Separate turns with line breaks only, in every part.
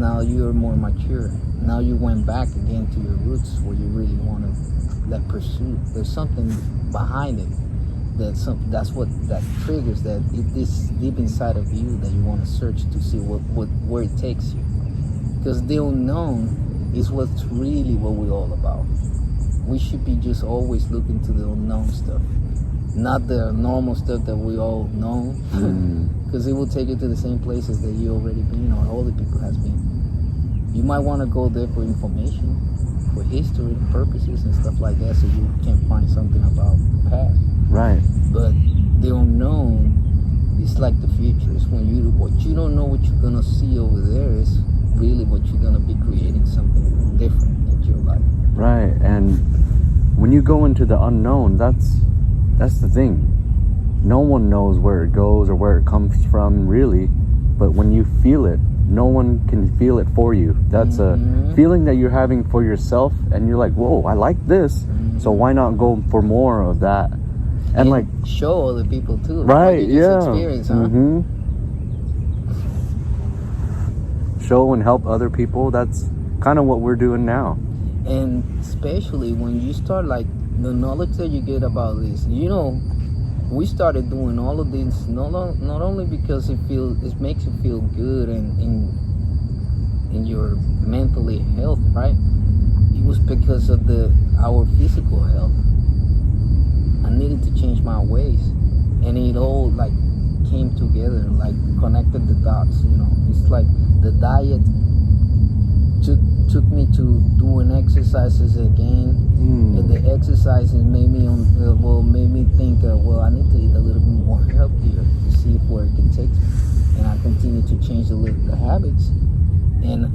now you're more mature. Now you went back again to your roots where you really want to that pursue. There's something behind it. That's what that triggers that this deep inside of you that you want to search to see where it takes you. Because the unknown is what's really what we're all about. We should be just always looking to the unknown stuff, not the normal stuff that we all know, because it will take you to the same places that you already been or all the people has been. You might want to go there for information, for history purposes and stuff like that, so you can find something about the past.
Right.
But the unknown is like the future. It's when what you don't know what you're gonna see over there is really what you're gonna be creating something different in your life.
Right. And when you go into the unknown, that's the thing. No one knows where it goes or where it comes from, really. But when you feel it, no one can feel it for you. That's a feeling that you're having for yourself, and you're like, whoa, I like this. So why not go for more of that? And like
show other people too.
Right, yeah.
Experience, huh?
Show and help other people. That's kind of what we're doing now.
And especially when you start, like, the knowledge that you get about this, we started doing all of this not only because it makes you feel good and in your mentally health, right? It was because of our physical health. I needed to change my ways, and it all like came together, like connected the dots. It's like the diet took me to doing exercises again, and the exercises made me think, I need to eat a little bit more healthier to see where it can take me. And I continue to change the habits and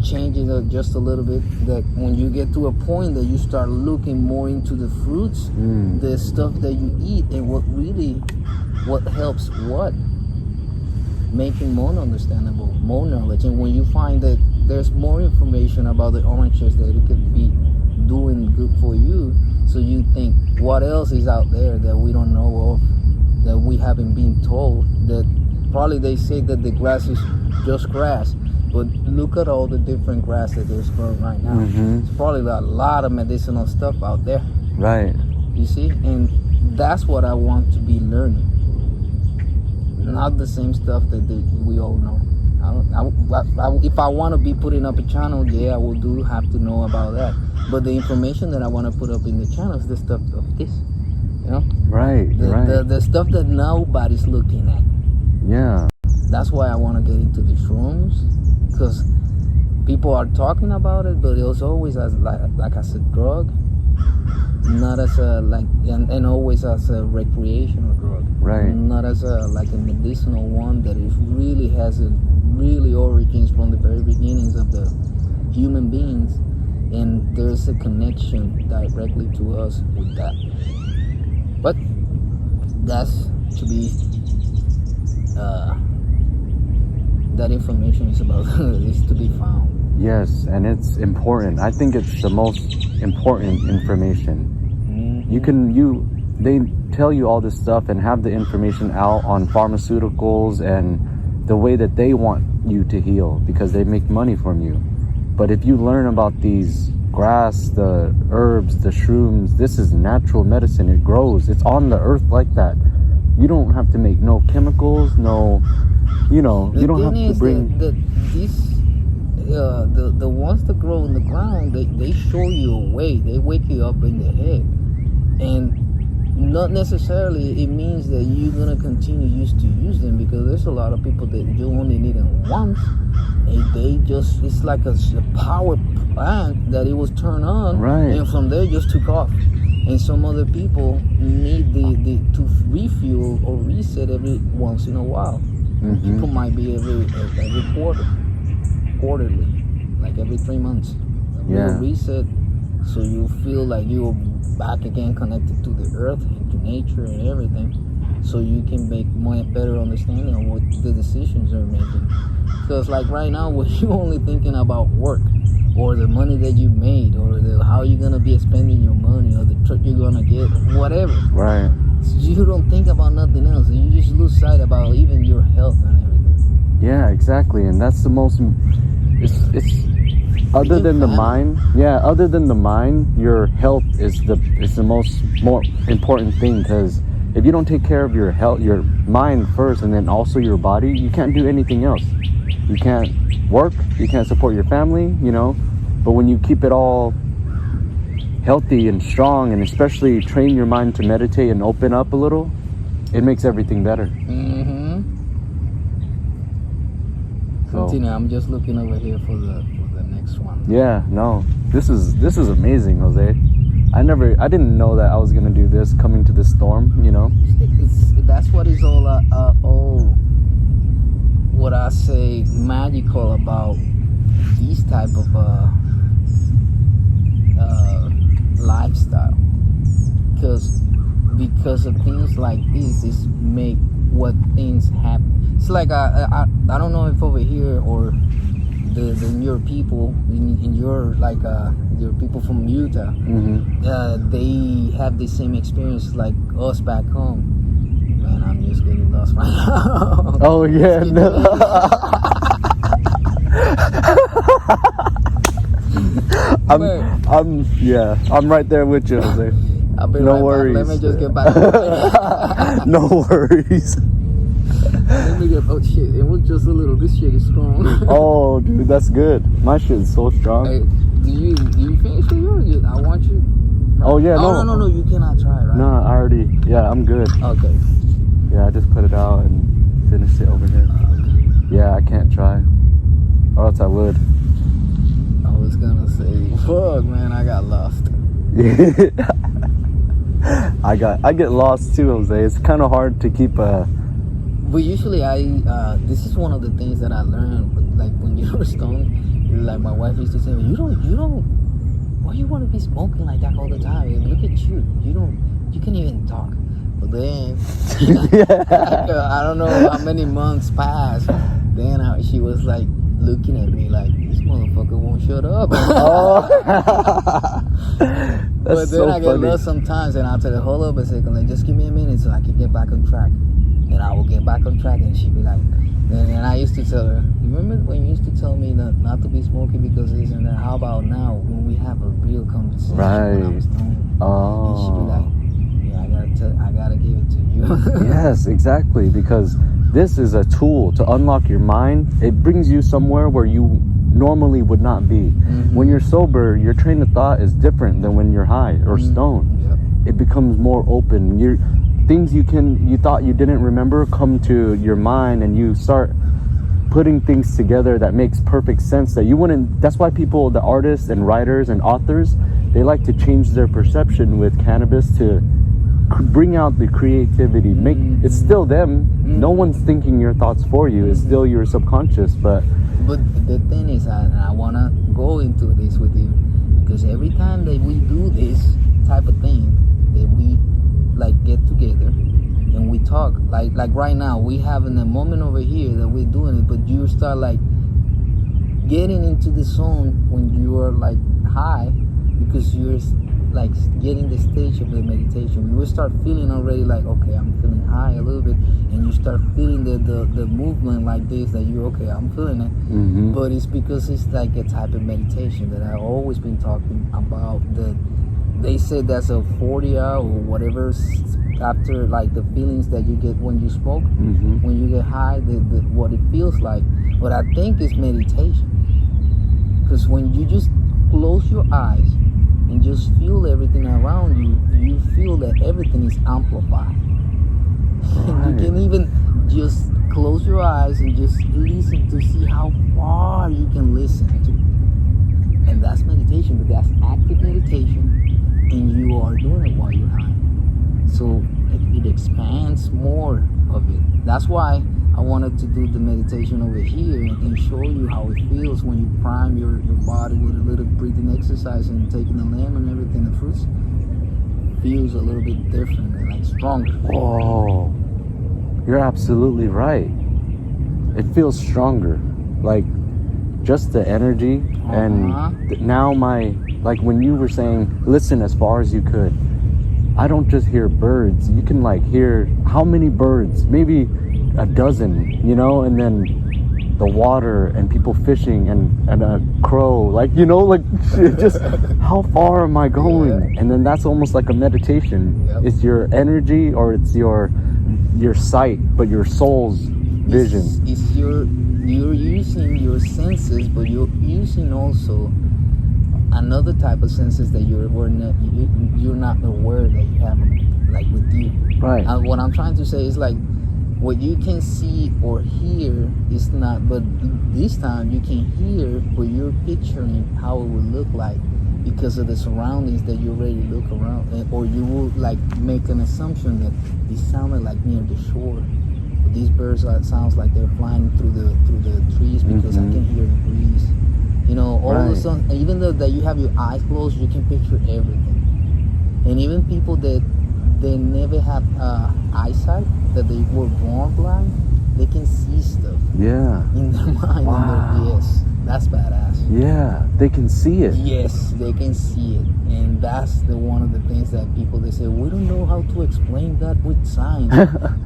changing it just a little bit. That when you get to a point that you start looking more into the fruits, the stuff that you eat, and what helps making more understandable, more knowledge. And when you find that there's more information about the oranges that it could be doing good for you, so you think, what else is out there that we don't know of, that we haven't been told? That probably they say that the grass is just grass, but look at all the different grass that there's growing right now. It's probably a lot of medicinal stuff out there.
Right.
You see? And that's what I want to be learning. Not the same stuff that we all know. If I want to be putting up a channel, I will have to know about that. But the information that I want to put up in the channel is the stuff of this,
Right,
the stuff that nobody's looking at.
Yeah.
That's why I want to get into the shrooms, because people are talking about it, but it was always as like as a drug, not as a and always as a recreational drug.
Right.
Not as a medicinal one that is really has origins from the very beginnings of the human beings, and there's a connection directly to us with that. But that's to be that information is to be found.
Yes, and it's important. I think it's the most important information. They tell you all this stuff and have the information out on pharmaceuticals and the way that they want you to heal, because they make money from you. But if you learn about these grass, the herbs, the shrooms, this is natural medicine. It grows. It's on the earth like that. You don't have to make no chemicals, you don't have to bring...
The ones that grow in the ground, they show you a way. They wake you up in the head. And not necessarily it means that you're going to continue to use them, because there's a lot of people that you only need them once, and it's like a power plant that it was turned on,
right,
and from there just took off. And some other people need to refuel or reset every once in a while. People might be every quarterly, like every 3 months. A reset, so you feel like you're back again connected to the earth, to nature and everything, so you can make better understanding of what the decisions are making. Because like right now, when you're only thinking about work, or the money that you made, or how you're going to be spending your money, or the trip you're going to get, whatever.
Right.
So you don't think about nothing else. You just lose sight about even your health and everything.
Yeah, exactly. And that's the most it's other than the mind. Yeah, other than the mind, your health is the more important thing, because if you don't take care of your health, your mind first, and then also your body, you can't do anything else. You can't work, you can't support your family, you know. But when you keep it all healthy and strong, and especially train your mind to meditate and open up a little, it makes everything better. So,
Continue. I'm just looking over here for the next one.
Yeah, no, this is amazing, Jose. I didn't know that I was gonna do this, coming to this storm, you know.
That's what is all what I say magical about these type of lifestyle, because of things like this is make what things happen. It's like I don't know if over here or your people in your like your people from Utah, they have the same experience like us back home. Man, I'm just getting lost right now.
Oh yeah, no. I'm right there with you, Jose.
I'll be
No
right
worries.
back. Let me just get back.
No worries.
Let me get. Oh shit! It was just a little. This shit is strong.
Oh, dude, that's good. My shit is so strong.
Hey, do you finish with yours? I want you.
Oh yeah,
no. You cannot try, right?
No, I already. Yeah, I'm good.
Okay.
Yeah, I just put it out and finished it over here. Yeah, I can't try, or else I would.
I was gonna say, fuck, man, I got lost.
I get lost too, Jose. It's kind of hard to keep a.
But usually this is one of the things that I learned, like when you're stoned, like my wife used to say, you don't, why you want to be smoking like that all the time? And look at you, you can't even talk. But then, I don't know how many months passed, then she was like looking at me like, this motherfucker won't shut up.
Oh.
But then I get lost sometimes, and I'll tell her, hold up a second, like, just give me a minute so I can get back on track. And I will get back on track, and she'd be like, and I used to tell her, you remember when you used to tell me not to be smoking because this and that? How about now when we have a real conversation?
Right.
When I was stoned?
Oh.
And she'd be like, yeah, I gotta give it to you.
Yes, exactly, because this is a tool to unlock your mind. It brings you somewhere where you normally would not be. When you're sober, your train of thought is different than when you're high or stoned.
Yep.
It becomes more open. Things you thought you didn't remember come to your mind, and you start putting things together that makes perfect sense that you wouldn't. That's why people, the artists and writers and authors, they like to change their perception with cannabis to bring out the creativity. It's still them. No one's thinking your thoughts for you. It's still your subconscious. But
the thing is, I want to go into this with you, because every time that we do this type of thing, that we like get together and we talk, like right now we having a moment over here that we're doing it, but you start like getting into the zone when you are like high, because you're like getting the stage of the meditation. You will start feeling already like, okay, I'm feeling high a little bit, and you start feeling the movement like this, that you, okay, I'm feeling it. But it's because it's like a type of meditation that I've always been talking about. They said that's a 40-hour or whatever after, like the feelings that you get when you smoke, when you get high, what it feels like. But I think it's meditation, because when you just close your eyes and just feel everything around you, you feel that everything is amplified. And you can even just close your eyes and just listen to see how far you can listen to. And that's meditation, but that's active meditation, and you are doing it while you're high. So it expands more of it. That's why I wanted to do the meditation over here and show you how it feels when you prime your body with a little breathing exercise and taking the lemon and everything, the fruits. Feels a little bit different and like stronger.
Oh, you're absolutely right. It feels stronger. Like just the energy and now like when you were saying, listen as far as you could. I don't just hear birds. You can like hear how many birds? Maybe a dozen, you know, and then the water and people fishing and a crow, like, you know, like just how far am I going? And then that's almost like a meditation. It's your energy, or it's your sight, but your soul's vision.
It's you're using your senses, but you're using also another type of senses that you're not aware that you have, like with you.
Right.
And what I'm trying to say is like what you can see or hear is not, but this time you can hear, but you're picturing how it would look like because of the surroundings that you already look around, or you will like make an assumption that they sounded like near the shore. But these birds sounds like they're flying through the trees because I can hear the breeze. You know, all of a sudden, even though that you have your eyes closed, you can picture everything. And even people that they never have eyesight, that they were born blind, they can see stuff.
Yeah.
In their mind.
Wow.
Yes, that's badass.
Yeah, they can see it.
Yes, they can see it, and that's one of the things that people, they say, we don't know how to explain that with science.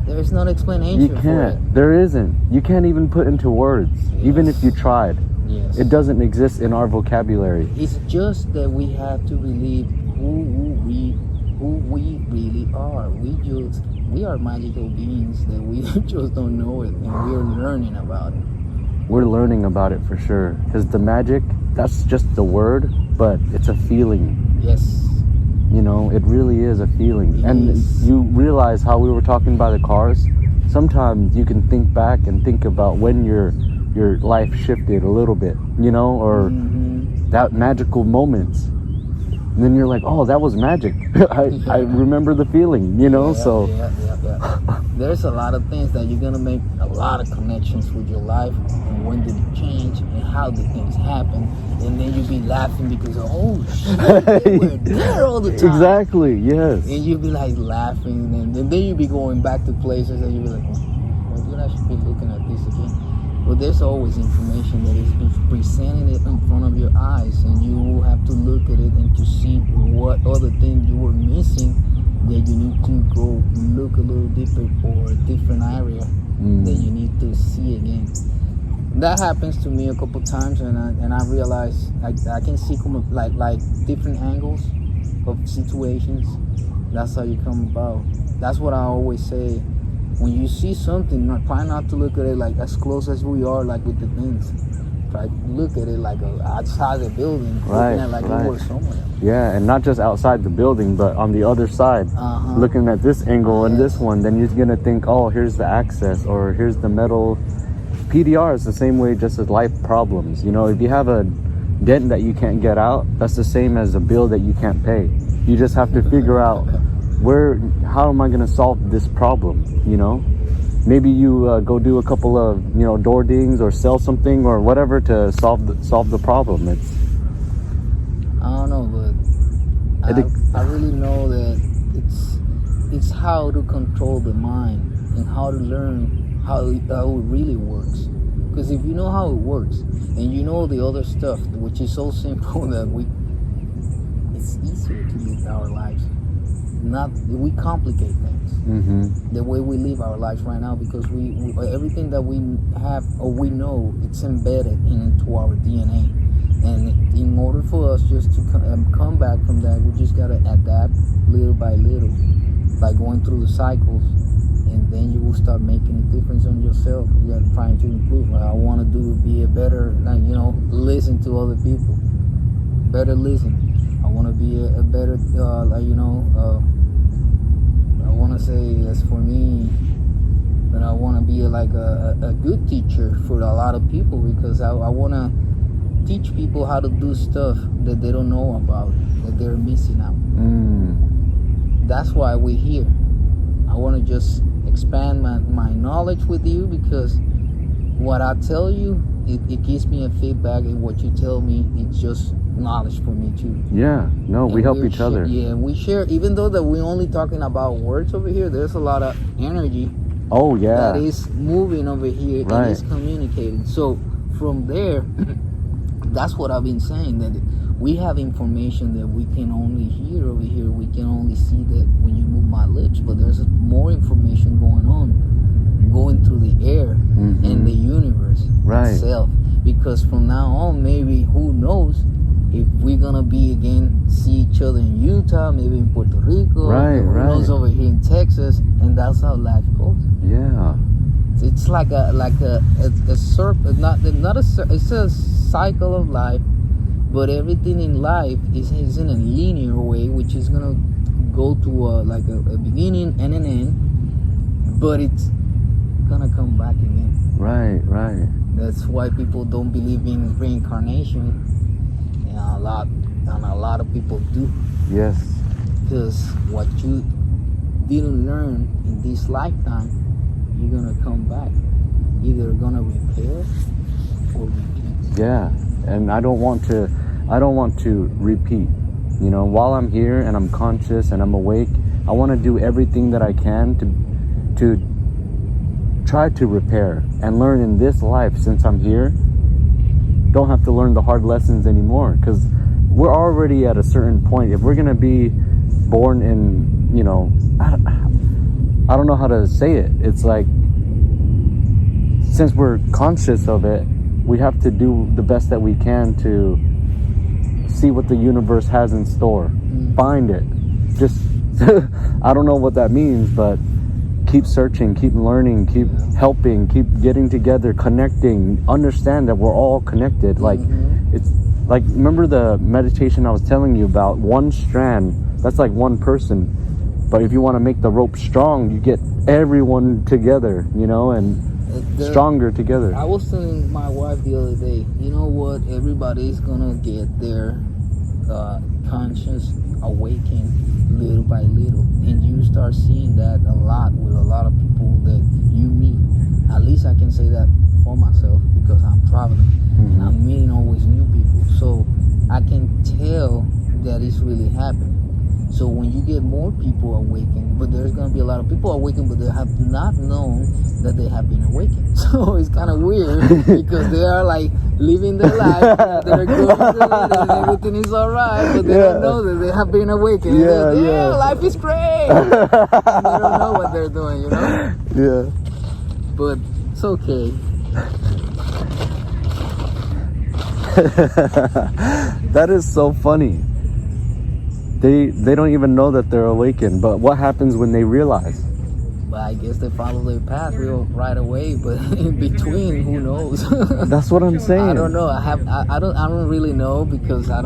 There's no explanation.
You can't.
For it.
There isn't. You can't even put into words, even if you tried.
Yes.
It doesn't exist in our vocabulary.
It's just that we have to believe who we really are. We are magical beings that we just don't know it, and we're learning about it.
We're learning about it for sure. Because the magic, that's just the word, but it's a feeling.
Yes.
You know, it really is a feeling. And you realize how we were talking about the cars. Sometimes you can think back and think about when your life shifted a little bit, you know, or that magical moments. And then you're like, oh, that was magic. I remember the feeling, you know,
There's a lot of things that you're going to make a lot of connections with your life, and when did it change, and how did things happen, and then you'll be laughing because, oh, shit, they were there all the time.
Exactly, yes.
And you'll be like laughing, and then you'll be going back to places, and you'll be like, oh, maybe I should be looking at this again. But there's always information that is presenting it in front of your eyes, and you will have to look at it and to see what other things you were missing that you need to go look a little deeper for a different area that you need to see again. That happens to me a couple times, and I realize I can see like different angles of situations. That's how you come about. That's what I always say. When you see something, try not to look at it like as close as we are, like with the things. Try to look at it like outside the building, looking at like you were somewhere.
Yeah, and not just outside the building, but on the other side, looking at this angle and this one. Then you're gonna think, oh, here's the access, or here's the metal. PDR is the same way, just as life problems. You know, if you have a dent that you can't get out, that's the same as a bill that you can't pay. You just have to figure out how am I going to solve this problem, you know? Maybe you go do a couple of, you know, door dings or sell something or whatever to solve the problem. It's,
I don't know, but I really know that it's how to control the mind and how to learn how it really works. Because if you know how it works and you know the other stuff, which is so simple that it's easier to live our lives. We complicate things the way we live our lives right now, because we everything that we have or we know, it's embedded into our DNA, and in order for us just to come back from that, we just gotta adapt little by little by going through the cycles, and then you will start making a difference on yourself. You are trying to improve. I want to be a better, listen to other people, better listen. I want to be a better, I want to say, as for me, that I want to be a good teacher for a lot of people, because I want to teach people how to do stuff that they don't know about, that they're missing out. That's why we're here. I want to just expand my knowledge with you, because what I tell you, it gives me a feedback, and what you tell me, it's just knowledge for me too.
Yeah, no, we help each other.
Yeah, we share, even though that we're only talking about words over here, there's a lot of energy.
Oh yeah.
That is moving over here, and is communicating. So from there, that's what I've been saying, that we have information that we can only hear over here. We can only see that when you move my lips, but there's more information going going through the air and the universe itself. Because from now on, maybe, who knows, if we're gonna be again, see each other in Utah, maybe in Puerto Rico, who knows, over here in Texas, and that's how life goes.
Yeah.
It's like a circle, it's a cycle of life, but everything in life is in a linear way, which is gonna go to a beginning and an end, but it's gonna come back again.
Right.
That's why people don't believe in reincarnation, and a lot of people do.
Yes.
Because what you didn't learn in this lifetime, you're gonna come back, either gonna repair or repeat.
Yeah, and I don't want to repeat. You know, while I'm here and I'm conscious and I'm awake, I want to do everything that I can to try to repair and learn in this life. Since I'm here, don't have to learn the hard lessons anymore, because we're already at a certain point. If we're gonna be born in, you know, I don't know how to say it. It's like, since we're conscious of it, we have to do the best that we can to see what the universe has in store. Find it. Just I don't know what that means, but keep searching, keep learning, keep helping, keep getting together, connecting, understand that we're all connected. Like, it's like, remember the meditation I was telling you about? One strand, that's like one person. But if you want to make the rope strong, you get everyone together, you know, and stronger together.
I was telling my wife the other day, you know what, everybody's gonna get their conscious awakening little by little, and you start seeing that a lot with a lot of people that you meet. At least I can say that for myself, because I'm traveling and I'm meeting always new people, so I can tell that it's really happening. So when you get more people awakened, but there's going to be a lot of people awakened, but they have not known that they have been awakened. So it's kind of weird, because they are like living their life, they're going through it, and everything is all right, but they don't know that they have been awakened. Yeah, life is great. And they don't know what they're doing, you know?
Yeah.
But it's okay.
That is so funny. They don't even know that they're awakened, but what happens when they realize?
But I guess they follow their path right away, but in between, who knows?
That's what I'm saying.
I don't know. I don't really know, because I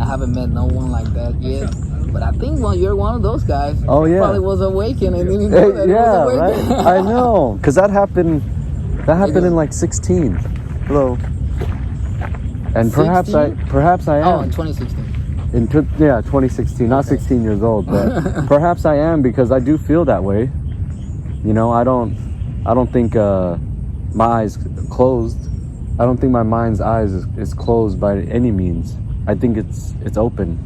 haven't met no one like that yet. But I think, well, you're one of those guys.
Oh yeah.
Probably was awakened and didn't know that he was awakened.
Right. I know, because that happened in like 16. Hello. And perhaps I am.
Oh, in 2016.
2016, not 16 years old, but perhaps I am, because I do feel that way. You know, I don't think my eyes closed. I don't think my mind's eyes is closed by any means. I think it's open.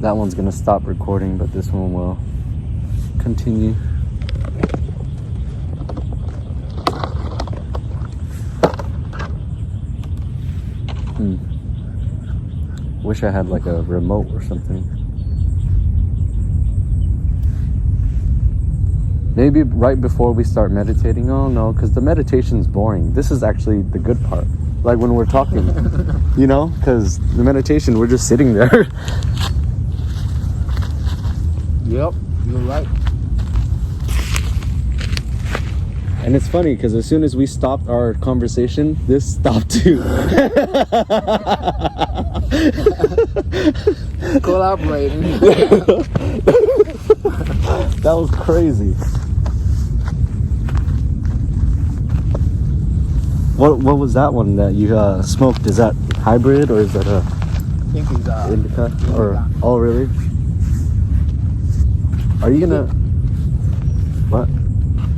That one's gonna stop recording, but this one will continue. Wish I had like a remote or something. Maybe right before we start meditating. Oh no, because the meditation's boring. This is actually the good part. Like when we're talking, you know, because the meditation, we're just sitting there.
Yep, you're right.
And it's funny, because as soon as we stopped our conversation, this stopped too.
Collaborating.
That was crazy. What was that one that you smoked? Is that hybrid, or is that a
I think it's
indica? Or oh really? Are you gonna what?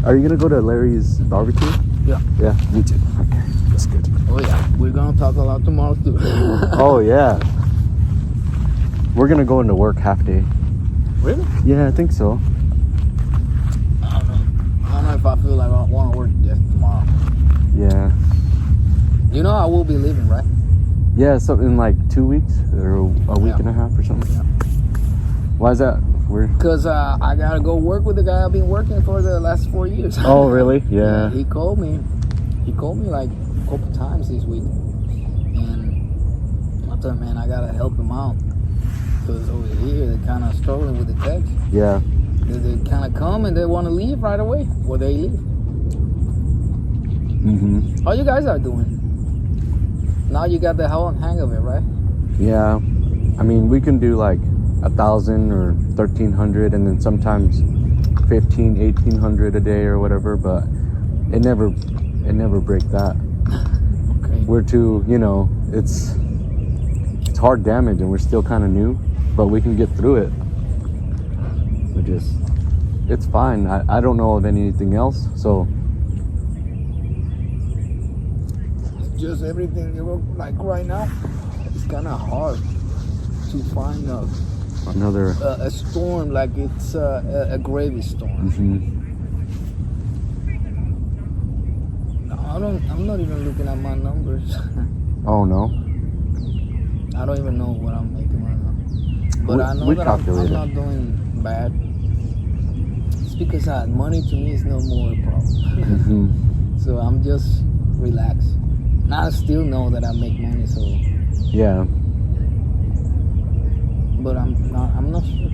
Are you gonna go to Larry's barbecue?
Yeah.
Yeah, me too. Okay, that's good.
Oh yeah, we're gonna talk a lot tomorrow too.
Oh yeah. We're gonna go into work half day.
Really?
Yeah, I think so.
I don't know if I feel like I want to work tomorrow.
Yeah.
You know, I will be leaving, right?
Yeah, something like 2 weeks or a week and a half or something.
Yeah.
Why is that weird?
Because I gotta go work with the guy I've been working for the last 4 years.
Oh, really? Yeah.
He called me like a couple times this week, and I told him, man, I gotta help him out because over here they're kind of struggling with the text.
Yeah.
They kind of come and they want to leave right away, or they leave.
Mm-hmm.
How you guys are doing? Now you got the whole hang of it, right?
Yeah. I mean, we can do like 1,000 or 1,300, and then sometimes 1,800 a day or whatever, but it never break that.
Okay.
We're too, it's hard damage, and we're still kind of new, but we can get through it. It's fine. I don't know of anything else, so
just everything like right now, it's kind of hard to find a storm like it's a gravy storm.
Mm-hmm.
I'm not even looking at my numbers.
Oh no.
I don't even know what I'm making right now, but I know that I'm not doing bad. It's because money to me is no more a problem.
Mm-hmm.
So I'm just relaxed. And I still know that I make money, so
yeah.
But I'm not sure.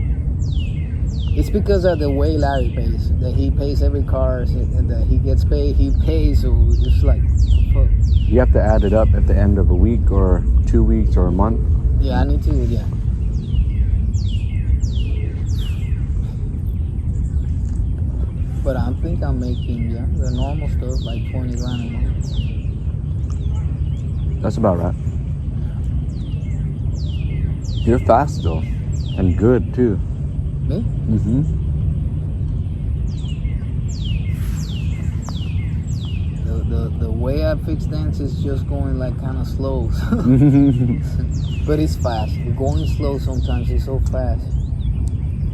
It's because of the way Larry pays. That he pays every car that he gets paid. He pays, so it's like, fuck.
You have to add it up at the end of a week or 2 weeks or a month.
Yeah, I need to. Yeah. But I think I'm making the normal stuff like 20 grand a month.
That's about right. You're fast though, and good too.
Me?
Mm-hmm.
The way I fix things is just going like kind of slow. But it's fast. Going slow sometimes is so fast.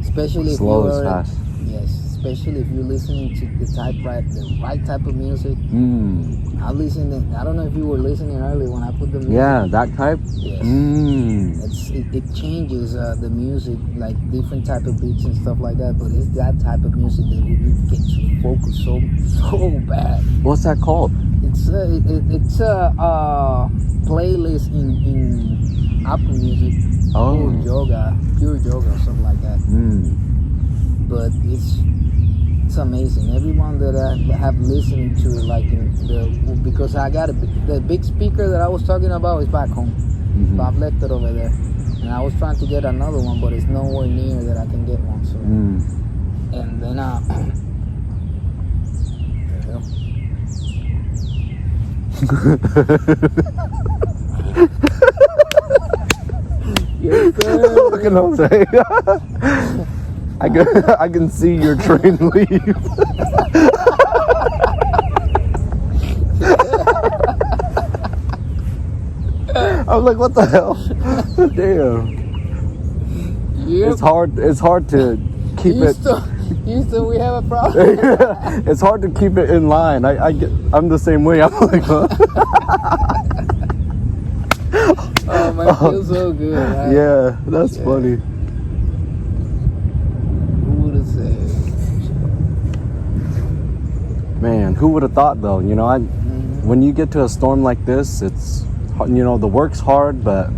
Especially if
slow
you're
is fast.
Yes, especially if you're listening to the right type of music. I don't know if you were listening earlier when I put the music.
Yeah, that type.
Yes. It changes the music, like different type of beats and stuff like that. But it's that type of music that really gets you focused so bad.
What's that called?
It's a playlist in Apple Music.
Oh.
Pure yoga, or something like that. But it's amazing. Everyone that I have listened to it, like because I got the big speaker that I was talking about is back home. So I've left it over there, and I was trying to get another one, but it's nowhere near that I can get one. So, and then yes, sir.
Look at Jose. I can see your train leave. I was like, what the hell? Damn.
Yep.
It's hard to keep
Houston, we have a problem.
It's hard to keep it in line. I'm the same way. I'm like, huh?
Oh man, it feels so good. Right?
Yeah, that's funny.
Who would have said?
Man, who would have thought though? When you get to a storm like this, it's the work's hard, but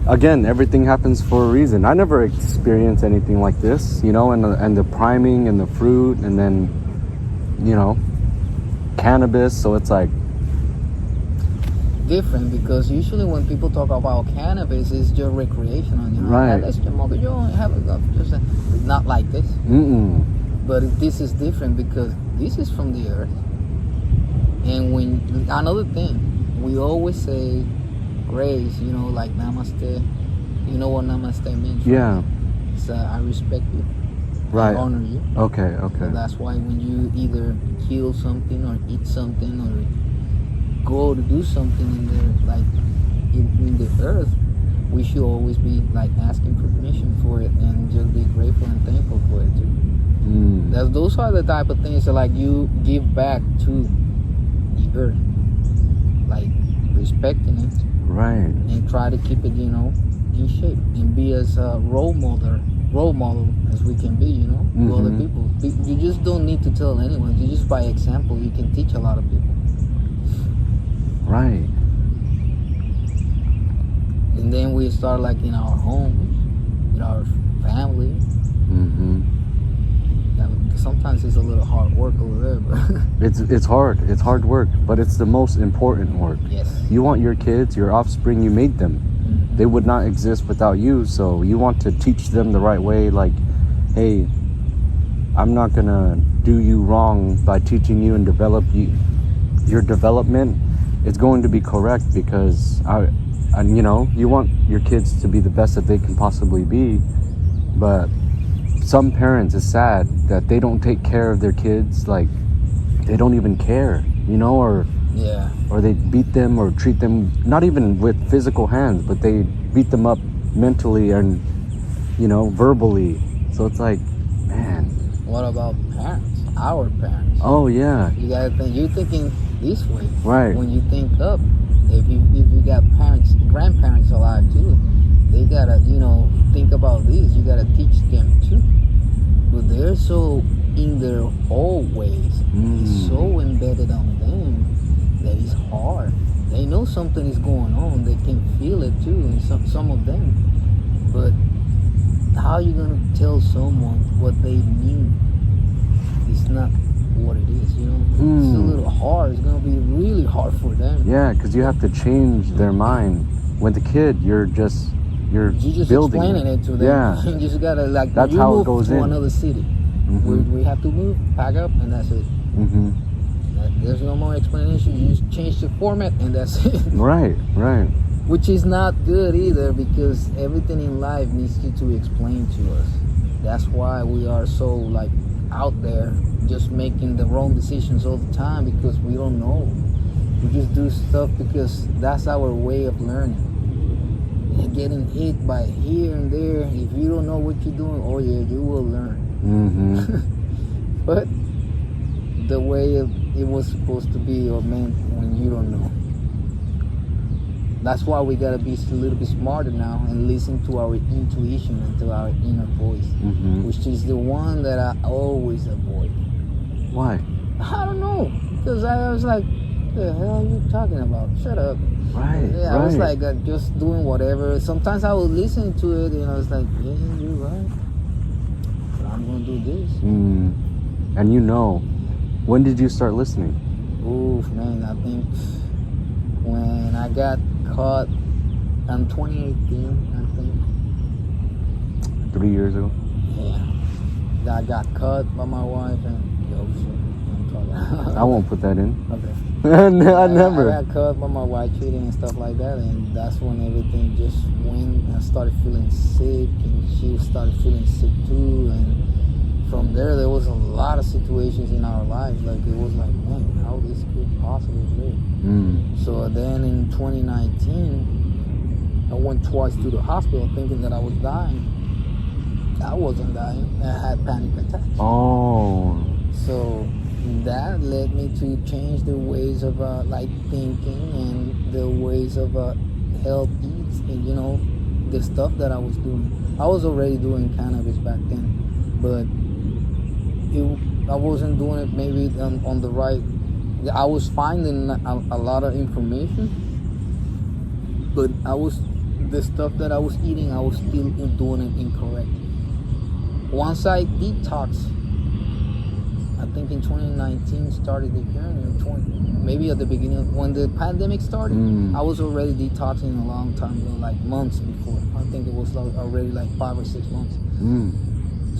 again, everything happens for a reason. I never experienced anything like this, and the priming and the fruit, and then cannabis. So it's like
different, because usually when people talk about cannabis, it's just recreational.
Right.
Let's smoke it. You don't have it. Just not like this. But this is different because this is from the earth. And another thing, we always say grace, like namaste. You know what namaste means?
Yeah.
Right? It's I respect you.
Right.
I honor you.
Okay.
So that's why when you either kill something or eat something or go to do something in the earth, we should always be like asking permission for it and just be grateful and thankful for it too. Those are the type of things that like you give back to the earth, like respecting it,
right,
and try to keep it, in shape and be as a role model as we can be, you know, to other people. You just don't need to tell anyone. You just by example, you can teach a lot of people.
Right.
And then we start like in our home, with our family. Sometimes it's a little hard work over there, but
it's hard. It's hard work, but it's the most important work.
yes.
You want your kids, your offspring, you made them. They would not exist without you, so you want to teach them the right way. Like, hey, I'm not gonna do you wrong by teaching you and develop you. Your development is going to be correct because you know, you want your kids to be the best that they can possibly be, but some parents, it's sad that they don't take care of their kids. Like, they don't even care, you know, or they beat them or treat them, not even with physical hands, but they beat them up mentally and, you know, verbally. So it's like, man.
What about parents? Our parents.
Oh yeah.
You gotta think. You're thinking this way,
right?
When you think up, if you got parents, grandparents alive too, they gotta, you know, think about this. You gotta teach them too. But they're so in their old ways. It's so embedded on them that it's hard. They know something is going on. They can feel it too, and some of them. But how are you gonna tell someone what they mean? It's not what it is, you know. It's a little hard. It's gonna be really hard for them.
Yeah, because you have to change their mind. With the kid, you're just building
explaining it to them.
Yeah.
You just gotta, like,
that's how it goes
to
in.
another city. We have to move, pack up, and that's it. There's no more explanation. You just change the format, and that's it.
Right.
Which is not good either, because everything in life needs you to explain to us. That's why we are so, like, out there just making the wrong decisions all the time, because we don't know. We just do stuff because that's our way of learning. And getting hit by here and there, if you don't know what you're doing, oh yeah, you will learn. But the way it was supposed to be or meant, when you don't know. That's why we gotta be a little bit smarter now and listen to our intuition and to our inner voice, which is the one that I always avoid.
Why?
I don't know, because I was like, what the hell are you talking about? Shut up.
Right.
Yeah, I was like just doing whatever. Sometimes I would listen to it and I was like, yeah, you're right. But I'm gonna do this.
And you know, when did you start listening?
Oof, man, I think when I got caught in 2018, I think.
3 years ago?
Yeah. I got caught by my wife and
I won't put that in.
Okay.
I never.
I got caught by my wife cheating and stuff like that, and that's when everything just went. I started feeling sick, and she started feeling sick too, and from there was a lot of situations in our lives. Like, it was like, man, how this could possibly be? So then in 2019, I went twice to the hospital thinking that I was dying. I wasn't dying. I had panic attacks.
Oh.
So that led me to change the ways of like thinking and the ways of health eats, and you know, the stuff that I was doing. I was already doing cannabis back then, but I wasn't doing it maybe on the right. I was finding a lot of information, but the stuff that I was eating, I was still doing it incorrect. Once I detoxed, I think in 2019 started the journey, maybe at the beginning, when the pandemic started, I was already detoxing a long time ago, like months before. I think it was already like 5 or 6 months.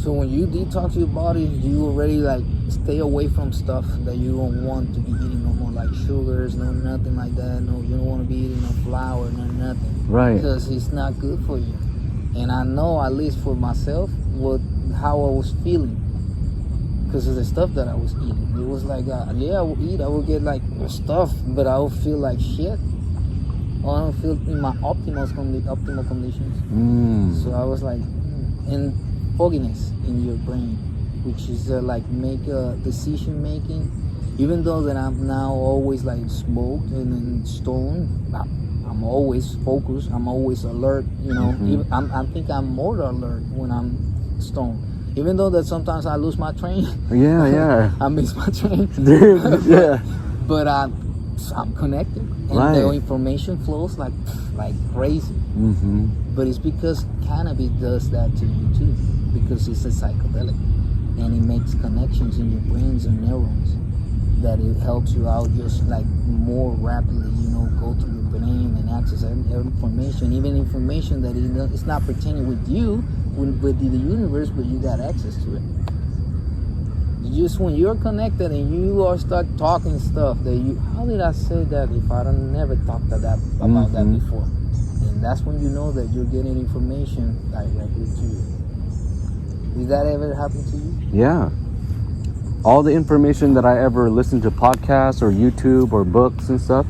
So when you detox your body, you already like stay away from stuff that you don't want to be eating no more, like sugars, no nothing like that. No, you don't want to be eating no flour, no nothing.
Right.
Because it's not good for you. And I know, at least for myself, how I was feeling. Because of the stuff that I was eating. It was like, I will eat, I will get like stuff, but I will feel like shit. Or I don't feel in my optimal conditions. So I was like, and fogginess in your brain, which is like make a decision making. Even though that I'm now always like smoked and then stoned, I'm always focused. I'm always alert. You know, even, I think I'm more alert when I'm stoned. Even though that sometimes I lose my train.
Yeah.
I miss my train.
Dude, yeah.
But I'm connected, and
Right.
the information flows like crazy. But it's because cannabis does that to you too, because it's a psychedelic, and it makes connections in your brains and neurons that it helps you out just like more rapidly. You know, go to your brain and access information, even information that it's not pertaining with you, with the universe, but you got access to it. Just when you're connected and you are start talking stuff that you, how did I say that if I don't never talked to that about that before? And that's when you know that you're getting information directly to you. Did that ever happen to you?
Yeah. All the information that I ever listened to podcasts or YouTube or books and stuff,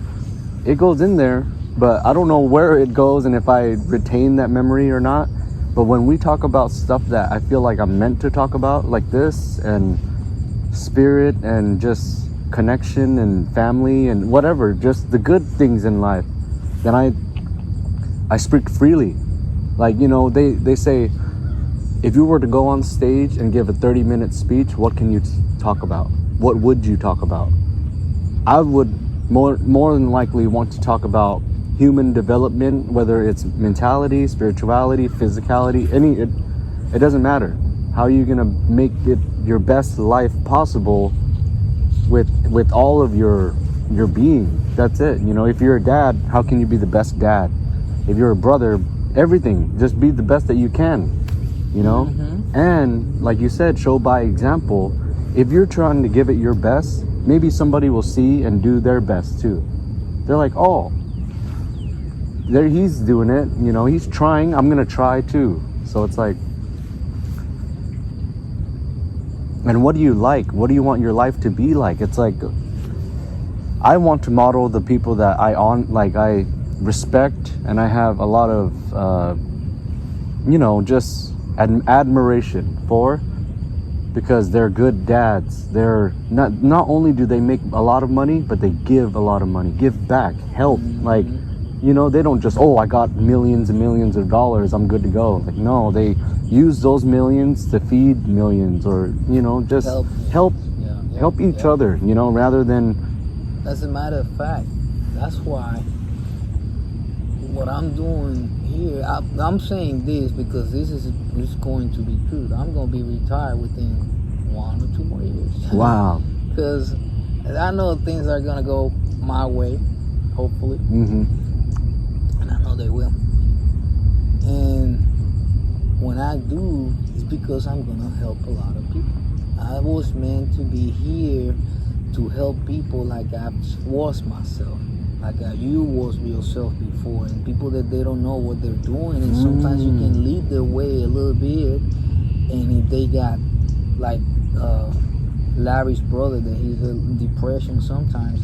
it goes in there, but I don't know where it goes and if I retain that memory or not. But when we talk about stuff that I feel like I'm meant to talk about, like this and spirit and just connection and family and whatever, just the good things in life, then I speak freely. Like, you know, they say, if you were to go on stage and give a 30-minute speech, what can you talk about? What would you talk about? I would more than likely want to talk about human development, whether it's mentality, spirituality, physicality, it doesn't matter. How are you gonna make it your best life possible with all of your being? That's it. You know, if you're a dad, how can you be the best dad? If you're a brother, everything, just be the best that you can, you know? And like you said, show by example. If you're trying to give it your best, maybe somebody will see and do their best too. They're like, oh, there he's doing it, you know, he's trying, I'm gonna try too. So it's like, and what do you like? What do you want your life to be like? It's like, I want to model the people that I respect, and I have a lot of, you know, just admiration for, because they're good dads. They're not only do they make a lot of money, but they give a lot of money, give back, help. Like, you know, they don't just, oh, I got millions and millions of dollars, I'm good to go. Like, no, they use those millions to feed millions, or, you know, just help each other, you know, rather than.
As a matter of fact, that's why what I'm doing here, I'm saying this because this is going to be true. I'm going to be retired within 1 or 2 more years.
Wow.
Because I know things are going to go my way, hopefully. And I know they will. And when I do, it's because I'm going to help a lot of people. I was meant to be here to help people like I was myself. Like you was yourself before, and people that they don't know what they're doing, and sometimes you can lead their way a little bit, and if they got like Larry's brother that he's in depression sometimes,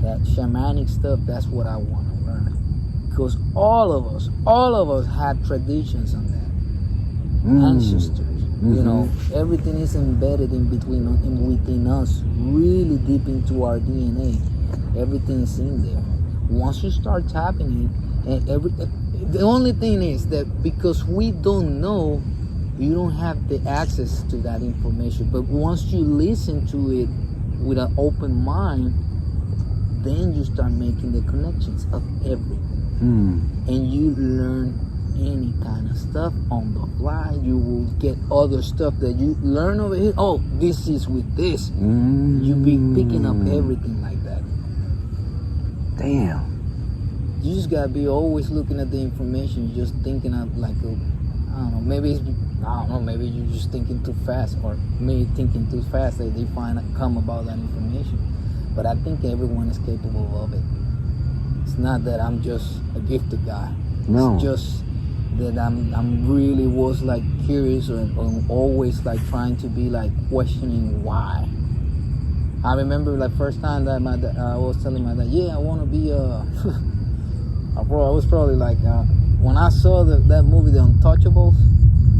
that shamanic stuff, that's what I want to learn, because all of us had traditions on that, ancestors. You know, everything is embedded within us, really deep into our DNA. Everything is in there. Once you start tapping it, and the only thing is that because we don't know, you don't have the access to that information. But once you listen to it with an open mind, then you start making the connections of everything, and you learn any kind of stuff on the fly. You will get other stuff that you learn over here. Oh, this is with this. You be picking up everything like that.
Damn.
You just gotta be always looking at the information, just thinking of like I don't know, maybe you're just thinking too fast, or maybe thinking too fast that they come about that information. But I think everyone is capable of it. It's not that I'm just a gifted guy.
No.
It's just that I'm really was like curious and always like trying to be like questioning why. I remember like first time that I was telling my dad, I want to be bro, I was probably like when I saw that movie, The Untouchables,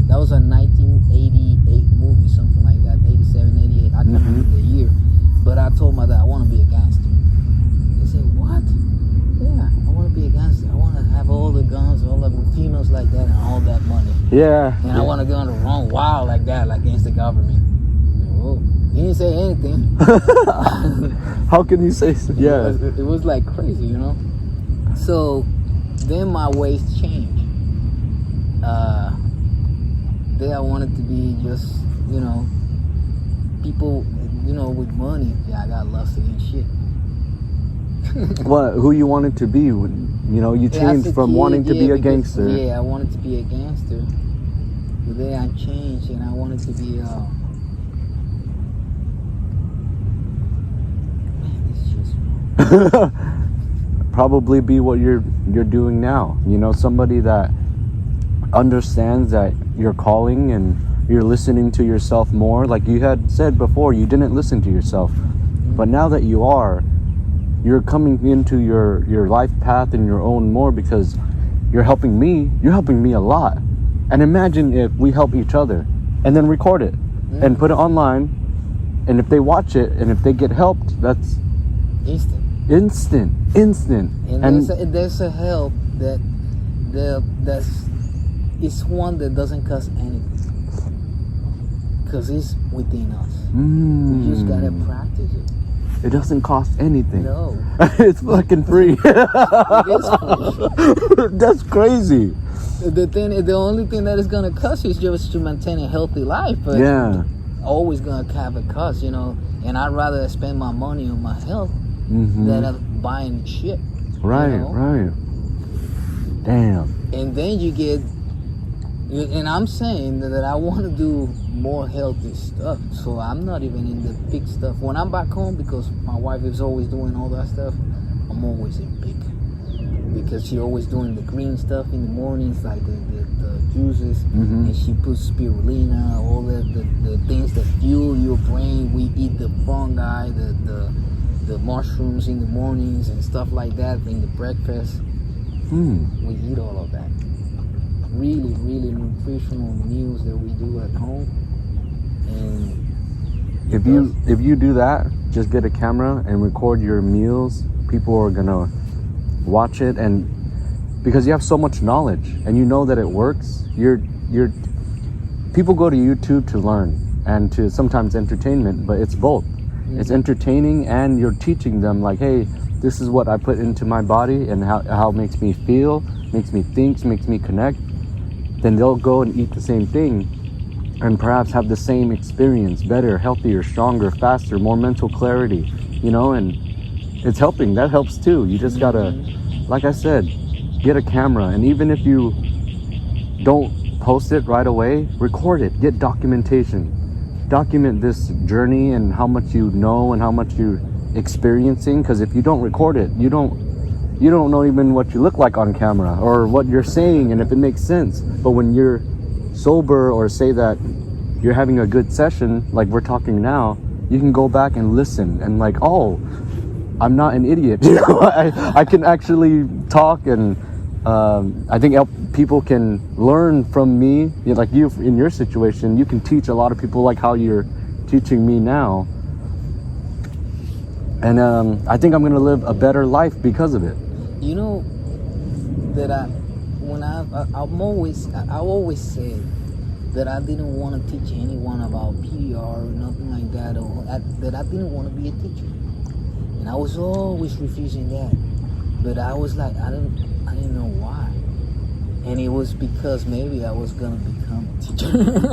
that was a 1988 movie, something like that, 87, 88, I can't remember the year. But I told my dad I want to be a gangster. He said, what? Yeah, I want to be a gangster. I want to have all the guns, all the females like that, and all that money.
Yeah.
And I want to go on the run wild like that, like against the government. Oh, he didn't say anything.
How can you say so? Yeah.
It was like crazy, you know? So then my ways changed. Then I wanted to be just, you know, people, you know, with money. Yeah, I got lusty and shit.
What? Who you wanted to be? You know, you changed from wanting to be a gangster.
Yeah, I wanted to be a gangster. But then I changed and I wanted to be man, it's just
Probably be what you're doing now. You know, somebody that understands that you're calling and you're listening to yourself more. Like you had said before, you didn't listen to yourself. But now that you are, you're coming into your life path and your own more, because you're helping me a lot. And imagine if we help each other and then record it and put it online, and if they watch it and if they get helped, that's instant.
And there's a help that's it's one that doesn't cost anything, because it's within us. We just gotta practice it.
It doesn't cost anything.
No.
It's fucking free.
It is free.
That's crazy.
The only thing that is gonna cost you is just to maintain a healthy life. But
Yeah.
always gonna have a cost, you know. And I'd rather spend my money on my health than buying shit.
Right,
you know?
right. Damn.
And then you get, and I'm saying that I want to do more healthy stuff. So I'm not even in the big stuff. When I'm back home, because my wife is always doing all that stuff, I'm always in big. Because she's always doing the green stuff in the mornings, like the juices, and she puts spirulina, all the things that fuel your brain. We eat the fungi, the mushrooms in the mornings and stuff like that in the breakfast. We eat all of that. Really, really nutritional meals that we do at home. And
if you do that, just get a camera and record your meals. People are gonna watch it, and because you have so much knowledge and you know that it works, people go to YouTube to learn and to sometimes entertainment, but it's both. It's entertaining and you're teaching them, like, hey, this is what I put into my body and how it makes me feel, makes me think, makes me connect. Then they'll go and eat the same thing and perhaps have the same experience, better, healthier, stronger, faster, more mental clarity, you know, and it's helping. That helps too. You just gotta, like I said, get a camera, and even if you don't post it right away, record it, get documentation. Document this journey and how much you know and how much you're experiencing, because if you don't record it, you don't know even what you look like on camera or what you're saying and if it makes sense. But when you're sober, or say that you're having a good session like we're talking now, you can go back and listen and like, oh, I'm not an idiot. You know, I can actually talk, and I think people can learn from me. You know, like you in your situation, you can teach a lot of people like how you're teaching me now. And I think I'm gonna live a better life because of it.
You know that I always said that I didn't want to teach anyone about PDR or nothing like that, or that I didn't want to be a teacher. And I was always refusing that. But I was like, I didn't know why. And it was because maybe I was gonna become a teacher. Then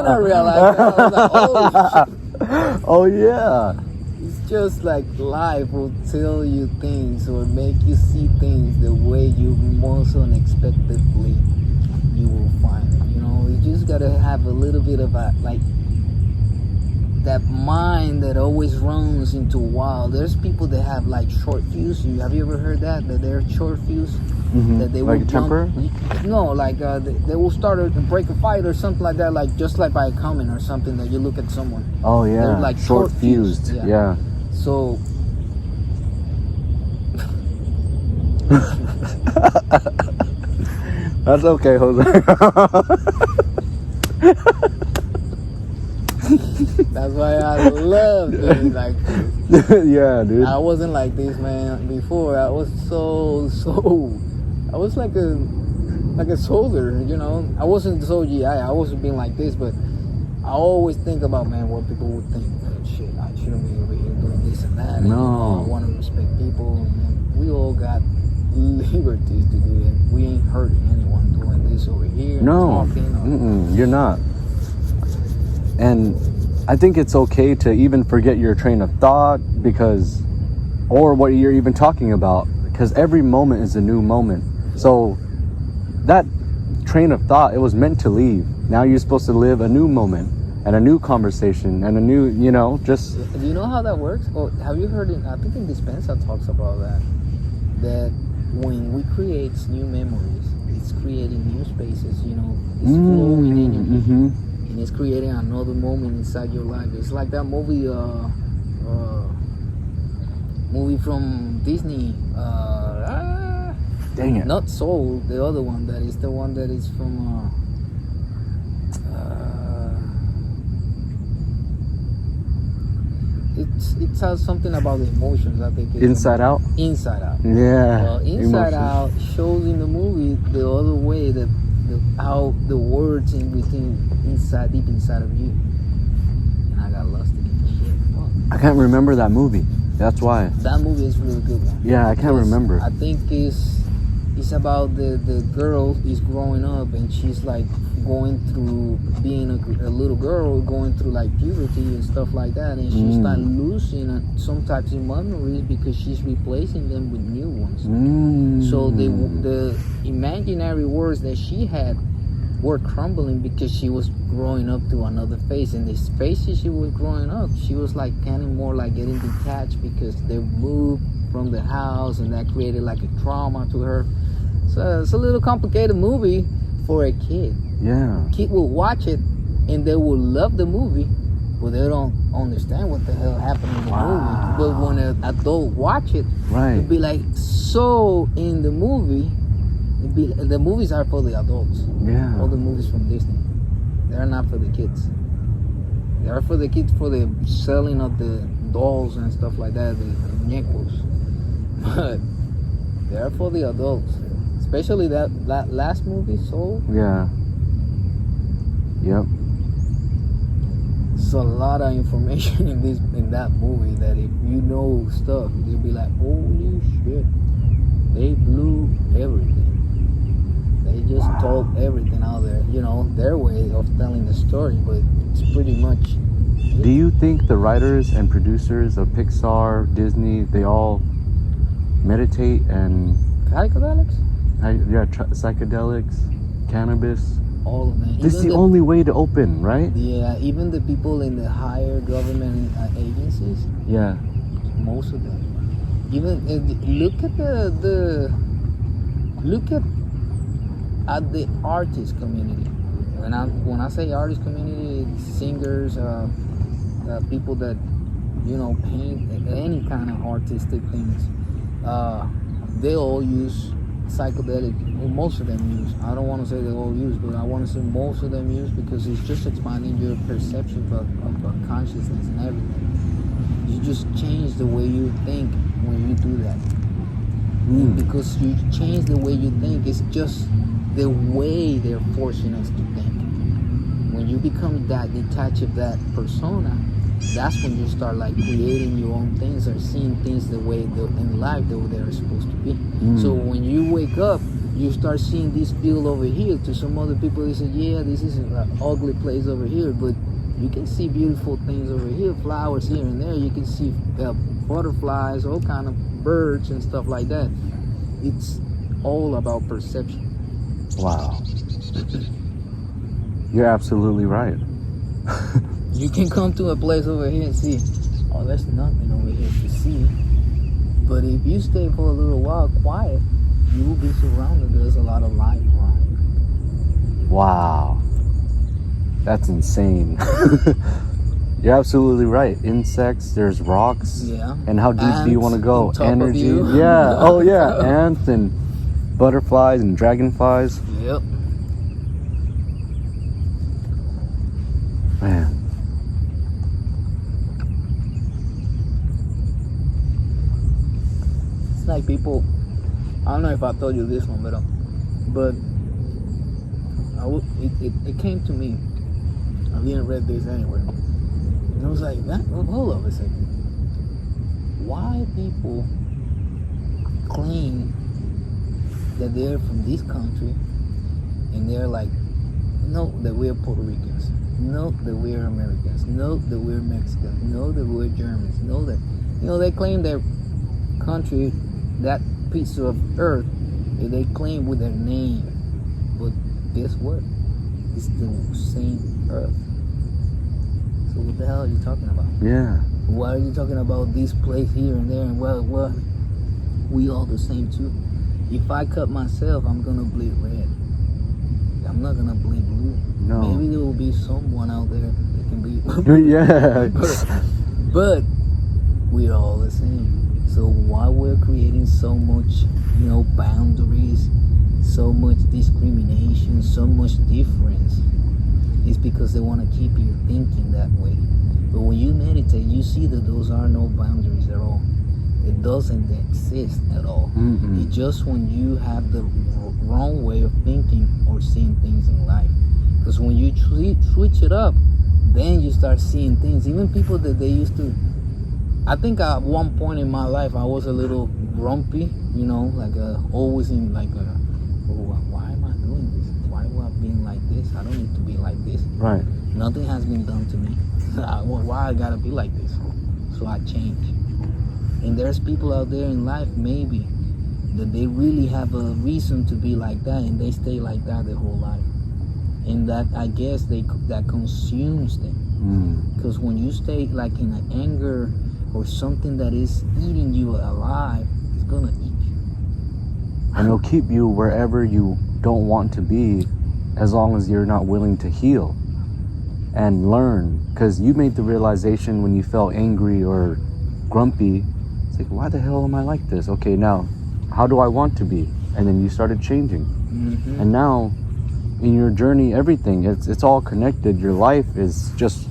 I realized that. I was like, oh shit.
Oh yeah.
It's just like life will tell you things or make you see things the way you most unexpectedly you will find it. You know, you just gotta have a little bit of a like that mind that always runs into wild. There's people that have like short fuse. Have you ever heard that they're short fuse? That they will
like a temper?
No, like they will start to break a fight or something like that, like just like by a comment or something that you look at someone.
Oh yeah,
they're like
short fused. Yeah.
So
that's okay, Jose.
That's why I love being like this.
Yeah, dude.
I wasn't like this, man. Before I was I was like a soldier, you know. I wasn't so GI. I wasn't being like this, but I always think about, man, what people would think. Man, shit, I shouldn't be over here doing this and that. And,
No.
you know, I want to respect people. And we all got liberties to do it. We ain't hurting anyone doing this over here.
No, you're not. And I think it's okay to even forget your train of thought or what you're even talking about, because every moment is a new moment. So that train of thought, it was meant to leave. Now you're supposed to live a new moment and a new conversation and a new, just...
Do you know how that works? Or have you heard I think in Dispensa talks about that when we create new memories, it's creating new spaces, it's flowing energy. And it's creating another moment inside your life. It's like that movie from Disney,
Dang it.
not Soul, the other one, that is the one that is from it has something about the emotions, I think.
Inside Out?
Inside Out.
Yeah.
Well, Inside
Emotions.
Out shows in the movie the other way, that how the words in within deep inside of you. And I got lost in the shit. Fuck.
I can't remember that movie. That's why.
That movie is really good, man.
Yeah, I can't remember.
I think it's about the girl is growing up, and she's like going through being a little girl, going through like puberty and stuff like that, and she starts losing some types of memories because she's replacing them with new ones. So the imaginary words that she had were crumbling because she was growing up to another phase, and this phase she was growing up, she was like kind of more like getting detached because they moved from the house, and that created like a trauma to her. So it's a little complicated movie for a kid.
Yeah.
Kid will watch it and they will love the movie, but they don't understand what the hell happened in the movie. But when an adult watch it, it'll be like so in the movie. The movies are for the adults.
Yeah.
All the movies from Disney, they're not for the kids. They are for the kids, for the selling of the dolls and stuff like that, the muñecos. But they're for the adults. Especially that last movie, Soul.
Yeah. Yep.
It's a lot of information in that movie that if you know stuff, you'll be like, holy shit, they blew everything. They just told everything out there, their way of telling the story, but it's pretty much it.
Do you think the writers and producers of Pixar, Disney, they all meditate and...
Psychedelics?
Psychedelics, cannabis?
All of them.
This is the only way to open, right?
Yeah, even the people in the higher government agencies.
Yeah.
Most of them. Even look at at the artist community. When I say artist community, it's singers, people that paint, any kind of artistic things. They all use psychedelic. Well, most of them use. I don't want to say they all use, but I want to say most of them use, because it's just expanding your perception of consciousness and everything. You just change the way you think when you do that. And because you change the way you think, it's just the way they're forcing us to think. When you become that detached of that persona, that's when you start like creating your own things or seeing things the way in life that they're supposed to be. So when you wake up, you start seeing this field over here. To some other people, they say, yeah, this is an ugly place over here, but you can see beautiful things over here, flowers here and there. You can see butterflies, all kind of birds and stuff like that. It's all about perception.
Wow. You're absolutely right.
You can come to a place over here and see, oh, there's nothing over here to see. But if you stay for a little while quiet, you will be surrounded. There's a lot of life around.
Wow. That's insane. You're absolutely right. Insects, there's rocks.
Yeah.
And how deep do you want to go?
on top of
Energy.
you.
Yeah. Oh, yeah. Ants and butterflies and dragonflies.
Yep.
Man.
like people. I don't know if I told you this one, but it came to me. I didn't read this anywhere. And I was like, hold up a second. Why people claim that they're from this country and they're like, no, that we're Puerto Ricans, no, that we're Americans, no, that we're Mexicans, no, that we're Germans, no, that, they claim their country, that piece of earth, they claim with their name, but guess what? It's the same earth. So what the hell are you talking about?
Yeah.
Why are you talking about this place here and there? And well, we all the same too. If I cut myself, I'm gonna bleed red. I'm not gonna bleed blue.
No.
Maybe there will be someone out there that can be.
Yeah.
but we're all the same. So why we're creating so much, boundaries, so much discrimination, so much difference? It's because they want to keep you thinking that way. But when you meditate, you see that those are no boundaries at all. It doesn't exist at all.
Mm-hmm.
It's just when you have the wrong way of thinking or seeing things in life. Because when you switch it up, then you start seeing things. Even people that they used to. I think at one point in my life, I was a little grumpy. Always in why am I doing this? Why am I being like this? I don't need to be like this.
Right.
Nothing has been done to me. Why I gotta be like this? So I change. And there's people out there in life, maybe, that they really have a reason to be like that, and they stay like that their whole life. And that, I guess, that consumes them. Because when you stay like in an anger or something that is eating you alive, it's gonna eat you.
And it'll keep you wherever you don't want to be, as long as you're not willing to heal and learn. Because you made the realization when you felt angry or grumpy, it's like, why the hell am I like this? Okay, now, how do I want to be? And then you started changing.
Mm-hmm.
And now, in your journey, everything, it's all connected. Your life is just,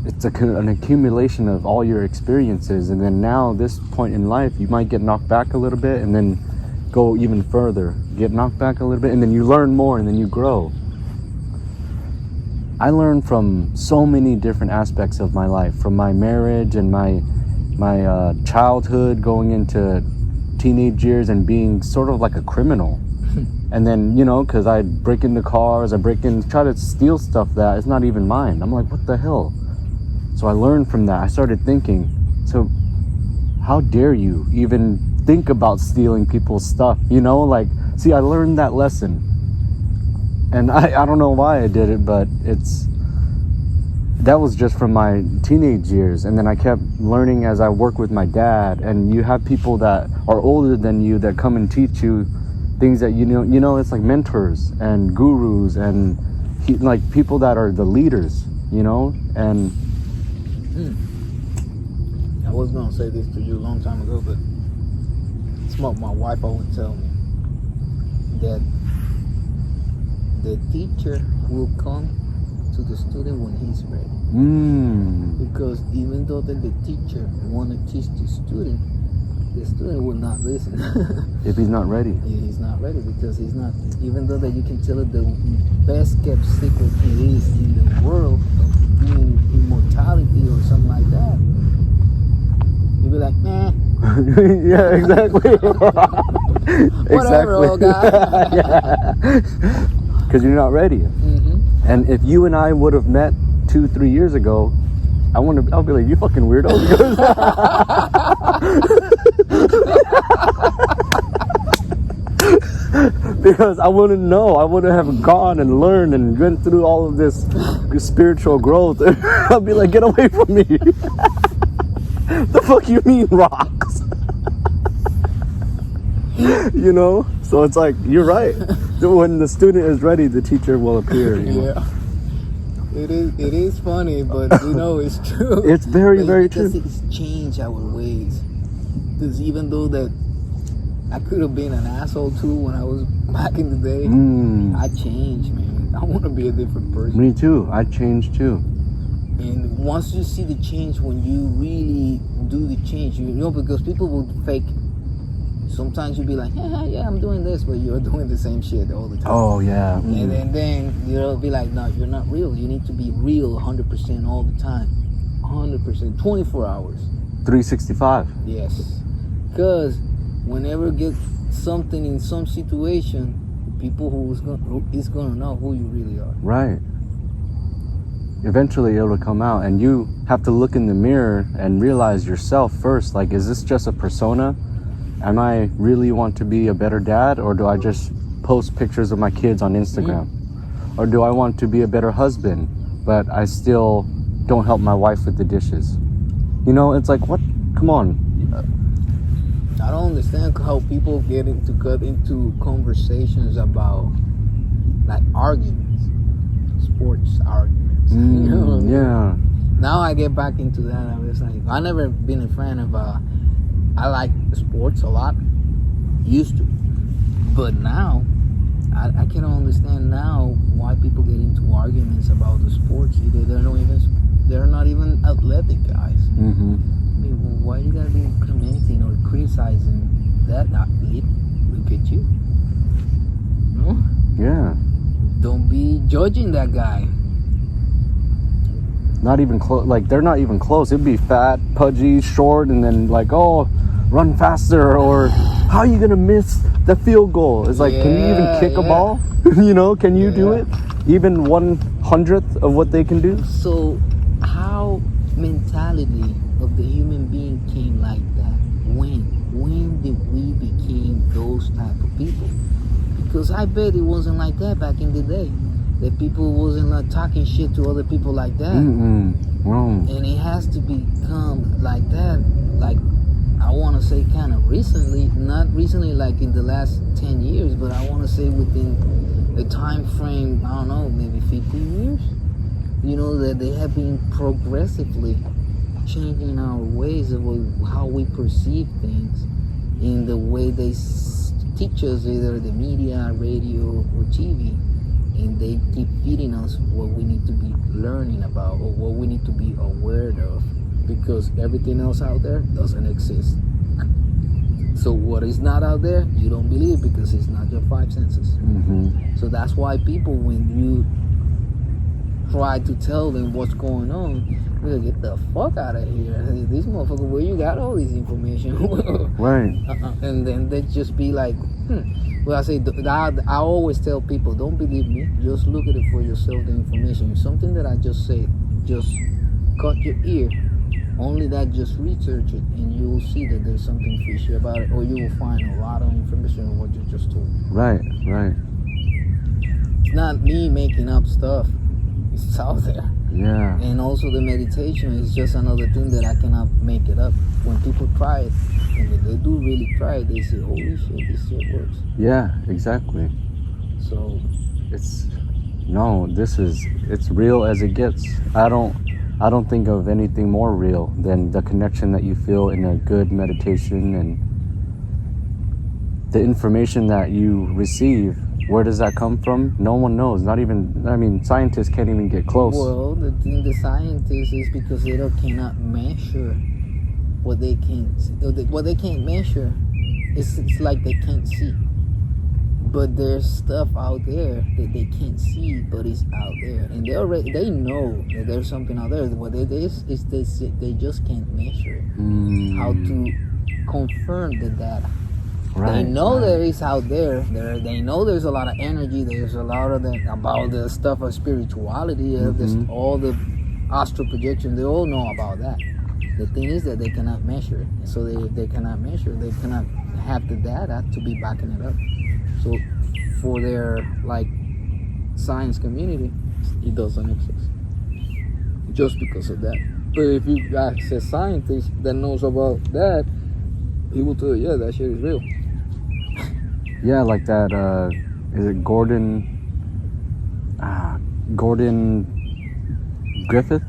it's an accumulation of all your experiences. And then now, this point in life, you might get knocked back a little bit and then go even further. Get knocked back a little bit and then you learn more and then you grow. I learned from so many different aspects of my life, from my marriage and my childhood, going into teenage years and being sort of like a criminal. And then, because I break into cars, try to steal stuff that is not even mine. I'm like, what the hell? So I learned from that. I started thinking, so how dare you even think about stealing people's stuff? See, I learned that lesson. And I don't know why I did it, but that was just from my teenage years. And then I kept learning as I work with my dad. And you have people that are older than you that come and teach you things that it's like mentors and gurus and like people that are the leaders, and
I was gonna say this to you a long time ago, but my wife always tell me that the teacher will come to the student when he's ready. Because even though that the teacher want to teach the student will not listen.
If he's not ready.
He's not ready because he's not. Even though that you can tell it the best kept secret it is in the world of being immortality or something like that, you'll be like, nah.
Yeah, exactly.
Whatever, old guy.
Because you're not ready. Mm-hmm. And if you and I would have met 2-3 years ago, I'll be like, you fucking weirdo. Because I wouldn't know. I wouldn't have gone and learned and went through all of this spiritual growth. I'll be like, get away from me. The fuck you mean rocks? So it's like, you're right. When the student is ready, the teacher will appear.
Yeah. It is funny, but it's true.
It's very, very true.
Because it's changed our ways. Because even though that I could have been an asshole too when I was back in the day, I changed, man. I want to be a different person.
Me too. I changed too.
And once you see the change, when you really do the change, because people will fake sometimes you'll be like, yeah, I'm doing this, but you're doing the same shit all the time.
Oh yeah.
And then you'll be like, no, you're not real. You need to be real 100% all the time. 100%, 24 hours.
365.
Yes. Because whenever you get something in some situation, people who is gonna know who you really are.
Right. Eventually it'll come out, and you have to look in the mirror and realize yourself first, like, is this just a persona? Am I really want to be a better dad, or do I just post pictures of my kids on Instagram? Or do I want to be a better husband, but I still don't help my wife with the dishes? You know, it's like, what? Come on.
I don't understand how people get into conversations about like arguments, sports arguments. You know what I mean?
Yeah.
Now I get back into that. I was like, I never been a fan of. I like sports a lot, used to, but now I can't understand now why people get into arguments about the sports. Either they're not even athletic guys.
Mm-hmm.
I mean, well, why you gotta be commenting or criticizing that athlete? Look at you. No?
Yeah.
Don't be judging that guy.
Not even close. Like, they're not even close. It'd be fat, pudgy, short, and then like, oh, run faster, or how are you gonna miss the field goal? It's like, can you even kick a ball? You know, can you do it? Even 1/100th of what they can do?
So how mentality of the human being came like that? When did we become those type of people? Because I bet it wasn't like that back in the day. That people wasn't like talking shit to other people like that.
Wrong.
And it has to become like that, like, I want to say kind of recently, not recently like in the last 10 years, but I want to say within a time frame, I don't know, maybe 15 years. You know, that they have been progressively changing our ways of how we perceive things in the way they teach us, either the media, radio, or TV. And they keep feeding us what we need to be learning about or what we need to be aware of, because everything else out there doesn't exist. So what is not out there, you don't believe, because it's not your five senses.
Mm-hmm.
So that's why people, when you try to tell them what's going on, they're like, get the fuck out of here. This motherfucker, where you got all this information?
Right.
And then they just be like, Well, I say, I always tell people, don't believe me. Just look at it for yourself, the information. Something that I just say, just cut your ear. Only that, just research it, and you will see that there's something fishy about it, or you will find a lot of information on what you just told.
Right.
It's not me making up stuff. It's out there.
Yeah.
And also the meditation is just another thing that I cannot make it up. When people try it, and when they do really try it, they say, holy shit, this shit works.
Yeah, exactly.
So
it's real as it gets. I don't think of anything more real than the connection that you feel in a good meditation, and the information that you receive. Where does that come from? No one knows. Not even, I mean, scientists can't even get close.
Well, the thing, the scientists, is because they cannot measure what they can't see. What they can't measure, it's like they can't see. But there's stuff out there that they can't see, but it's out there, and they know that there's something out there. What it is they just can't measure it. How to confirm the data. Right, they know that it's out there. They know there's a lot of energy. There's a lot of about the stuff of spirituality, all the astral projection. They all know about that. The thing is that they cannot measure it. So they cannot measure. They cannot have the data to be backing it up. So for their science community, it doesn't exist. Just because of that. But if you ask a scientist that knows about that, he will tell you, yeah, that shit is real.
Yeah, like that, is it Gordon Griffith?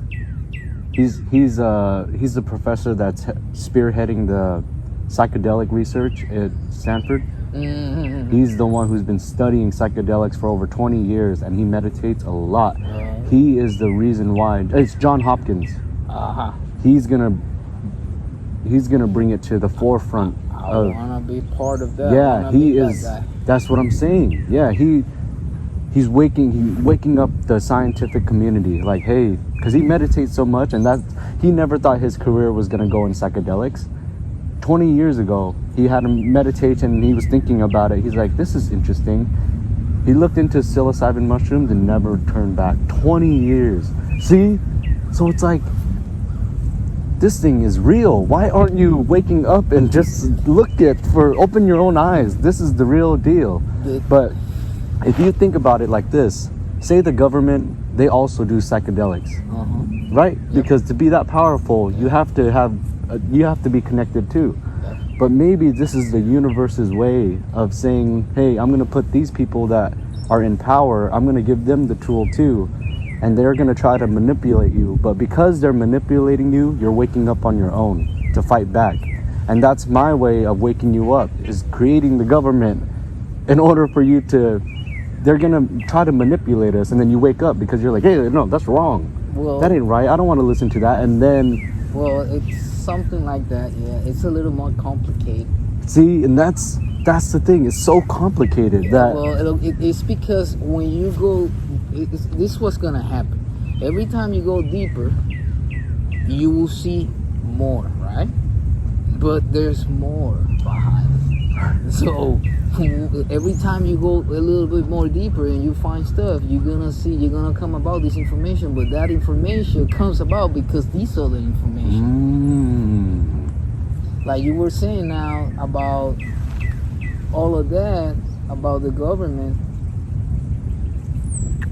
He's the professor that's spearheading the psychedelic research at Stanford. Mm-hmm. He's the one who's been studying psychedelics for over 20 years, and he meditates a lot. He is the reason why. It's John Hopkins. He's gonna bring it to the forefront.
I wanna be part of that. I
Yeah,
wanna
he
be that
is.
guy.
That's what I'm saying. Yeah, he's waking up the scientific community. Like, hey, because he meditates so much, and that he never thought his career was gonna go in psychedelics. 20 years ago, he had a meditation and he was thinking about it. He's like, this is interesting. He looked into psilocybin mushrooms and never turned back. 20 years. See? So it's like, this thing is real. Why aren't you waking up and just open your own eyes? This is the real deal. But if you think about it like this, say the government, they also do psychedelics, right? Yep. Because to be that powerful, you have to be connected too. Yep. But maybe this is the universe's way of saying, hey, I'm going to put these people that are in power, I'm going to give them the tool too. And they're going to try to manipulate you. But because they're manipulating you, you're waking up on your own to fight back. And that's my way of waking you up, is creating the government in order for you to, they're going to try to manipulate us. And then you wake up because you're like, hey, no, that's wrong. Well, that ain't right. I don't want to listen to that. And then...
Well, it's something like that, yeah. It's a little more complicated.
See, and that's the thing. It's so complicated that...
Well, it's because when you go... this is what's going to happen. Every time you go deeper, you will see more, right? But there's more behind it. So every time you go a little bit more deeper and you find stuff, you're gonna come about this information. But that information comes about because these other information, like you were saying now about all of that about the government.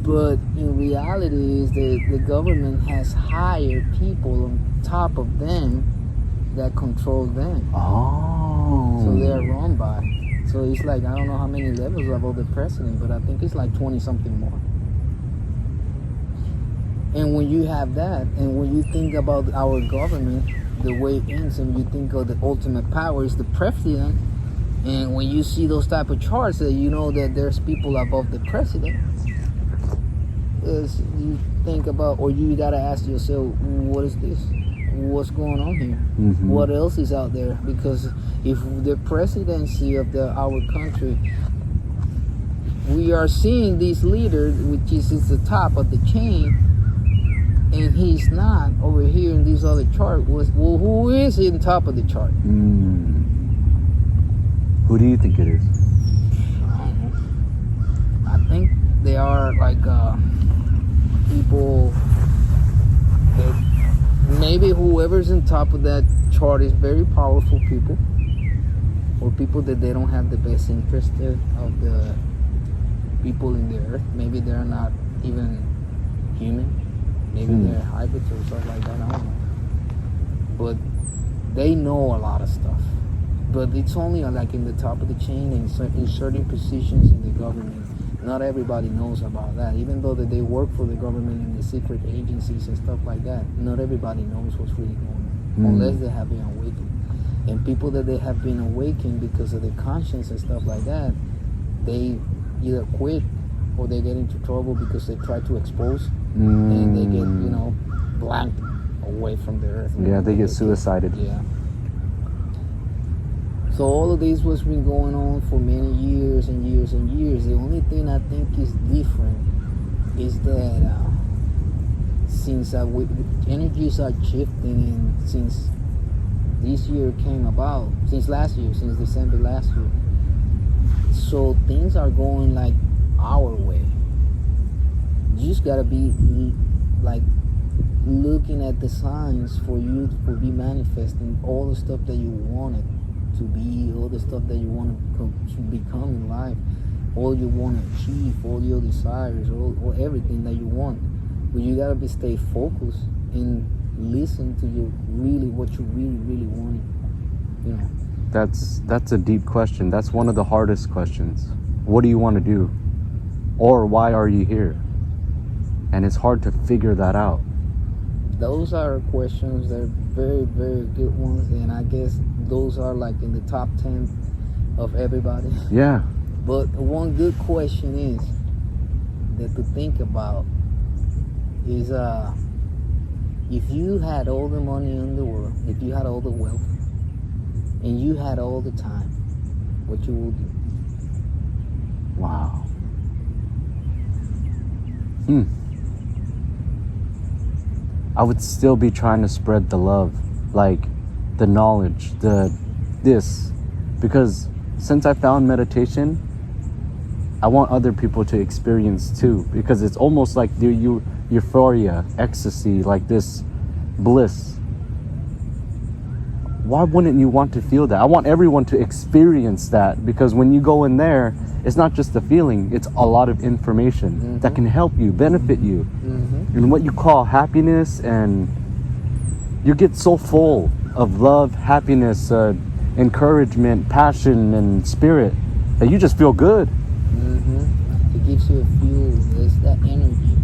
But in reality is that the government has hired people on top of them that control them.
Oh.
So they are run by. So it's like, I don't know how many levels above the president, but I think it's like 20 something more. And when you have that, and when you think about our government, the way it ends, and you think of the ultimate power is the president, and when you see those type of charts, that you know that there's people above the president, is you think about, or you gotta ask yourself, what is this? What's going on here? Mm-hmm. What else is out there? Because if the presidency of our country, we are seeing this leader, which is the top of the chain, and he's not over here in these other chart. Well, who is in top of the chart?
Who do you think it is?
I think they are like people that maybe whoever's in top of that chart is very powerful people, or people that they don't have the best interest of the people in the earth. Maybe they're not even human. Maybe they're hybrids or something like that. I don't know. But they know a lot of stuff. But it's only like in the top of the chain and in certain positions in the government. Not everybody knows about that. Even though that they work for the government and the secret agencies and stuff like that, not everybody knows what's really going on, unless they have been awakened. And people that they have been awakened because of their conscience and stuff like that, they either quit or they get into trouble because they try to expose and they get, blanked away from the earth.
Yeah, they get suicided.
Yeah. So all of this was been going on for many years and years and years. The only thing I think is different is that since energies are shifting, and since this year came about, since December last year, so things are going like our way. You just gotta be like looking at the signs for you to be manifesting all the stuff that you wanted to be, all the stuff that you want to become in life, all you want to achieve, all your desires, all everything that you want. But you gotta stay focused and listen to what you really want.
That's a deep question. That's one of the hardest questions. What do you want to do? Or why are you here? And it's hard to figure that out.
Those are questions that are very, very good ones, and I guess those are like in the top 10 of everybody.
Yeah.
But one good question is that to think about is if you had all the money in the world, if you had all the wealth, and you had all the time, what you will do?
Wow. I would still be trying to spread the love, like the knowledge, this, because since I found meditation, I want other people to experience too, because it's almost like euphoria, ecstasy, like this bliss. Why wouldn't you want to feel that? I want everyone to experience that, because when you go in there, it's not just a feeling, it's a lot of information that can help you, benefit you. And what you call happiness, and you get so full of love, happiness, encouragement, passion, and spirit that you just feel good.
It gives you a fuel. There's that energy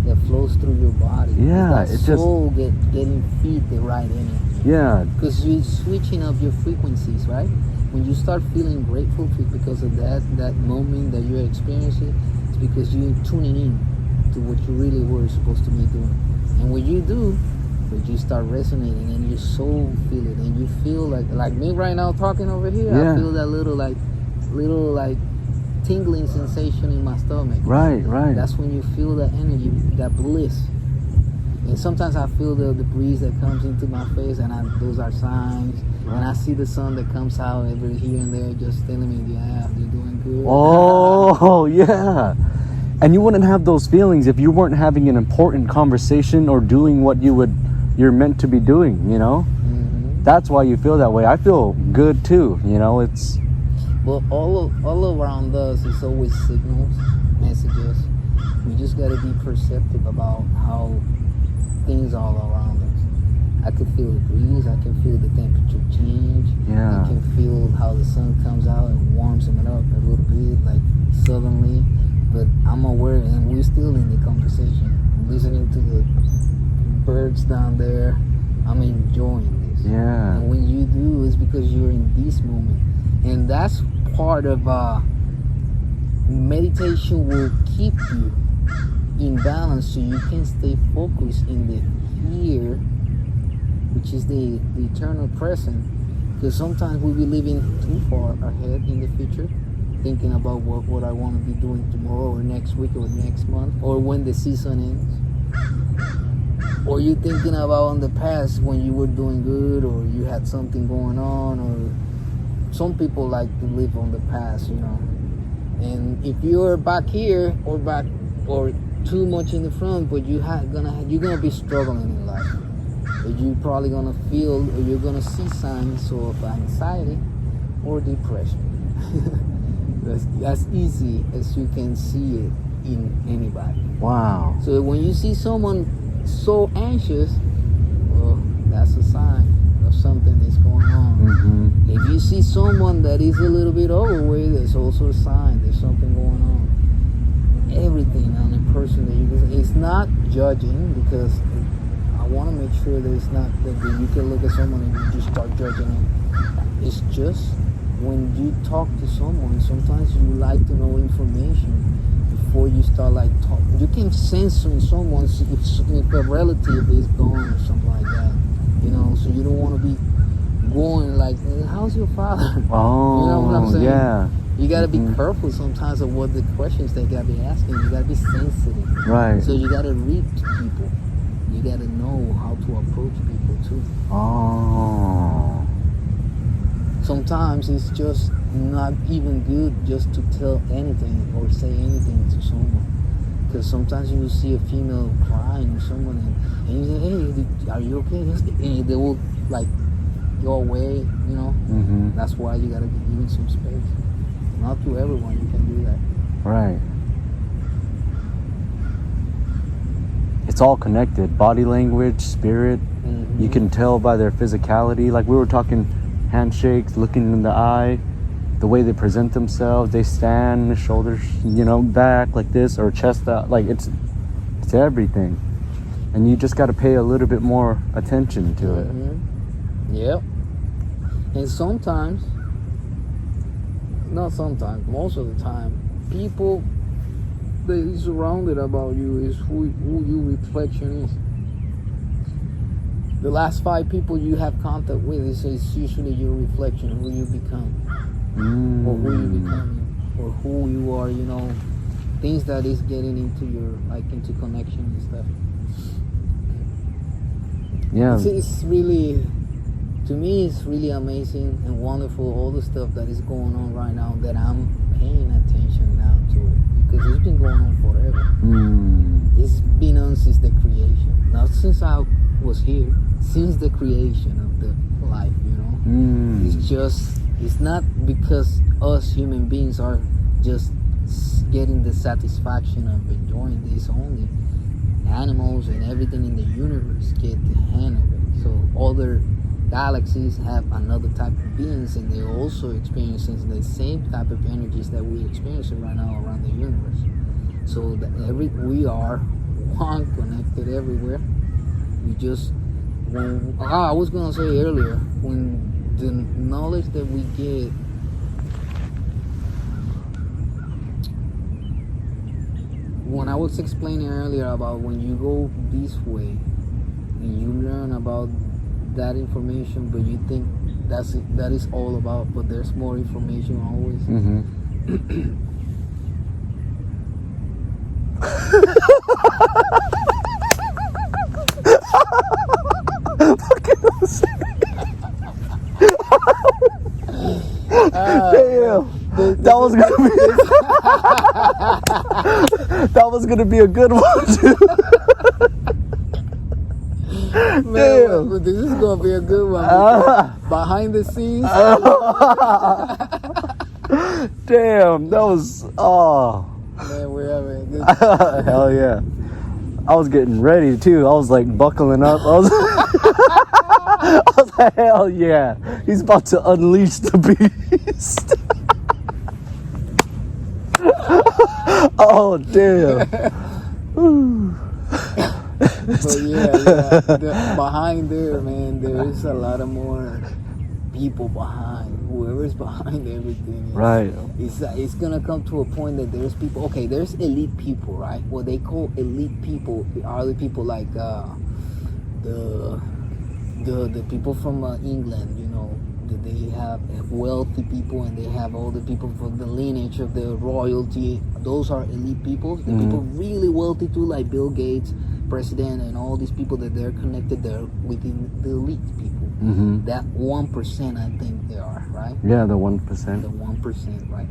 that flows through your body.
Yeah,
it's soul getting feed the right energy.
Yeah.
Because you're switching up your frequencies, right? When you start feeling grateful because of that moment that you're experiencing, it's because you're tuning in to what you really were supposed to be doing. And when you do, when you start resonating and your soul feel it, and you feel like me right now talking over here, I feel that little tingling sensation in my stomach.
Right.
That's when you feel that energy, that bliss. And sometimes I feel the breeze that comes into my face, and those are signs. Right. And I see the sun that comes out every here and there, just telling me, yeah, you're doing good.
Oh, yeah. And you wouldn't have those feelings if you weren't having an important conversation or doing what you're meant to be doing, you know? That's why you feel that way. I feel good too, you know? It's...
Well, all around us, it's always signals, messages. We just got to be perceptive about how things all around us. I can feel the breeze. I can feel the temperature change.
Yeah.
I can feel how the sun comes out and warms it up a little bit, like suddenly. But I'm aware, and we're still in the conversation. I'm listening to the birds down there. I'm enjoying this.
Yeah.
And when you do, it's because you're in this moment. And that's part of meditation will keep you in balance, so you can stay focused in the here, which is the eternal present. Because sometimes we'll be living too far ahead in the future, thinking about what I want to be doing tomorrow or next week or next month or when the season ends. Or you're thinking about in the past when you were doing good or you had something going on. Or some people like to live on the past, you know. And if you're back here or too much in the front, but you're gonna be struggling in life. Or you're probably gonna feel, or you're gonna see signs of anxiety or depression. That's easy as you can see it in anybody.
Wow.
So when you see someone so anxious, well, that's a sign of something that's going on. If you see someone that is a little bit overweight, that's also a sign there's something going on. Everything on a person that it's not judging, because I want to make sure that it's not that you can look at someone and you just start judging them. It's just when you talk to someone, sometimes you like to know information before you start talking. You can sense when someone's if a relative is gone or something like that, you know. So you don't want to be going like, "How's your father?"
Oh,
you know what I'm saying?
Yeah.
You gotta be careful sometimes of what the questions they gotta be asking. You gotta be sensitive.
Right.
So you gotta read people. You gotta know how to approach people too.
Oh.
Sometimes it's just not even good just to tell anything or say anything to someone. Because sometimes you will see a female crying or someone and you say, "Hey, are you okay?" And they will go away, you know. That's why you gotta give it some space. Not to everyone you can do that.
Right. It's all connected. Body language, spirit. You can tell by their physicality. Like we were talking, handshakes, looking in the eye, the way they present themselves. They stand, shoulders, back like this, or chest out. Like it's everything. And you just got to pay a little bit more attention to it.
Yep. And sometimes, not sometimes, most of the time, people that is surrounded about you is who your reflection is. the last 5 people you have contact with is usually your reflection of who you become, or who you becoming, or who you are. Things that is getting into your into connection and stuff.
Yeah.
It's really, to me, it's really amazing and wonderful, all the stuff that is going on right now, that I'm paying attention now to it, because it's been going on forever. It's been on since the creation, not since I was here, since the creation of the life. It's not because us human beings are just getting the satisfaction of enjoying this. Only animals and everything in the universe get the hand of it. So other galaxies have another type of beings, and they're also experiencing the same type of energies that we experience right now around the universe. So we are one, connected everywhere. We just, I was gonna say earlier, when the knowledge that we get, when I was explaining earlier about when you go this way and you learn about that information, but you think that is all about, but there's more information always.
Damn. That was gonna be a good one too.
Man, this is gonna be a good one. Behind the scenes.
Damn, that was
Man, we're having a good time.
Hell yeah. I was getting ready too. I was like buckling up. I was like, hell yeah. He's about to unleash the beast. Oh damn.
But behind there, man, there is a lot of more people behind. Whoever's behind everything.
Right.
It's gonna come to a point that there's people. Okay, there's elite people, right? What they call elite people are the people like the people from England. That they have wealthy people, and they have all the people from the lineage of the royalty. Those are elite people. The people really wealthy too, like Bill Gates, president, and all these people that they're connected there within the elite people. That 1%, I think they are, right?
Yeah, the 1%.
The 1%, right?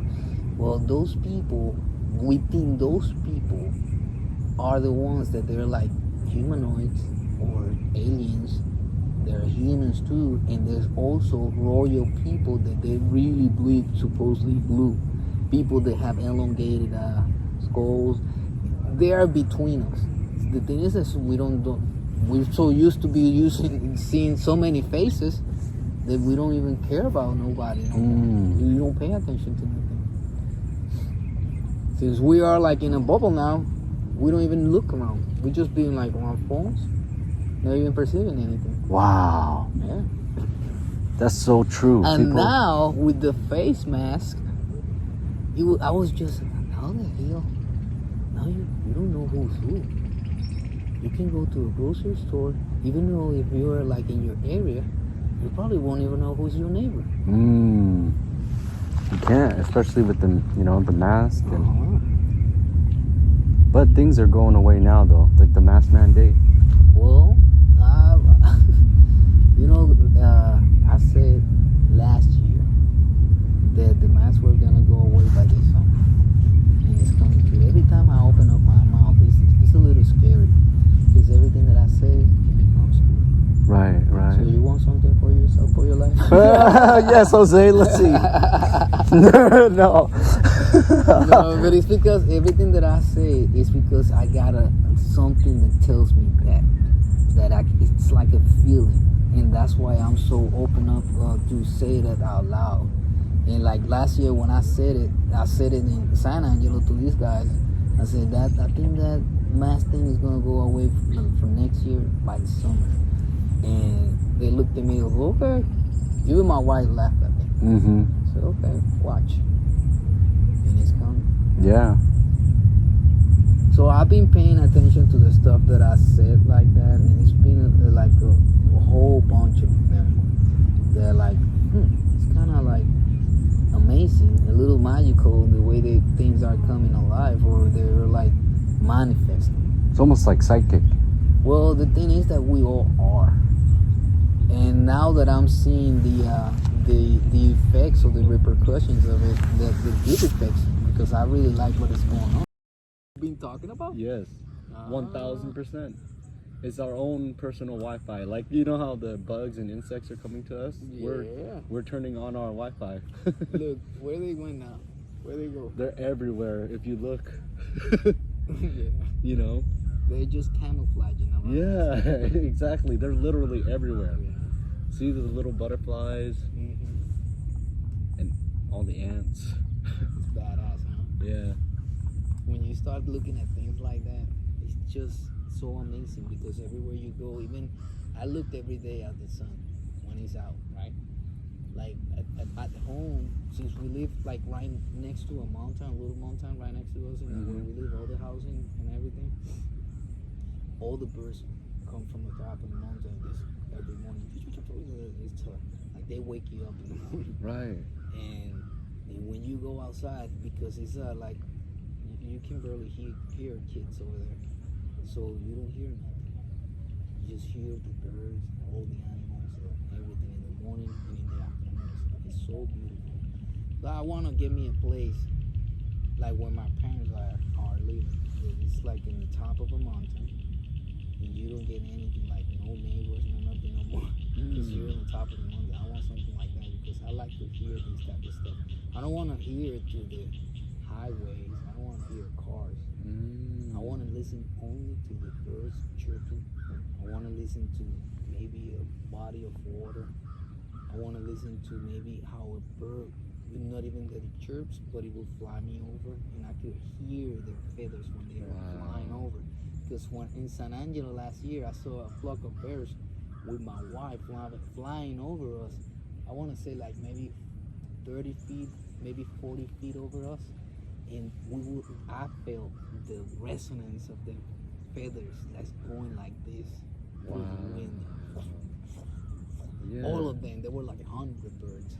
Well, those people, within those people, are the ones that they're like humanoids or aliens. There are humans too, and there's also royal people that they really bleed, supposedly blue. People that have elongated skulls. They are between us. The thing is that we're so used to seeing so many faces that we don't even care about nobody. We don't pay attention to nothing. Since we are like in a bubble now, we don't even look around. We just being like on phones, not even perceiving anything.
Wow.
Yeah.
That's so true.
And now with the face mask, I was just, how the hell? Now you don't know who's who. You can go to a grocery store, even though if you're like in your area, you probably won't even know who's your neighbor.
You can't, especially with the the mask. But things are going away now though, like the mask mandate.
Well, I said last year that the masks were gonna go away by this summer, and it's coming true. Every time I open up my mouth, it's a little scary, because everything that I say becomes true.
Right.
So you want something for yourself, for your life?
Yes, Jose. Let's see. No.
No, but it's because everything that I say is because I got something that tells me that it's like a feeling, and that's why I'm so open up to say that out loud. And like last year when I said it in San Angelo to these guys. I said that I think that mask thing is gonna go away from next year by the summer. And they looked at me and go, okay. Even my wife laughed at me. I said, okay, watch. And it's coming.
Yeah.
So I've been paying attention to the stuff that I said like that, and it's been like a whole bunch of them. They're like, it's kind of like amazing, a little magical the way things are coming alive, or they're like manifesting.
It's almost like psychic.
Well, the thing is that we all are, and now that I'm seeing the effects or the repercussions of it, the good effects, because I really like what is going on. Been talking about?
Yes, 1000%. It's our own personal Wi-Fi. Like, you know how the bugs and insects are coming to us?
Yeah.
We're turning on our Wi-Fi.
Look, where they went now? Where they go?
They're everywhere. If you look,
Yeah.
you know.
They're just camouflaging around.
Yeah, exactly. They're literally everywhere.
Yeah.
See the little butterflies and all the ants.
It's badass, huh?
Yeah.
When you start looking at things like that, it's just so amazing, because everywhere you go, even I looked every day at the sun when it's out, right? Like at home, since we live like right next to a mountain, a little mountain right next to us, and where we live, all the housing and everything, all the birds come from the top of the mountain just every morning. It's like they wake you up in the morning.
Right.
And when you go outside, because it's like you can barely hear kids over there, so you don't hear nothing. You just hear the birds, all the animals, everything in the morning and in the afternoon. It's so beautiful. So I want to get me a place like where my parents are living. It's like in the top of a mountain, and you don't get anything, like no neighbors, no nothing, no more. Because you're on the top of the mountain. I want something like that, because I like to hear this type of stuff. I don't want to hear it through the highways. I don't want to hear cars. I want to listen only to the birds chirping. I want to listen to maybe a body of water. I want to listen to maybe how a bird, not even that it chirps, but it will fly me over, and I could hear their feathers when they are flying over. Because when in San Angelo last year, I saw a flock of birds with my wife flying over us. I want to say like maybe 30 feet, maybe 40 feet over us. And I felt the resonance of the feathers that's going like this through the wind.
Yeah.
All of them, there were like 100 birds.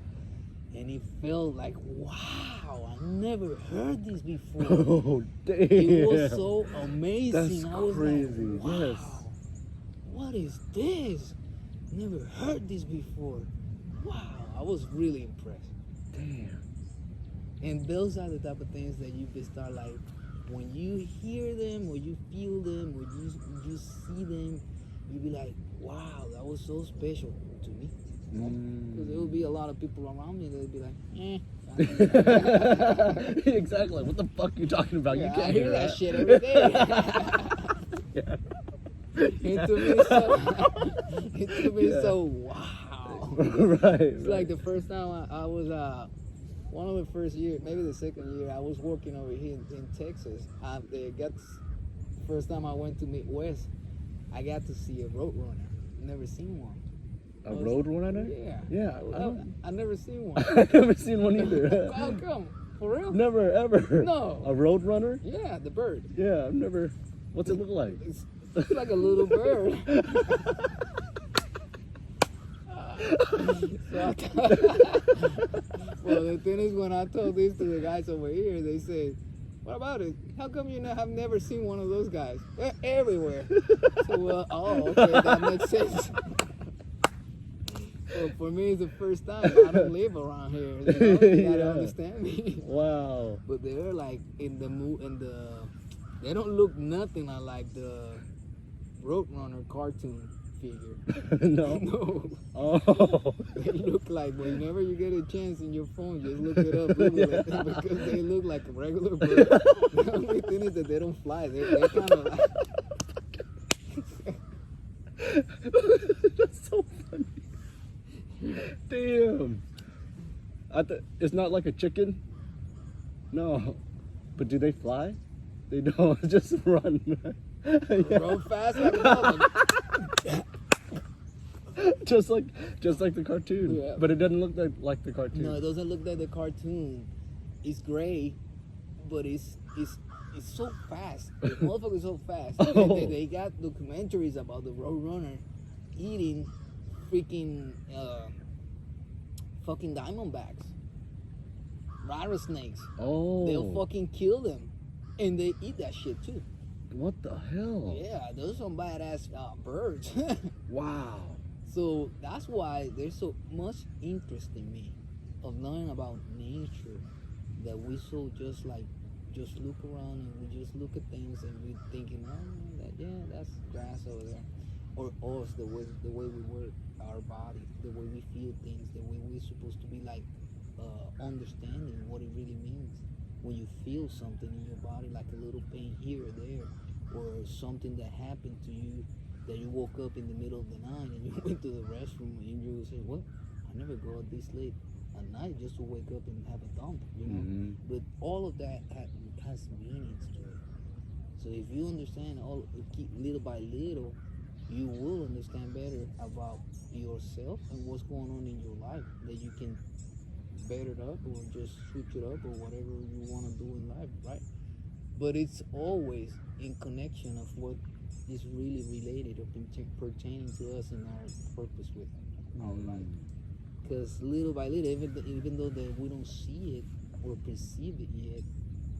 And it felt like, wow, I never heard this before.
Oh, damn.
It was so amazing.
That's
I was
crazy.
like, wow,
Yes.
what is this? Never heard this before. Wow, I was really impressed.
Damn.
And those are the type of things that you can start, like, when you hear them or you feel them or you see them, you be like, wow, that was so special to me. Because there will be a lot of people around me that will be like,
Exactly. What the fuck are you talking about?
Yeah,
You can't
I hear that
that
shit every day.
Yeah.
It took me so wow.
Right.
It's like the first time I was one of the first year, maybe the second year, I was working over here in Texas. First time I went to Midwest, I got to see a roadrunner. Never seen one.
A road runner?
Yeah.
Yeah.
I never seen one.
I've never seen one either.
How come? For real?
Never ever.
No.
A road runner?
Yeah, the bird.
Yeah, I've never. What's it look like?
It's like a little bird. Well, the thing is, when I told this to the guys over here, they said, what about it? How come you have never seen one of those guys? They're everywhere. So, well, okay, that makes sense. So for me, it's the first time. I don't live around here. You gotta understand me.
Wow.
But they're like they don't look nothing like the Roadrunner cartoon figure.
No.
No.
Oh.
They look like, whenever you get a chance in your phone, just look it up, Google it, because they look like a regular bird. The only thing is that they don't fly. They're kind of like.
That's so funny. Damn. It's not like a chicken? No. But do they fly? They don't. Just run. Yeah.
Run fast like a dog.
just like the cartoon.
Yeah.
But it doesn't look like the cartoon.
No, it doesn't look like the cartoon. It's gray, but it's so fast. The motherfucker is so fast.
Oh.
They got documentaries about the Roadrunner eating freaking fucking diamondbacks, rattlesnakes.
Oh.
They'll fucking kill them, and they eat that shit too.
What the hell?
Yeah, those are some badass birds.
Wow.
So that's why there's so much interest in me of learning about nature, that we so just look around and we just look at things and we thinking, that's grass over there, or us, the way we work our body, the way we feel things, the way we're supposed to be like understanding what it really means when you feel something in your body, like a little pain here or there, or something that happened to you, that you woke up in the middle of the night and you went to the restroom and you say, "What? I never go out this late at night just to wake up and have a dump," you know.
Mm-hmm.
But all of that has meanings to it. So if you understand little by little, you will understand better about yourself and what's going on in your life, that you can better it up or just switch it up or whatever you want to do in life, right? But it's always in connection of what is really related or pertaining to us and our purpose with our life. Because little by little, even though that we don't see it or perceive it yet,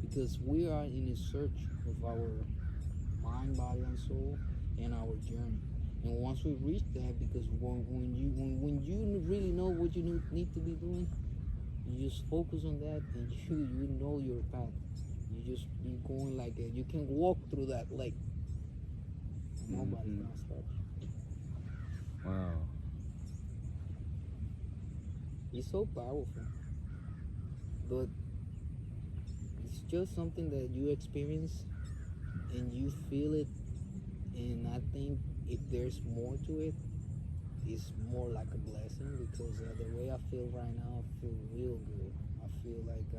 because we are in a search of our mind, body, and soul, and our journey. And once we reach that, because when you really know what you need to be doing, you just focus on that, and you know your path. You going like you can walk through that lake. Nobody's gonna stop you.
Wow.
It's so powerful, but it's just something that you experience and you feel it. And I think if there's more to it, it's more like a blessing, because the way I feel right now, I feel real good. I feel like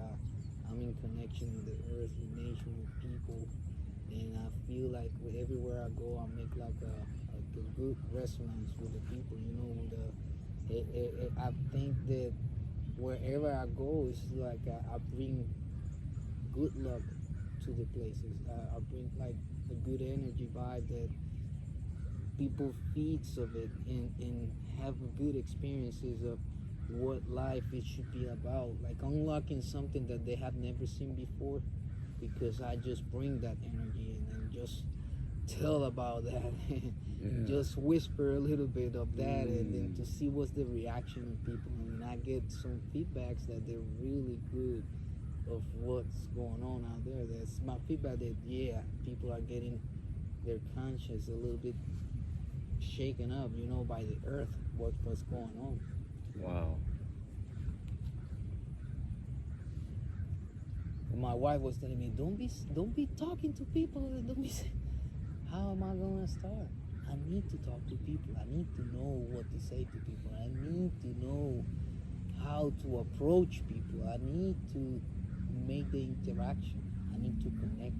I'm in connection with the earth, with nature, with people, and I feel like everywhere I go, I make like a good resonance with the people. You know, I think that wherever I go, it's like I bring good luck to the places. I bring like a good energy vibe that people feeds of it, and have good experiences of what life it should be about, like unlocking something that they have never seen before, because I just bring that energy in and just tell about that. Just whisper a little bit of that, and then to see what's the reaction of people. And I get some feedbacks that they're really good of what's going on out there. That's my feedback, that people are getting their conscience a little bit shaken up, you know, by the earth, what's going on.
Wow.
My wife was telling me, don't be talking to people, don't be how am I gonna start? I need to talk to people. I need to know what to say to people. I need to know how to approach people. I need to make the interaction. I need to connect.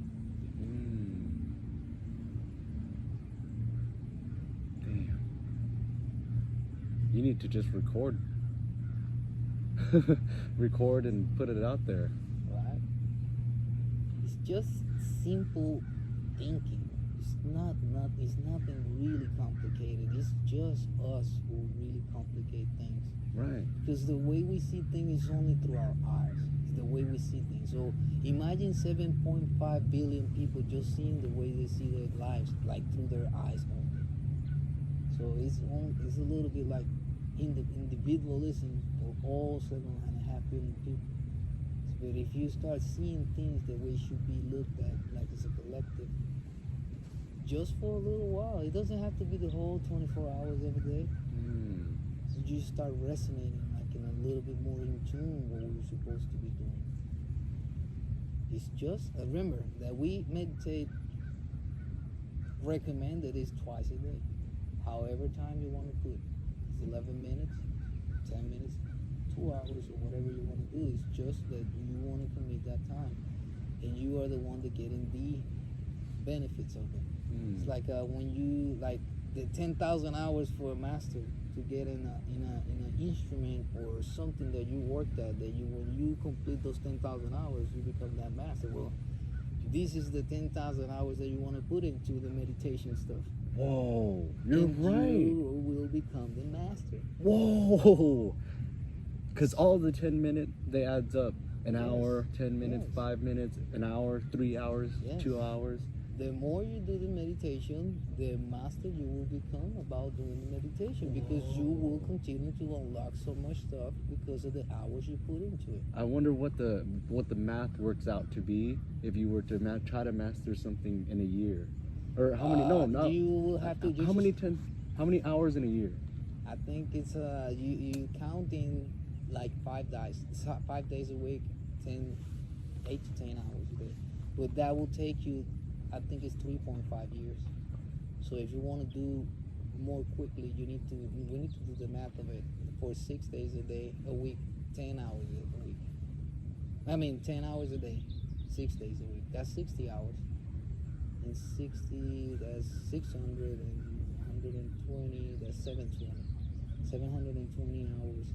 Damn. You need to just record. Record and put it out there.
Right? It's just simple thinking. It's nothing really complicated. It's just us who really complicate things.
Right.
Because the way we see things is only through our eyes. It's the way we see things. So imagine 7.5 billion people just seeing the way they see their lives, like through their eyes only. So it's a little bit like individualism for all 7.5 billion people. But if you start seeing things the way it should be looked at, like as a collective, just for a little while, it doesn't have to be the whole 24 hours every day. So you start resonating like in a little bit more in tune with what we're supposed to be doing. It's just remember that we meditate, recommended is twice a day, however time you want to put. It's 11 minutes, 10 minutes, 2 hours, or whatever you want to do. It's just that you want to commit that time, and you are the one that getting the benefits of it. It's like when you like the 10,000 hours for a master to get in an instrument or something that you worked at. That when you complete those 10,000 hours, you become that master. Well, this is the 10,000 hours that you want to put into the meditation stuff.
Whoa, you're
and
right.
you will become the master.
Whoa. Because all the 10-minute, they adds up. An
Yes.
hour, 10 minutes,
Yes.
5 minutes, an hour, 3 hours,
Yes.
2 hours.
The more you do the meditation, the master you will become about doing the meditation, because you will continue to unlock so much stuff because of the hours you put into it.
I wonder what the math works out to be if you were to try to master something in a year, or how many?
You will have to.
How many hours in a year?
I think it's you counting like 5 days, 5 days a week, 8 to 10 hours a day. But that will take you, I think it's 3.5 years. So if you want to do more quickly, we need to do the math of it. For 6 days a week, 10 hours a week. 10 hours a day, 6 days a week. That's 60 hours. And 60, that's 600, and 120, that's 720. 720 hours.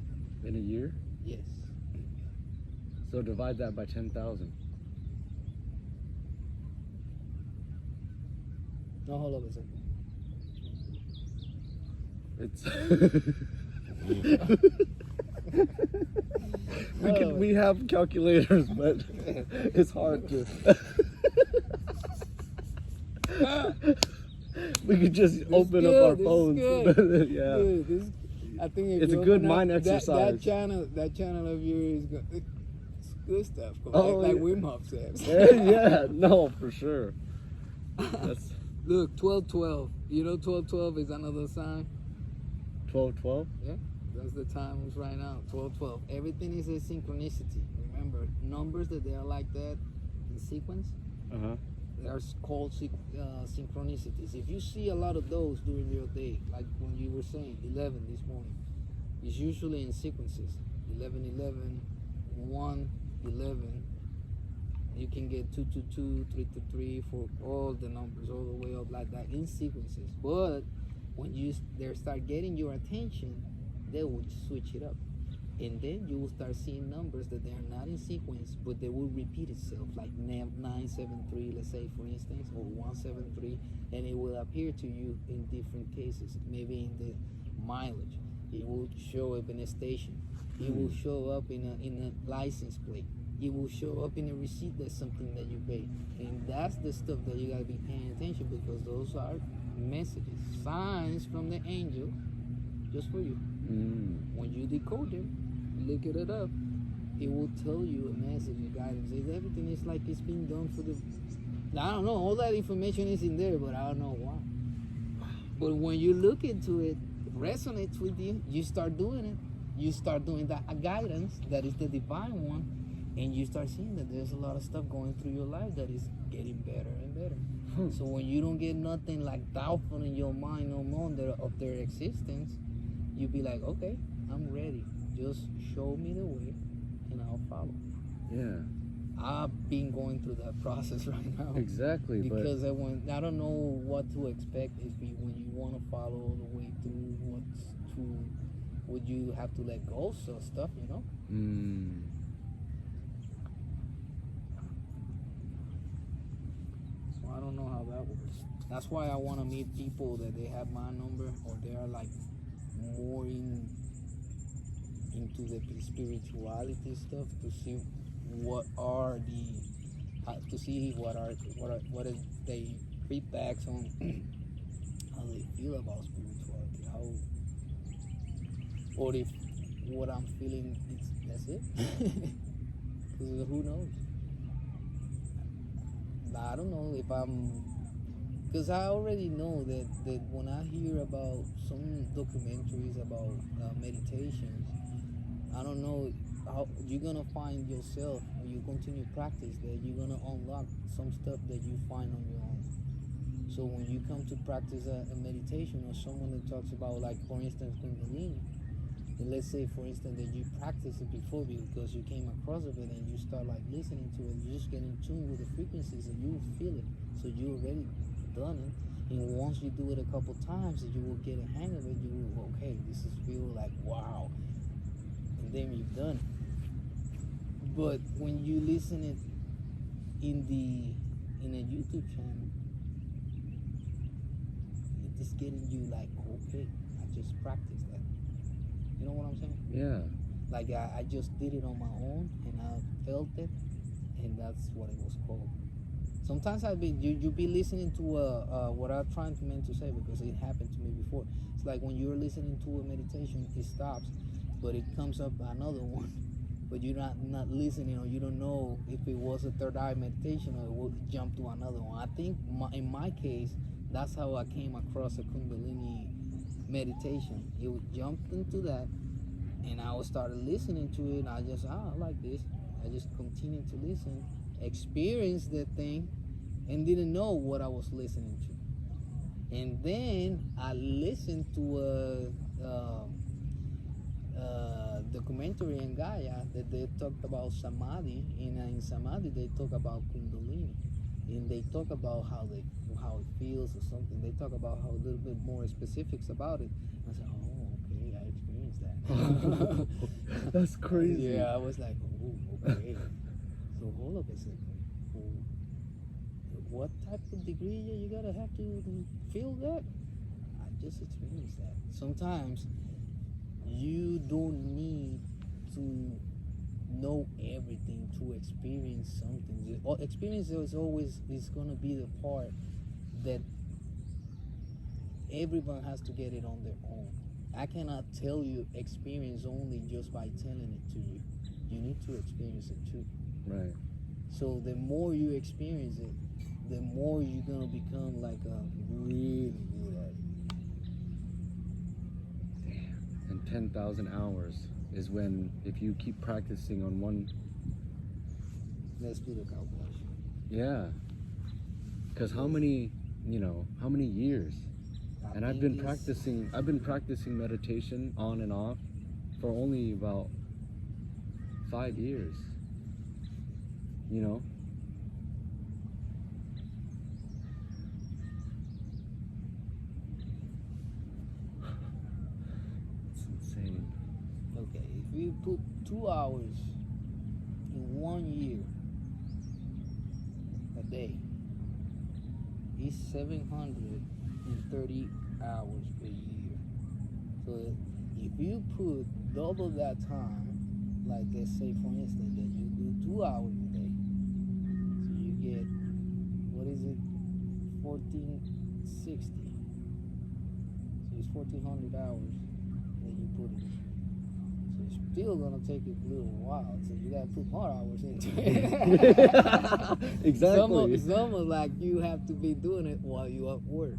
In a year?
Yes.
So divide that by 10,000.
No, hold up a second.
It's we have calculators, but it's hard to. We could just open up our phones. Yeah.
Good. I think if
it's
you
a good
open up
mind exercise.
That channel of yours is good. It's good stuff. Like Wim Hof says.
Yeah, no, for sure.
Look, 1212. You know 1212 is another sign?
1212?
Yeah, that's the time right now. 1212. Everything is a synchronicity. Remember, numbers that they are like that in sequence, they are called synchronicities. If you see a lot of those during your day, like when you were saying 11 this morning, it's usually in sequences. 11, 11, 1, 11. You can get 2, 2, 2, 3, 3, 3, for all the numbers, all the way up like that in sequences. But when they start getting your attention, they will switch it up. And then you will start seeing numbers that they are not in sequence, but they will repeat itself, like 973, let's say, for instance, or 173, and it will appear to you in different cases. Maybe in the mileage, it will show up in a station. It will show up in a license plate. It will show up in a receipt. That's something that you pay, and that's the stuff that you gotta be paying attention, because those are messages, signs from the angel, just for you. When you decode them, look it up, it will tell you a message, a guidance. Everything is like it's being done for the. I don't know. All that information is in there, but I don't know why. But when you look into it, resonates with you. You start doing it. You start doing that guidance that is the divine one, and you start seeing that there's a lot of stuff going through your life that is getting better and better. So when you don't get nothing like doubtful in your mind no more of their existence, you be like, okay, I'm ready. Just show me the way, and I'll follow.
Yeah.
I've been going through that process right now.
Exactly.
Because I don't know what to expect when you want to follow the way through what's true. Would you have to let go of stuff, you know? So I don't know how that works. That's why I want to meet people that they have my number, or they are like more into the spirituality stuff, to see what are they feedbacks on how they feel about spirituality, or if what I'm feeling that's it. Because who knows? I don't know if because I already know that when I hear about some documentaries about meditations, I don't know how you're gonna find yourself, or you continue practice, that you're gonna unlock some stuff that you find on your own. So when you come to practice a meditation, or someone that talks about, like, for instance, Kundalini, and let's say, for instance, that you practiced it before because you came across of it, and you start like listening to it, you just get in tune with the frequencies, and you feel it. So you already done it, and once you do it a couple times, you will get a hang of it. You will, okay, this is feel like wow, and then you've done it. But when you listen it in a YouTube channel, it's getting you like, okay, I just practiced that. You know what I'm saying?
Yeah.
Like I just did it on my own, and I felt it, and that's what it was called. Sometimes you be listening to what I'm trying to mean to say, because it happened to me before. It's like when you're listening to a meditation, it stops, but it comes up another one, but you're not listening, or you don't know if it was a third eye meditation or it will jump to another one. I think in my case, that's how I came across a Kundalini meditation. It would jump into that, and I would started listening to it, and I just, I like this. I just continued to listen, experience the thing, and didn't know what I was listening to. And then I listened to a documentary in Gaia that they talked about samadhi. In samadhi they talk about Kundalini, and they talk about how it feels or something. They talk about how a little bit more specifics about it. I said, oh, okay, I experienced that.
That's crazy.
Yeah, I was like, oh, okay. So hold up a second. Well, what type of degree you gotta have to feel that? I just experienced that. Sometimes you don't need to know everything to experience something. Experience is gonna be the part that everyone has to get it on their own. I cannot tell you experience only just by telling it to you. You need to experience it too.
Right.
So the more you experience it, the more you're gonna become like really good at it.
Damn. And 10,000 hours is when, if you keep practicing on one.
Let's do the calculation.
Yeah. Because how many years? And I've been practicing meditation on and off for only about 5 years. You know? It's insane.
Okay, if you put 2 hours in 1 year a day, it's 730 hours per year. So if you put double that time, like let's say for instance that you do 2 hours a day, so you get, what is it, 1460. So it's 1400 hours that you put in. So it's still gonna take a little while, so you gotta put more hours into it.
Exactly.
It's almost like you have to be doing it while you're at work.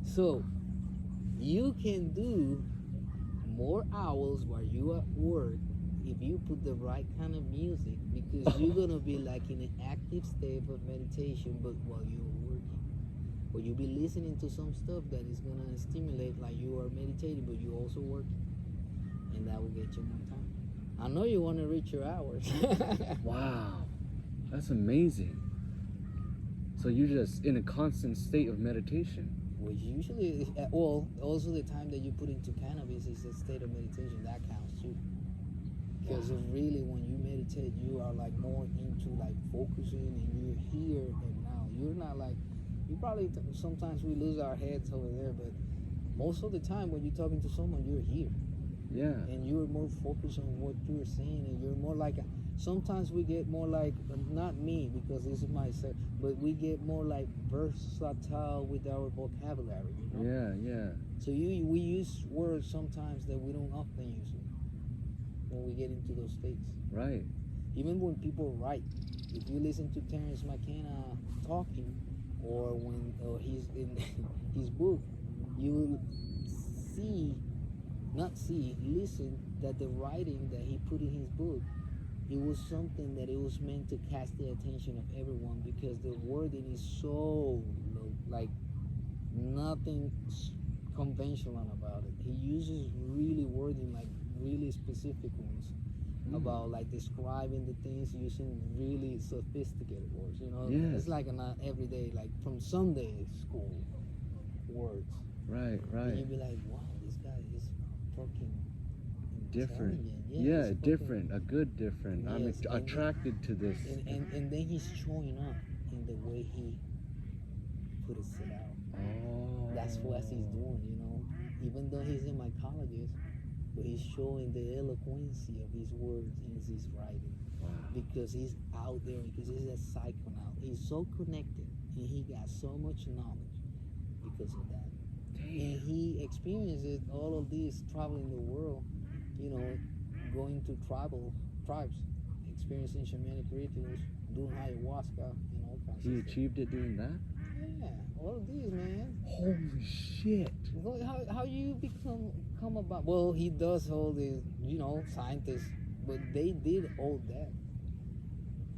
So you can do more hours while you're at work if you put the right kind of music, because you're gonna be like in an active state of meditation, but while you're working. Or you'll be listening to some stuff that is gonna stimulate, like you are meditating, but you're also working, and that will get you more time. I know you want to reach your hours.
Wow, that's amazing. So you're just in a constant state of meditation.
Which usually, well, also the time that you put into cannabis is a state of meditation. That counts too. Because really, when you meditate, you are like more into like focusing, and you're here and now. You're not like, you probably, sometimes we lose our heads over there, but most of the time when you're talking to someone, you're here.
Yeah.
And you're more focused on what you're saying, and you're more like, sometimes we get more like, not me, because this is myself, but we get more like versatile with our vocabulary, you know?
Yeah.
So we use words sometimes that we don't often use it when we get into those states.
Right.
Even when people write, if you listen to Terence McKenna talking, or when he's in his book, you will listen that the writing that he put in his book, it was something that it was meant to catch the attention of everyone, because the wording is so like nothing conventional about it. He uses really wording, like really specific ones, about like describing the things using really sophisticated words, you know?
Yes.
It's like an everyday, like from Sunday school words.
Right.
And you'd be like, wow, this guy is talking
Different.
Yeah,
Yeah, different. A good different.
Yes,
I'm attracted to this.
and then he's showing up in the way he put it out.
Oh.
That's what he's doing, you know. Even though he's a mycologist, but he's showing the eloquency of his words in his writing.
Wow.
Because he's out there, because he's a psychonaut. He's so connected, and he got so much knowledge because of that.
Damn.
And he experiences all of this traveling the world, you know, going to tribes, experiencing shamanic rituals, doing ayahuasca, and all kinds
He
of stuff.
achieved it doing that?
Yeah, all of these, man.
Holy shit.
How you come about? Well, he does all the, you know, scientists, but they did all that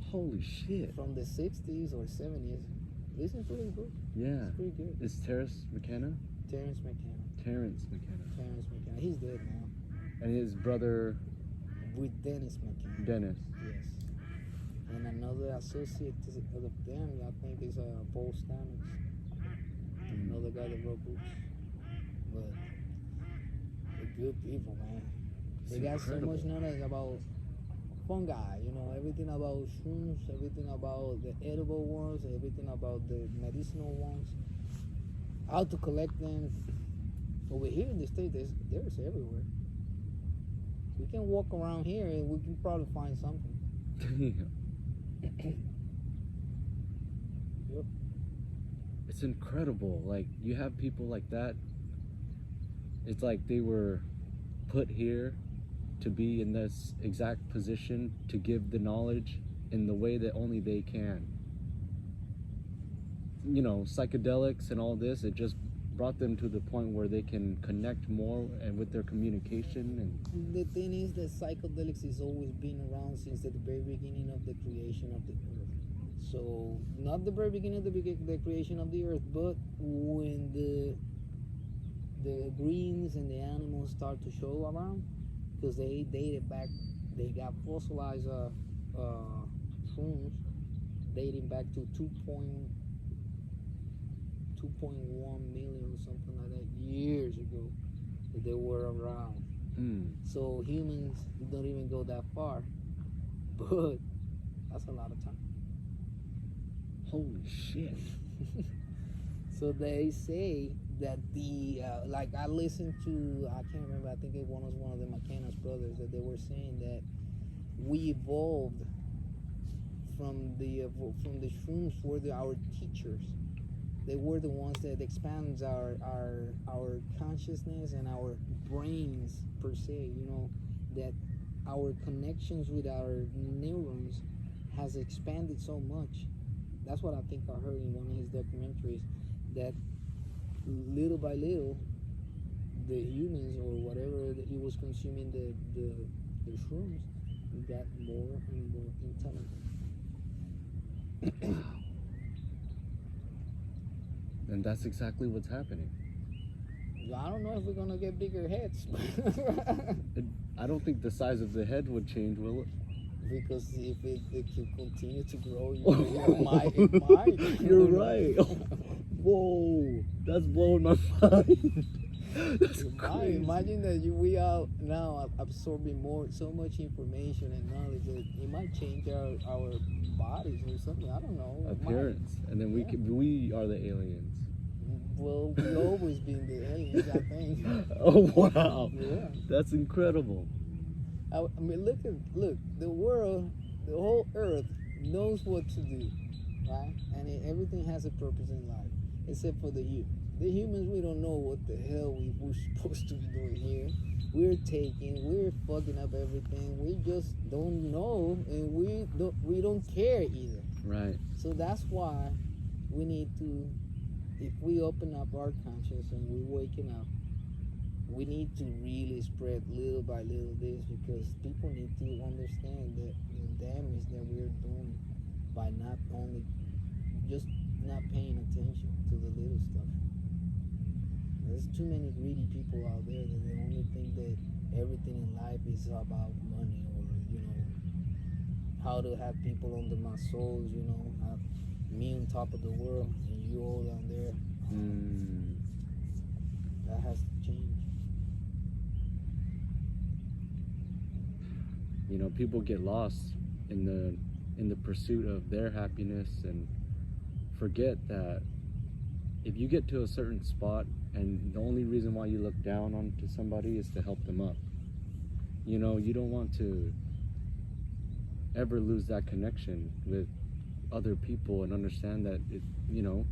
Holy shit.
from the 60s or 70s. Listen to his book.
Yeah.
It's pretty good.
Is Terrence McKenna?
Terrence McKenna.
Terrence McKenna.
Terrence McKenna. He's dead now.
And his brother
With Dennis McKenna.
Dennis.
Yes. And another associate of them, I think, is Paul Stamets. Another guy that wrote books. But they're good people, man. They got
incredible.
so much knowledge about fungi, you know, everything about shrooms, everything about the edible ones, everything about the medicinal ones, how to collect them. Over here in the States, there's everywhere. We can walk around here and we can probably find something. Yep.
It's incredible. Like, you have people like that. It's like they were put here to be in this exact position to give the knowledge in the way that only they can. You know, psychedelics and all this, it just brought them to the point where they can connect more and with their communication. And
the thing is that psychedelics has always been around since the very beginning of the creation of the earth. So not the very beginning of the creation of the earth, but when the greens and the animals start to show around, because they dated back, they got fossilized shrooms dating back to 2.1 million, something like that, years ago, that they were around. So humans don't even go that far, but that's a lot of time.
holy shit.
So they say that the like I listened to, I can't remember, I think it was one of the McKenna's brothers, that they were saying that we evolved from the shrooms were our teachers. They were the ones that expands our consciousness and our brains per se, you know, that our connections with our neurons has expanded so much. That's what I think I heard in one of his documentaries, that little by little the humans or whatever that he was consuming the shrooms got more and more intelligent.
And that's exactly what's happening.
I don't know if we're gonna get bigger heads.
I don't think the size of the head would change, will it?
Because if it can continue to grow, it might.
You're right. Whoa, that's blowing my mind. That's crazy.
Imagine that we are now absorbing so much information and knowledge that it might change our bodies or something. I don't know.
Appearance, and then we are the aliens.
Well, we've always been the aliens, I think.
Oh wow,
Yeah.
that's incredible.
I mean, look, the world, the whole earth knows what to do, right? And everything has a purpose in life, except for the humans. The humans, we don't know what the hell we're supposed to be doing here. We're fucking up everything. We just don't know, and we don't care either.
Right.
So that's why we need to, if we open up our conscience and we're waking up, we need to really spread little by little this, because people need to understand that the damage that we're doing by not paying attention to the little stuff. There's too many greedy people out there that they only think that everything in life is about money, or, you know, how to have people under my souls, you know, have me on top of the world and you all down there. That has to change.
You know, people get lost in the pursuit of their happiness and forget that if you get to a certain spot and the only reason why you look down onto somebody is to help them up, you know, you don't want to ever lose that connection with other people and understand that it, you know,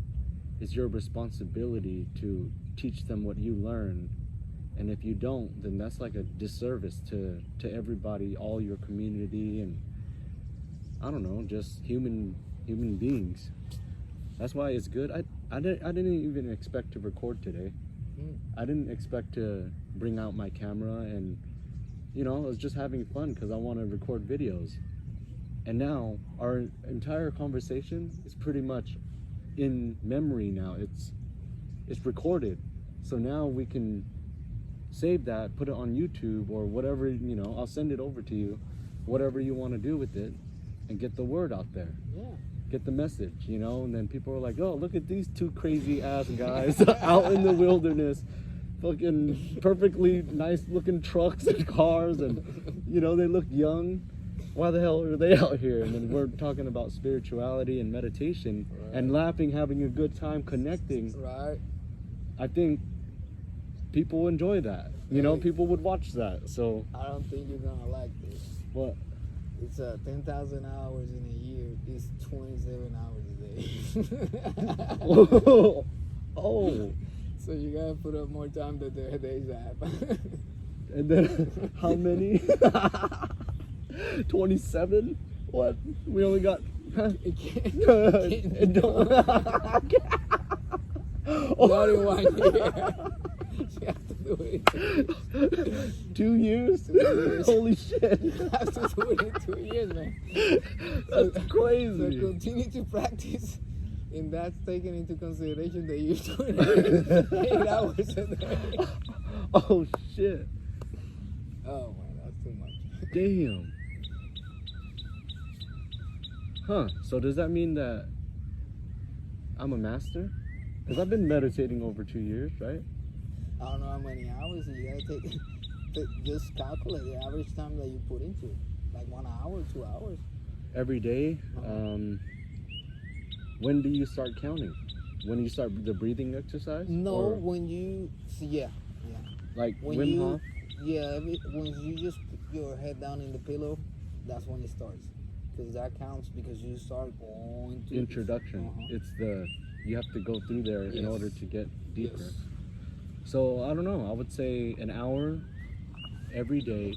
it's your responsibility to teach them what you learn. And if you don't, then that's like a disservice to everybody, all your community, and I don't know, just human beings. That's why it's good. I didn't even expect to record today. I didn't expect to bring out my camera, and you know, I was just having fun because I want to record videos. And now our entire conversation is pretty much in memory now. It's recorded. So now we can save that, put it on YouTube or whatever, you know, I'll send it over to you, whatever you want to do with it, and get the word out there.
Yeah.
Get the message, you know, and then people are like, oh, look at these two crazy ass guys out in the wilderness, fucking perfectly nice looking trucks and cars, and, you know, they look young. Why the hell are they out here? And then we're talking about spirituality and meditation, right, and laughing, having a good time, connecting.
Right.
I think people enjoy that. You know, people would watch that. So
I don't think you're gonna like this.
What?
It's 10,000 hours in a year. It's 27 hours a day.
Oh.
So you gotta put up more time than their days have.
And then how many? 27? What? We only got.
Not in 1 year. You have to do it.
2 years?
2 years.
Holy shit.
You have to do it in 2 years, man.
That's crazy.
So continue to practice. And that's taking into consideration that you're doing 8 hours a day.
Oh shit.
Oh man, that's too much.
Damn. Huh. So does that mean that I'm a master? Because I've been meditating over 2 years, right?
I don't know how many hours you gotta take. Just calculate the average time that you put into it. Like 1 hour, 2 hours.
Every day. When do you start counting? When you start the breathing exercise?
No,
or
when you yeah.
like
When
Wim
you
Hof?
when you just put your head down in the pillow, that's when it starts. Because that counts because you start going to
Introduction. It's you have to go through there in order to get deeper.
Yes.
So I don't know. I would say an hour every day,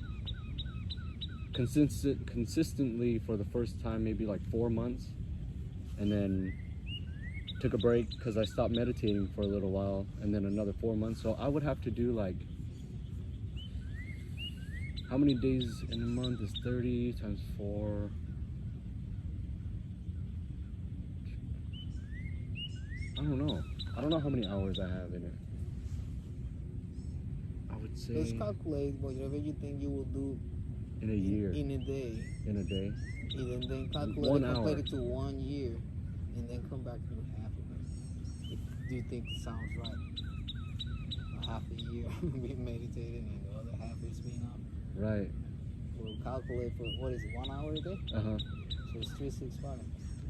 consistently for the first time, maybe like 4 months, and then took a break because I stopped meditating for a little while, and then another 4 months. So I would have to do like, how many days in a month is 30 times 4? I don't know. I don't know how many hours I have in it. I would say
Let's calculate whatever you think you will do
in a year.
in a day.
In a day.
And then calculate
1
it,
hour.
compare it to 1 year, and then come back to half of it. Do you think it sounds right? Half a year being meditating and the other half is being up.
Right.
We'll calculate for, what is it, 1 hour a day?
Uh-huh.
So it's 365.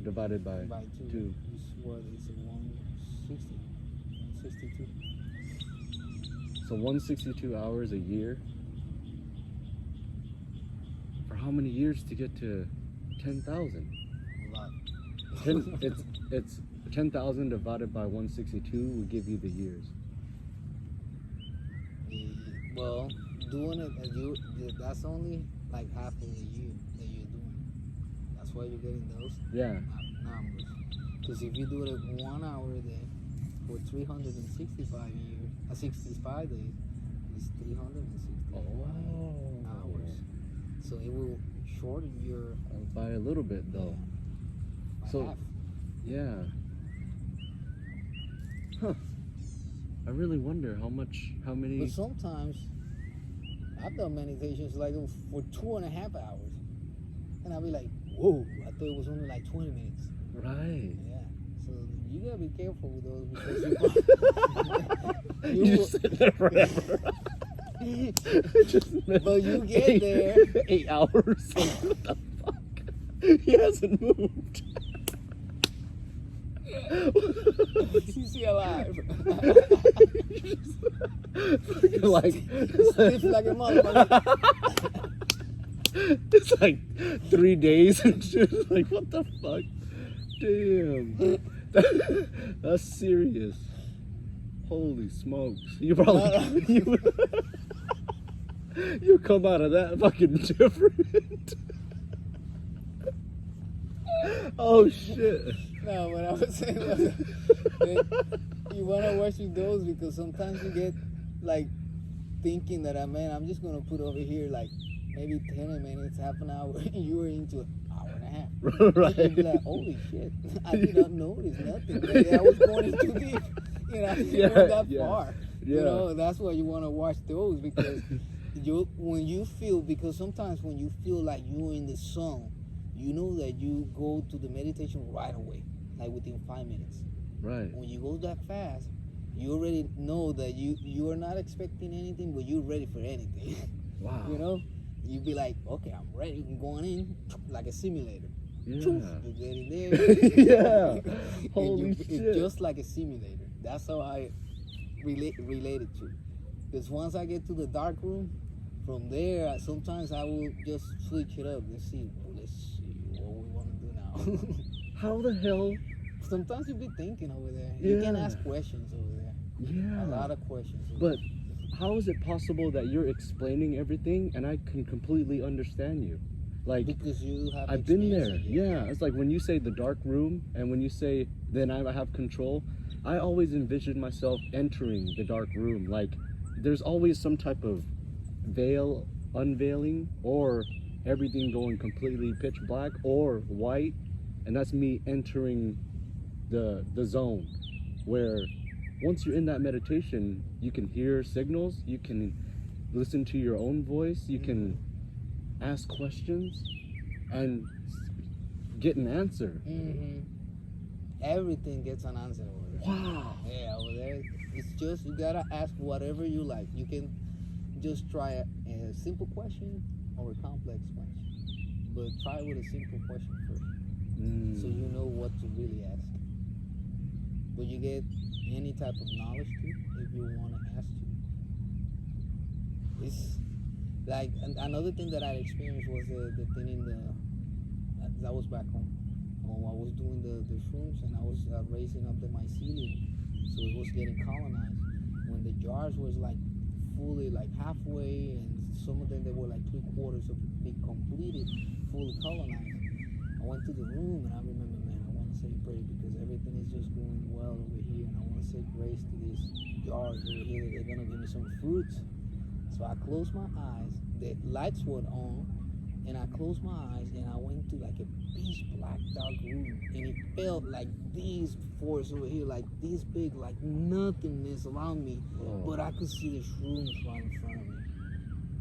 Divided by 2.
Is what is it, 160? 162.
So 162 hours a year. For how many years to get to 10,000?
A lot.
It's 10,000 divided by 162 will give you the years.
Well, doing it, that's only like half of the year that you're doing. That's why you're getting those numbers. Because if you do it 1 hour a day for 365 years, 65 days, it's 360 hours. So it will shorten your
by a little bit though.
by
So
half.
yeah. Huh. I really wonder how many.
But sometimes I've done meditations like for 2.5 hours, and I'll be like, whoa, I thought it was only like 20 minutes.
Right.
Yeah. So you gotta be careful with those because
you just sit there forever.
But you get there
8 hours. What the fuck? He hasn't moved.
You see alive.
like
Stiff like a motherfucker.
it's like 3 days and shit. Like, what the fuck? Damn. That's serious. Holy smokes. You probably you come out of that fucking different. Oh shit.
No, what I was saying was that you want to watch those because sometimes you get like thinking that I'm just gonna put over here like maybe 10 minutes, half an hour, and you were into an hour and a half.
Right.
You'd be like, holy shit, I did not notice nothing. Maybe I was going in too deep. You know, you went that far.
Yeah.
You know, that's why you want to watch those because when you feel, because sometimes when you feel like you're in the zone, you know that you go to the meditation right away, like within 5 minutes.
Right.
When you go that fast, you already know that you are not expecting anything, but you're ready for anything.
Wow.
You know, you'd be like, okay, I'm ready. I'm going in like a simulator.
Yeah.
You're getting there.
Yeah. Holy shit.
It's just like a simulator. That's how I relate it to. Because once I get to the dark room, from there, sometimes I will just switch it up. Let's see what we want to do now.
How the hell?
Sometimes you be thinking over there.
Yeah.
You can ask questions over there.
Yeah.
A lot of questions.
But how is it possible that you're explaining everything and I can completely understand you? Like,
because you have
I've been there.
experienced it.
Yeah. It's like when you say the dark room and when you say then I have control, I always envision myself entering the dark room. Like there's always some type of veil unveiling or everything going completely pitch black or white, and that's me entering the zone where once you're in that meditation you can hear signals, you can listen to your own voice, you can ask questions and get an answer.
Everything gets an answer over there.
Wow.
Yeah, over there it's just you gotta ask whatever you like. You can just try a simple question or a complex question, but try with a simple question first, so you know what to really ask. But you get any type of knowledge too if you want to ask to. It's like another thing that I experienced was the thing in that was back home. I was doing the shrooms and I was raising up the mycelium, so it was getting colonized. When the jars was like fully like halfway, and some of them they were like 3/4 of being completed, fully colonized. I went to the room and I remember, man, I want to say prayer because everything is just going well over here, and I want to say grace to these jars over here. They're gonna give me some fruits. So I closed my eyes. The lights were on, and I closed my eyes and I went to like a pitch black dark room, and it felt like these force over here, like this big, like nothingness around me. But I could see the shrooms right in front of me,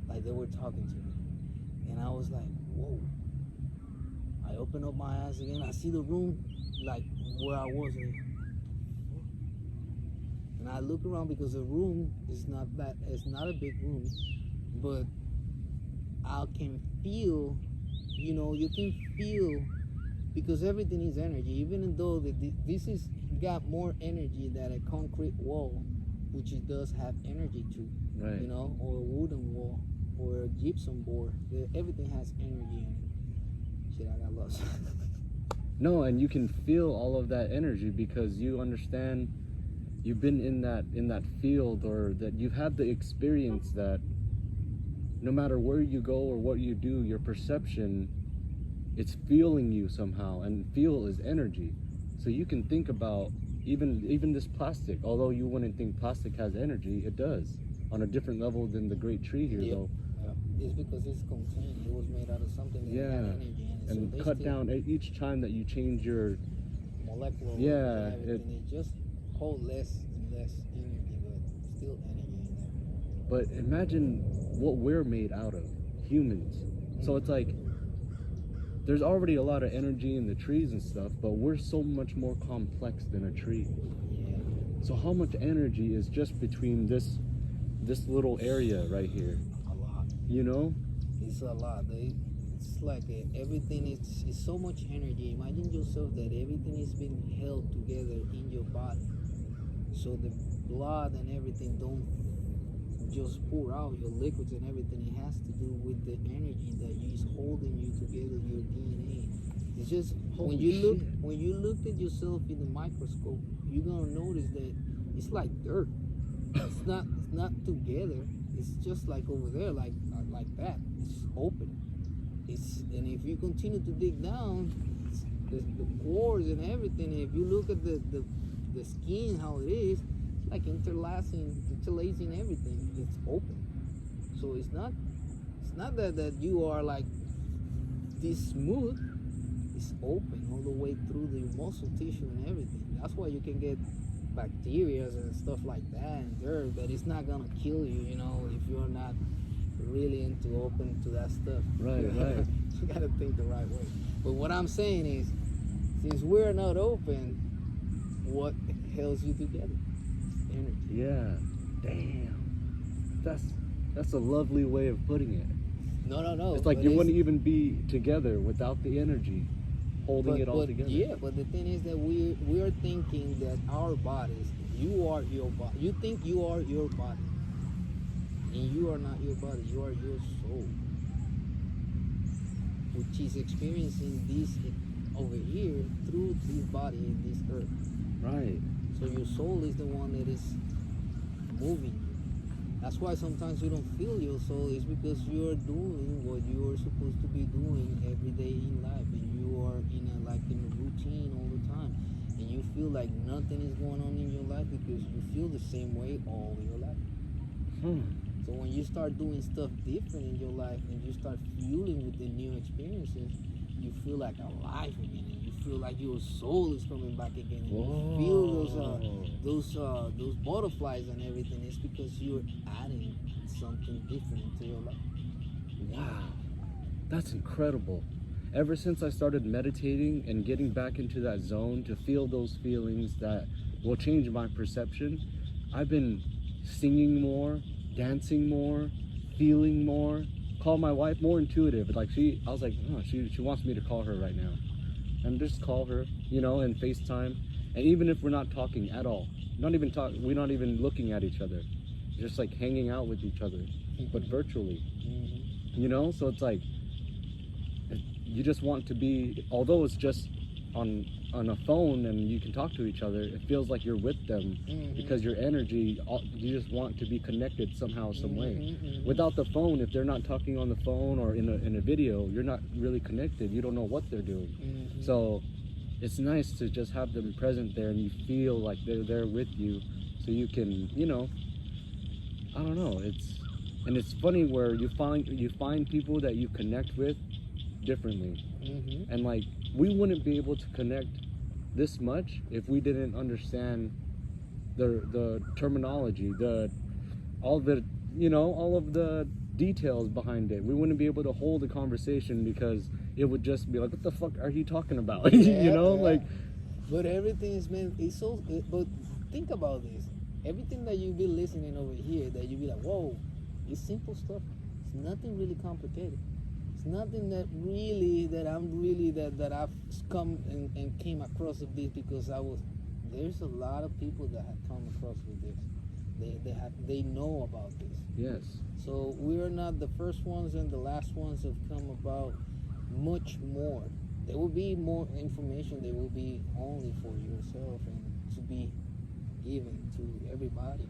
like they were talking to me, and I was like, whoa. I open up my eyes again, I see the room like where I was in. And I look around because the room is not a big room, but I can feel, you can feel, because everything is energy, even though this is got more energy than a concrete wall, which it does have energy to,
right.
Or a wooden wall, or a gypsum board. Everything has energy in it. Shit, I got lost.
No, and you can feel all of that energy because you understand, you've been in that field, or that you've had the experience that no matter where you go or what you do, your perception, it's feeling you somehow, and feel is energy. So you can think about even this plastic, although you wouldn't think plastic has energy, it does, on a different level than the great tree here.
Yep.
Though.
It's because it's contained. It was made out of something that had energy in it.
And
so
cut down each time that you change your
molecular
it
just hold less and less energy, but still energy in there.
But imagine what we're made out of, humans. So it's like there's already a lot of energy in the trees and stuff, but we're so much more complex than a tree.
Yeah.
So how much energy is just between this little area right here?
A lot.
You know?
It's a lot. it's like everything is so much energy. Imagine yourself that everything is being held together in your body, so the blood and everything don't just pour out, your liquids and everything. It has to do with the energy that is holding you together, your DNA. It's just
Holy
when you look at yourself in the microscope, you're gonna notice that it's like dirt. It's not together. It's just like over there, like that. It's open. And if you continue to dig down, the pores and everything. If you look at the skin, how it is, it's like interlacing everything. It's open. So it's not that you are like this smooth. It's open all the way through the muscle tissue and everything. That's why you can get bacteria and stuff like that and dirt, but it's not gonna kill you, if you're not really open to that stuff.
Right.
You gotta think the right way. But what I'm saying is, since we're not open, what holds you together? It's energy.
Yeah. Damn. That's a lovely way of putting it.
No.
It's like you wouldn't even be together without the energy holding it all together.
Yeah, but the thing is that we are thinking that our bodies, you are your body. You think you are your body, and you are not your body. You are your soul, which is experiencing this over here through this body in this earth.
Right.
So your soul is the one that is moving you. That's why sometimes you don't feel your soul. Is because you're doing what you're supposed to be doing every day in life, and you are in a routine all the time, and you feel like nothing is going on in your life because you feel the same way all your life. So when you start doing stuff different in your life and you start fueling with the new experiences, you feel like alive again, and you feel like your soul is coming back again, and you feel those butterflies and everything. It's because you're adding something different into your life.
Wow, that's incredible. Ever since I started meditating and getting back into that zone to feel those feelings that will change my perception, I've been singing more, dancing more, feeling more. Call my wife more intuitive. Like I was like, oh, she wants me to call her right now, and just call her, and FaceTime. And even if we're not talking at all, we're not even looking at each other, just like hanging out with each other, but virtually. So it's like you just want to be, although it's just on a phone and you can talk to each other, it feels like you're with them because your energy, you just want to be connected somehow, some way. Without the phone, if they're not talking on the phone or in a video, you're not really connected. You don't know what they're doing. So it's nice to just have them present there and you feel like they're there with you, so you can, I don't know, it's funny where you find people that you connect with differently. And like, we wouldn't be able to connect this much if we didn't understand the terminology, all of the details behind it. We wouldn't be able to hold a conversation because it would just be like, what the fuck are you talking about? Like,
but everything is meant, but think about this, everything that you be listening over here, that you be like, whoa, it's simple stuff. It's nothing really complicated. It's nothing that I've come and came across with this because there's a lot of people that have come across with this. They know about this.
yes.
So we're not the first ones, and the last ones have come about much more. There will be more information. There will be only for yourself and to be given to everybody.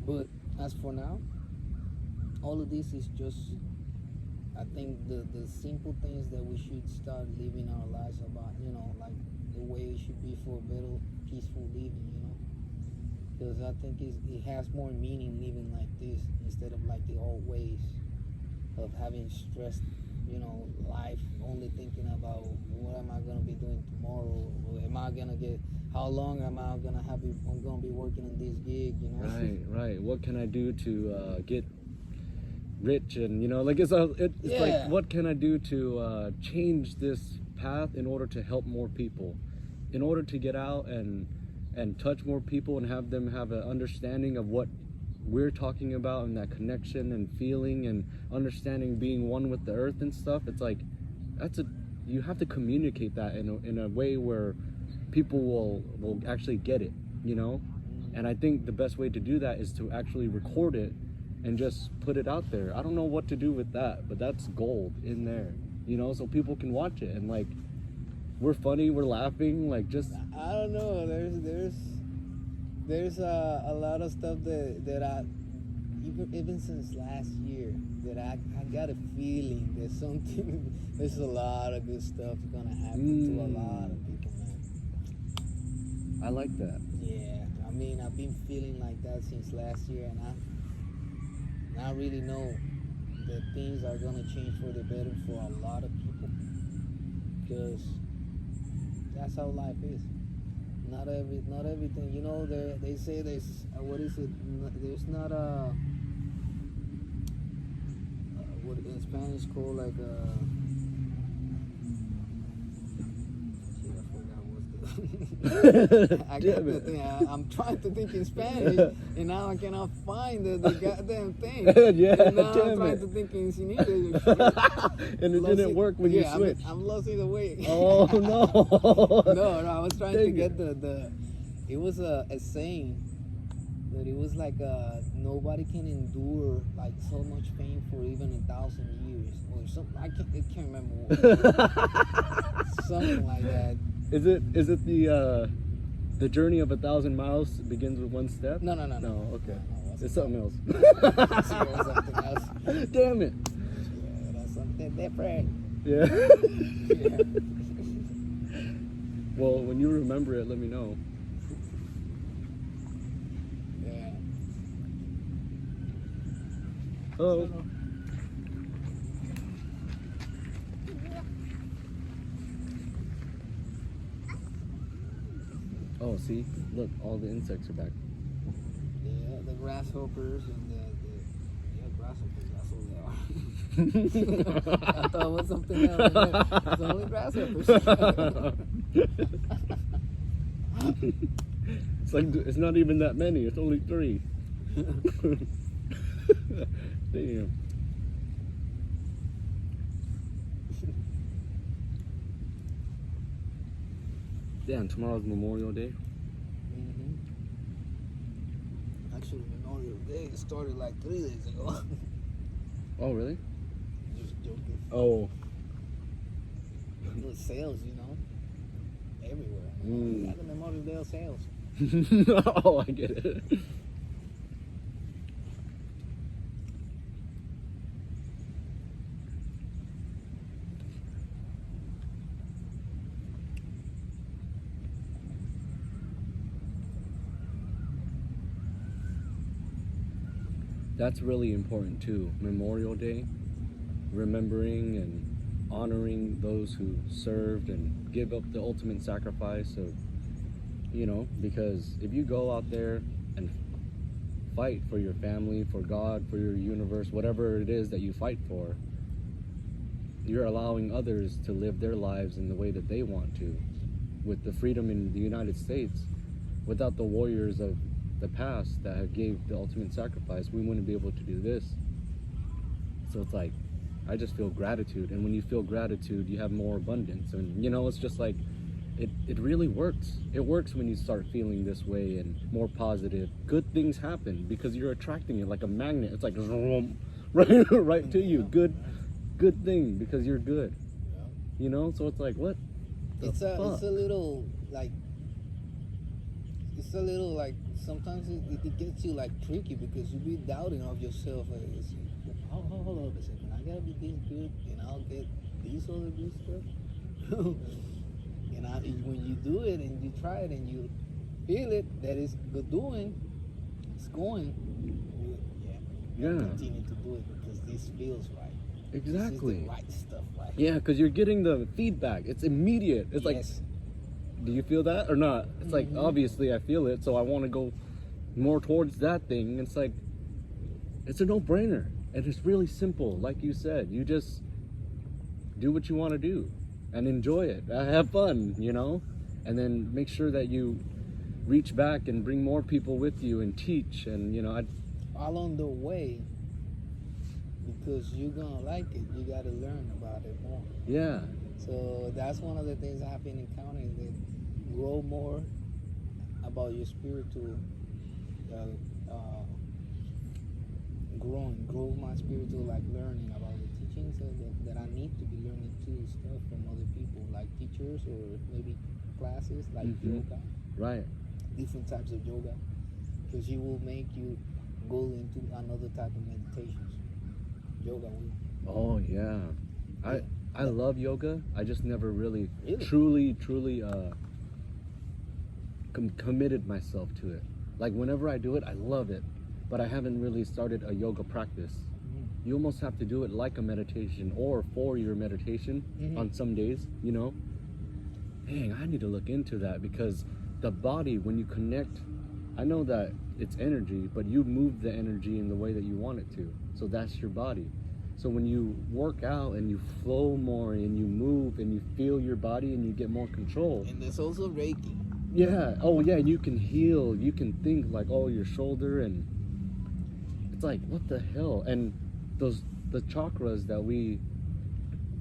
But as for now, all of this is just, I think, the simple things that we should start living our lives about, like the way it should be for better, peaceful living, because I think it has more meaning living like this instead of like the old ways of having stressed, life, only thinking about what am I going to be doing tomorrow, or how long am I going to I'm going to be working in this gig,
Right. What can I do to get rich? And it's like, what can I do to change this path in order to help more people, in order to get out and touch more people and have them have an understanding of what we're talking about, and that connection and feeling and understanding, being one with the earth and stuff, it's like you have to communicate that in a way where people will actually get it, you know. And I think the best way to do that is to actually record it and just put it out there. I don't know what to do with that, but that's gold in there, you know, so people can watch it and like, we're funny, we're laughing, like just.
I don't know. There's a lot of stuff that I even since last year that I got a feeling that there's a lot of good stuff gonna happen to a lot of people, man.
I like that.
Yeah, I mean, I've been feeling like that since last year, and I really know that things are gonna change for the better for a lot of people, because that's how life is. Not everything. You know, they say there's what is it? There's not a what in Spanish called like a. Shit, I forgot what's the. I got the thing. I'm trying to think in Spanish, and now I cannot find the goddamn thing.
Yeah,
and now
damn
I'm trying
it.
to think in English.
And it didn't work when you switched.
I'm lost either way.
Oh no.
No, I was trying to
Dang
get the. It was a saying that it was like nobody can endure like so much pain for even 1,000 years or something. I can't remember what. Something like that.
Is it the journey of 1,000 miles begins with one step?
No.
No, okay.
No,
It's something else.
something else.
Damn it.
Yeah, that's something different.
Yeah.
Yeah.
Well, when you remember it, let me know.
Yeah.
Oh. Oh, see? Look, all the insects are back.
Yeah, the grasshoppers and the grasshoppers. That's what they are. I thought it was something else. It's only grasshoppers.
It's like, it's not even that many. It's only 3. Damn. Damn, tomorrow's Memorial Day.
Mm-hmm. Actually, Memorial Day started like 3 days ago.
Oh, really?
Just joking.
Oh.
The sales, you know, everywhere.
Mm.
Got the Memorial Day sales.
Oh, I get it. That's really important too. Memorial Day, remembering and honoring those who served and give up the ultimate sacrifice of, you know, because if you go out there and fight for your family, for God, for your universe, whatever it is that you fight for, you're allowing others to live their lives in the way that they want to, with the freedom in the United States. Without the warriors of the past that have gave the ultimate sacrifice, we wouldn't be able to do this. So it's like, I just feel gratitude, and when you feel gratitude, you have more abundance, and you know, it's just like, it really works. It works when you start feeling this way and more positive. Good things happen because you're attracting it like a magnet. It's like right to you. Good thing because you're good. You know, so it's like, what?
It's a little like sometimes it gets you like tricky because you be doubting of yourself. Like, hold on a second, I gotta be this good and I'll get these other good stuff. And when you do it and you try it and you feel it that it's good doing, it's going.
Yeah.
Continue to do it because this feels right.
Exactly.
This is the right stuff, right?
Yeah, because you're getting the feedback. It's immediate. It's like,
Yes.
do you feel that or not? It's like, obviously I feel it, so I want to go more towards that thing. It's like, it's a no-brainer. And it's really simple. Like you said, you just do what you want to do and enjoy it. Have fun, you know? And then make sure that you reach back and bring more people with you and teach. And, you know,
along the way, because you're gonna like it, you gotta learn about it more.
Yeah.
So that's one of the things I've been encountering, that grow more about your spiritual grow my spiritual, like learning about the teachings that I need to be learning too, stuff from other people, like teachers or maybe classes like yoga,
Right.
different types of yoga, because you will make you go into another type of meditations. Yoga will.
Oh yeah.
Yeah.
I love yoga. I just never really,
Really?
truly committed myself to it. Like whenever I do it, I love it, but I haven't really started a yoga practice. You almost have to do it like a meditation or for your meditation on some days, you know? Dang, I need to look into that, because the body, when you connect, I know that it's energy, but you move the energy in the way that you want it to. So that's your body. So when you work out and you flow more and you move and you feel your body and you get more control.
And there's also Reiki.
Yeah. Oh yeah. And you can heal. You can think like, oh, your shoulder, and it's like, what the hell? And the chakras that we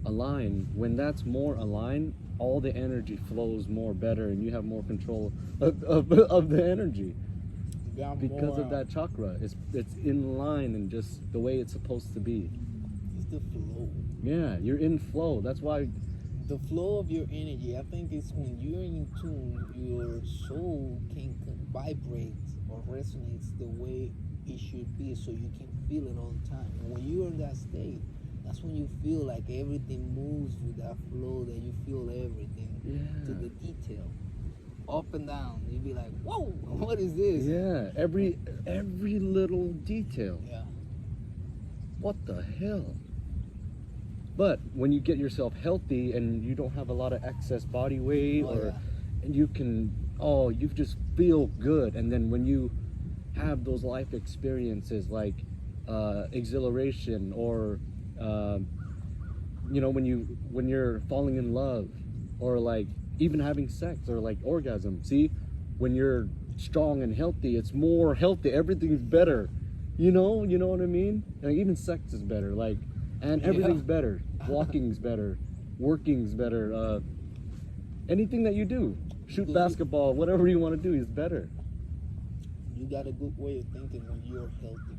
align, when that's more aligned, all the energy flows more better, and you have more control of the energy because of that chakra. It's in line and just the way it's supposed to be.
It's the flow.
Yeah, you're in flow. That's why.
The flow of your energy, I think it's when you're in tune, your soul can vibrate or resonates the way it should be, so you can feel it all the time. And when you're in that state, that's when you feel like everything moves with that flow, that you feel everything to the detail, up and down. You'd be like, whoa, what is this?
Yeah, every little detail.
Yeah.
What the hell? But when you get yourself healthy and you don't have a lot of excess body weight, and you can, you just feel good. And then when you have those life experiences like exhilaration, or when you're falling in love, or like even having sex, or like orgasm. See, when you're strong and healthy, it's more healthy. Everything's better. You know what I mean? Like, even sex is better. Like, and everything's better. Walking's better. Working's better. Anything that you do, shoot basketball, whatever you want to do is better.
You got a good way of thinking when you're healthy.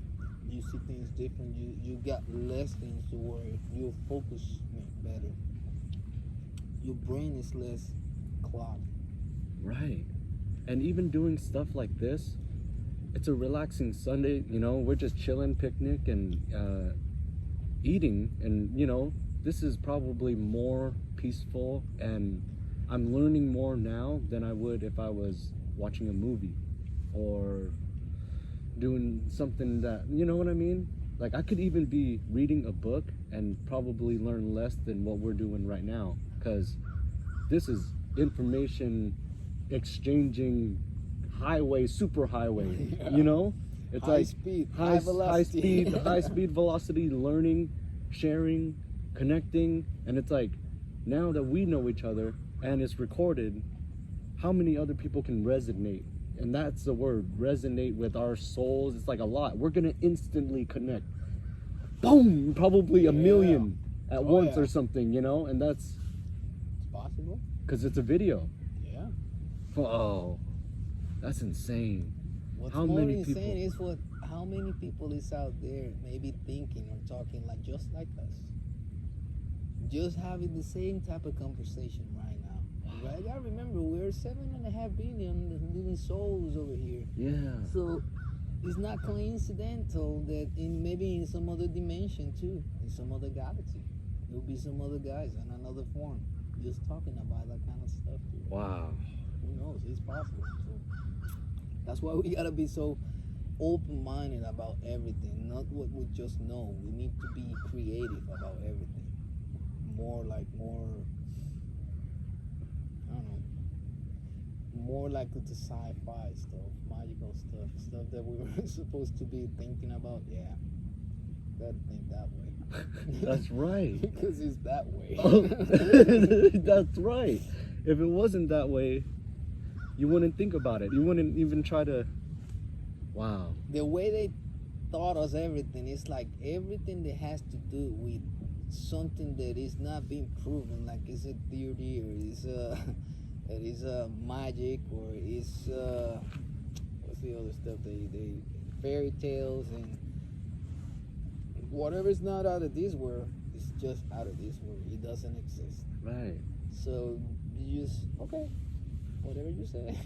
You see things different. You got less things to worry. Your focus better. Your brain is less clogged.
Right. And even doing stuff like this, it's a relaxing Sunday. We're just chilling, picnic, and eating, and this is probably more peaceful, and I'm learning more now than I would if I was watching a movie or doing something that, you know what I mean? Like, I could even be reading a book and probably learn less than what we're doing right now, because this is information exchanging highway, super highway. It's
high
like
speed,
high
velocity.
high speed velocity, learning, sharing, connecting. And it's like, now that we know each other and it's recorded, how many other people can resonate? And that's the word, resonate with our souls. It's like a lot. We're gonna instantly connect. Boom! Probably a million at once or something, and that's
It's possible.
because it's a video.
Yeah.
Oh, that's insane.
What's
How
more
many
insane
people?
is how many people is out there maybe thinking or talking like just like us, just having the same type of conversation right now. Right? I remember we're 7.5 billion living souls over here.
Yeah.
So it's not coincidental that maybe in some other dimension too, in some other galaxy, there'll be some other guys in another form just talking about that kind of stuff too.
Wow.
Who knows? It's possible. So that's why we gotta be so open-minded about everything, not what we just know. We need to be creative about everything. More, I don't know, more like the sci-fi stuff, magical stuff that we were supposed to be thinking about. Yeah, gotta think that way.
That's right.
Because it's that way.
That's right. If it wasn't that way, you wouldn't think about it. You wouldn't even try to. Wow.
The way they taught us everything. It's like everything that has to do with something that is not being proven, like it's a theory or it's it is magic or it's what's the other stuff they fairy tales and whatever is not out of this world is just out of this world. It doesn't exist.
Right.
So you just okay, whatever you say.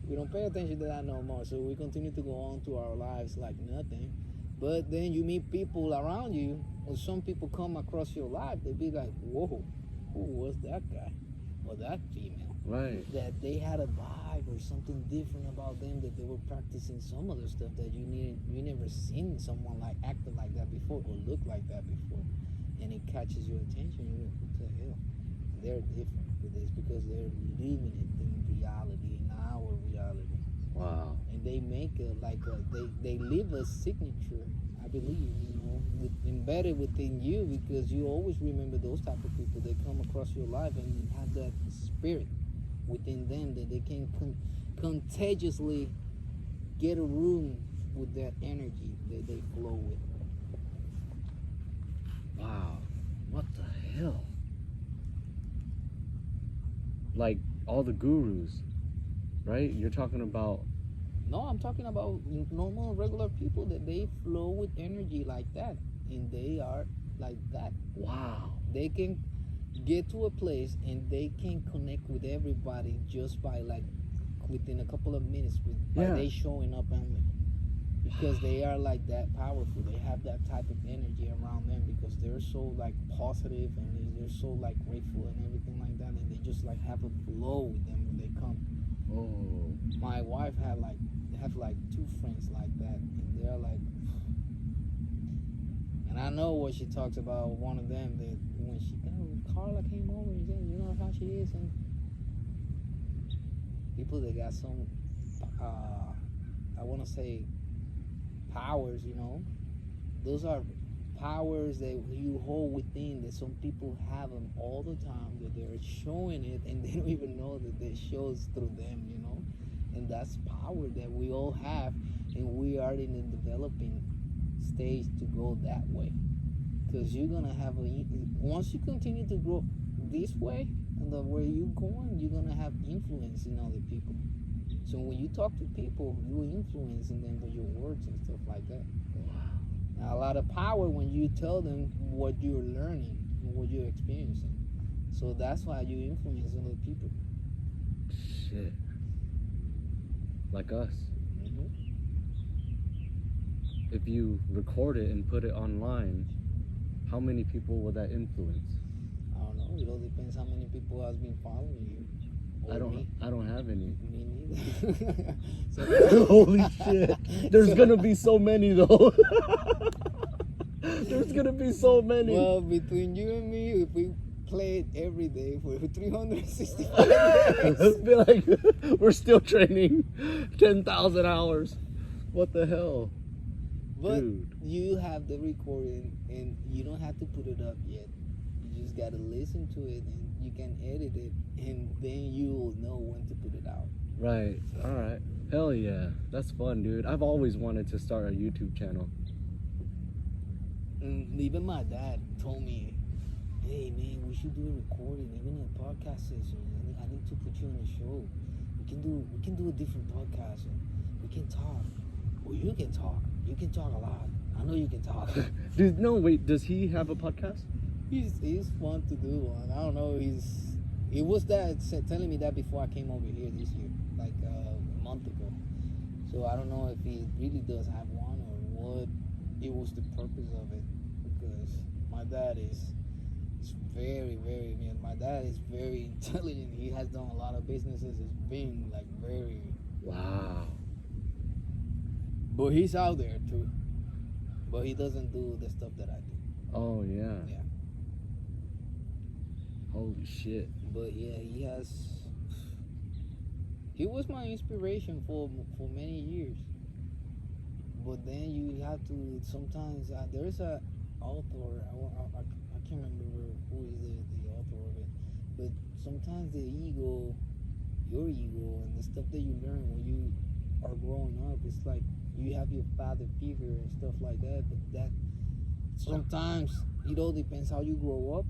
We don't pay attention to that no more. So we continue to go on to our lives like nothing. But then you meet people around you, or some people come across your life, they be like, whoa, who was that guy or that female?
Right.
That they had a vibe or something different about them, that they were practicing some other stuff that you never seen someone like acting like that before or look like that before. And it catches your attention. You're like, what the hell? They're different with this because they're living it in reality, in our reality.
Wow.
And they make they leave a signature, I believe, embedded within you, because you always remember those type of people that come across your life and have that spirit within them that they can contagiously get a room with that energy that they flow with.
Wow. What the hell? Like all the gurus, right? You're talking about...
No, I'm talking about normal, regular people that they flow with energy like that, and they are like that.
Wow.
They can get to a place and they can connect with everybody just by like within a couple of minutes by they showing up only. Because they are like that powerful. They have that type of energy around them because they're so like positive and they're so like grateful and everything like that, and they just like have a flow with them when they come.
Oh.
My wife have like two friends like that, and they're like, and I know what she talks about. One of them that when Carla came over, and said, you know how she is, and people that got some, I want to say, powers. Those are powers that you hold within. That some people have them all the time. That they're showing it, and they don't even know that it shows through them. And that's power that we all have, and we are in the developing stage to go that way. Because you're gonna have once you continue to grow this way, and the way you're going, you're gonna have influence in other people. So when you talk to people, you're influencing them with your words and stuff like that. Now, a lot of power when you tell them what you're learning and what you're experiencing. So that's why you influence other people.
Shit. Like us.
Mm-hmm.
If you record it and put it online, how many people will that influence?
I don't know. It all depends how many people has been following you.
I don't have any.
Me neither.
Holy shit. There's gonna be so many though. There's gonna be so many.
Well, between you and me, if we play it every day for 365 days.
Let's be like, we're still training 10,000 hours. What the hell?
But
dude,
you have the recording and you don't have to put it up yet. You just gotta listen to it and you can edit it, and then you will know when to put it out.
Right. All right. Hell yeah. That's fun, dude. I've always wanted to start a YouTube channel.
And even my dad told me, hey man, we should do a recording, even a podcast session. I need to put you on a show. We can do a different podcast and we can talk. Well, you can talk. You can talk a lot. I know you can talk.
Dude, no, wait, does he have a podcast?
He's fun to do one. I don't know. He was telling me that before I came over here this year, like a month ago. So I don't know if he really does have one or what it was the purpose of it. Because my dad is very, very, man. My dad is very intelligent. He has done a lot of businesses. It's been like very.
Wow.
But he's out there too. But he doesn't do the stuff that I do.
Oh yeah.
Yeah.
Holy shit.
But yeah, he was my inspiration for many years. But then you have to sometimes there's a author, I can't remember who is the author of it, but sometimes your ego and the stuff that you learn when you are growing up, it's like you have your father figure and stuff like that, but that sometimes it all depends how you grow up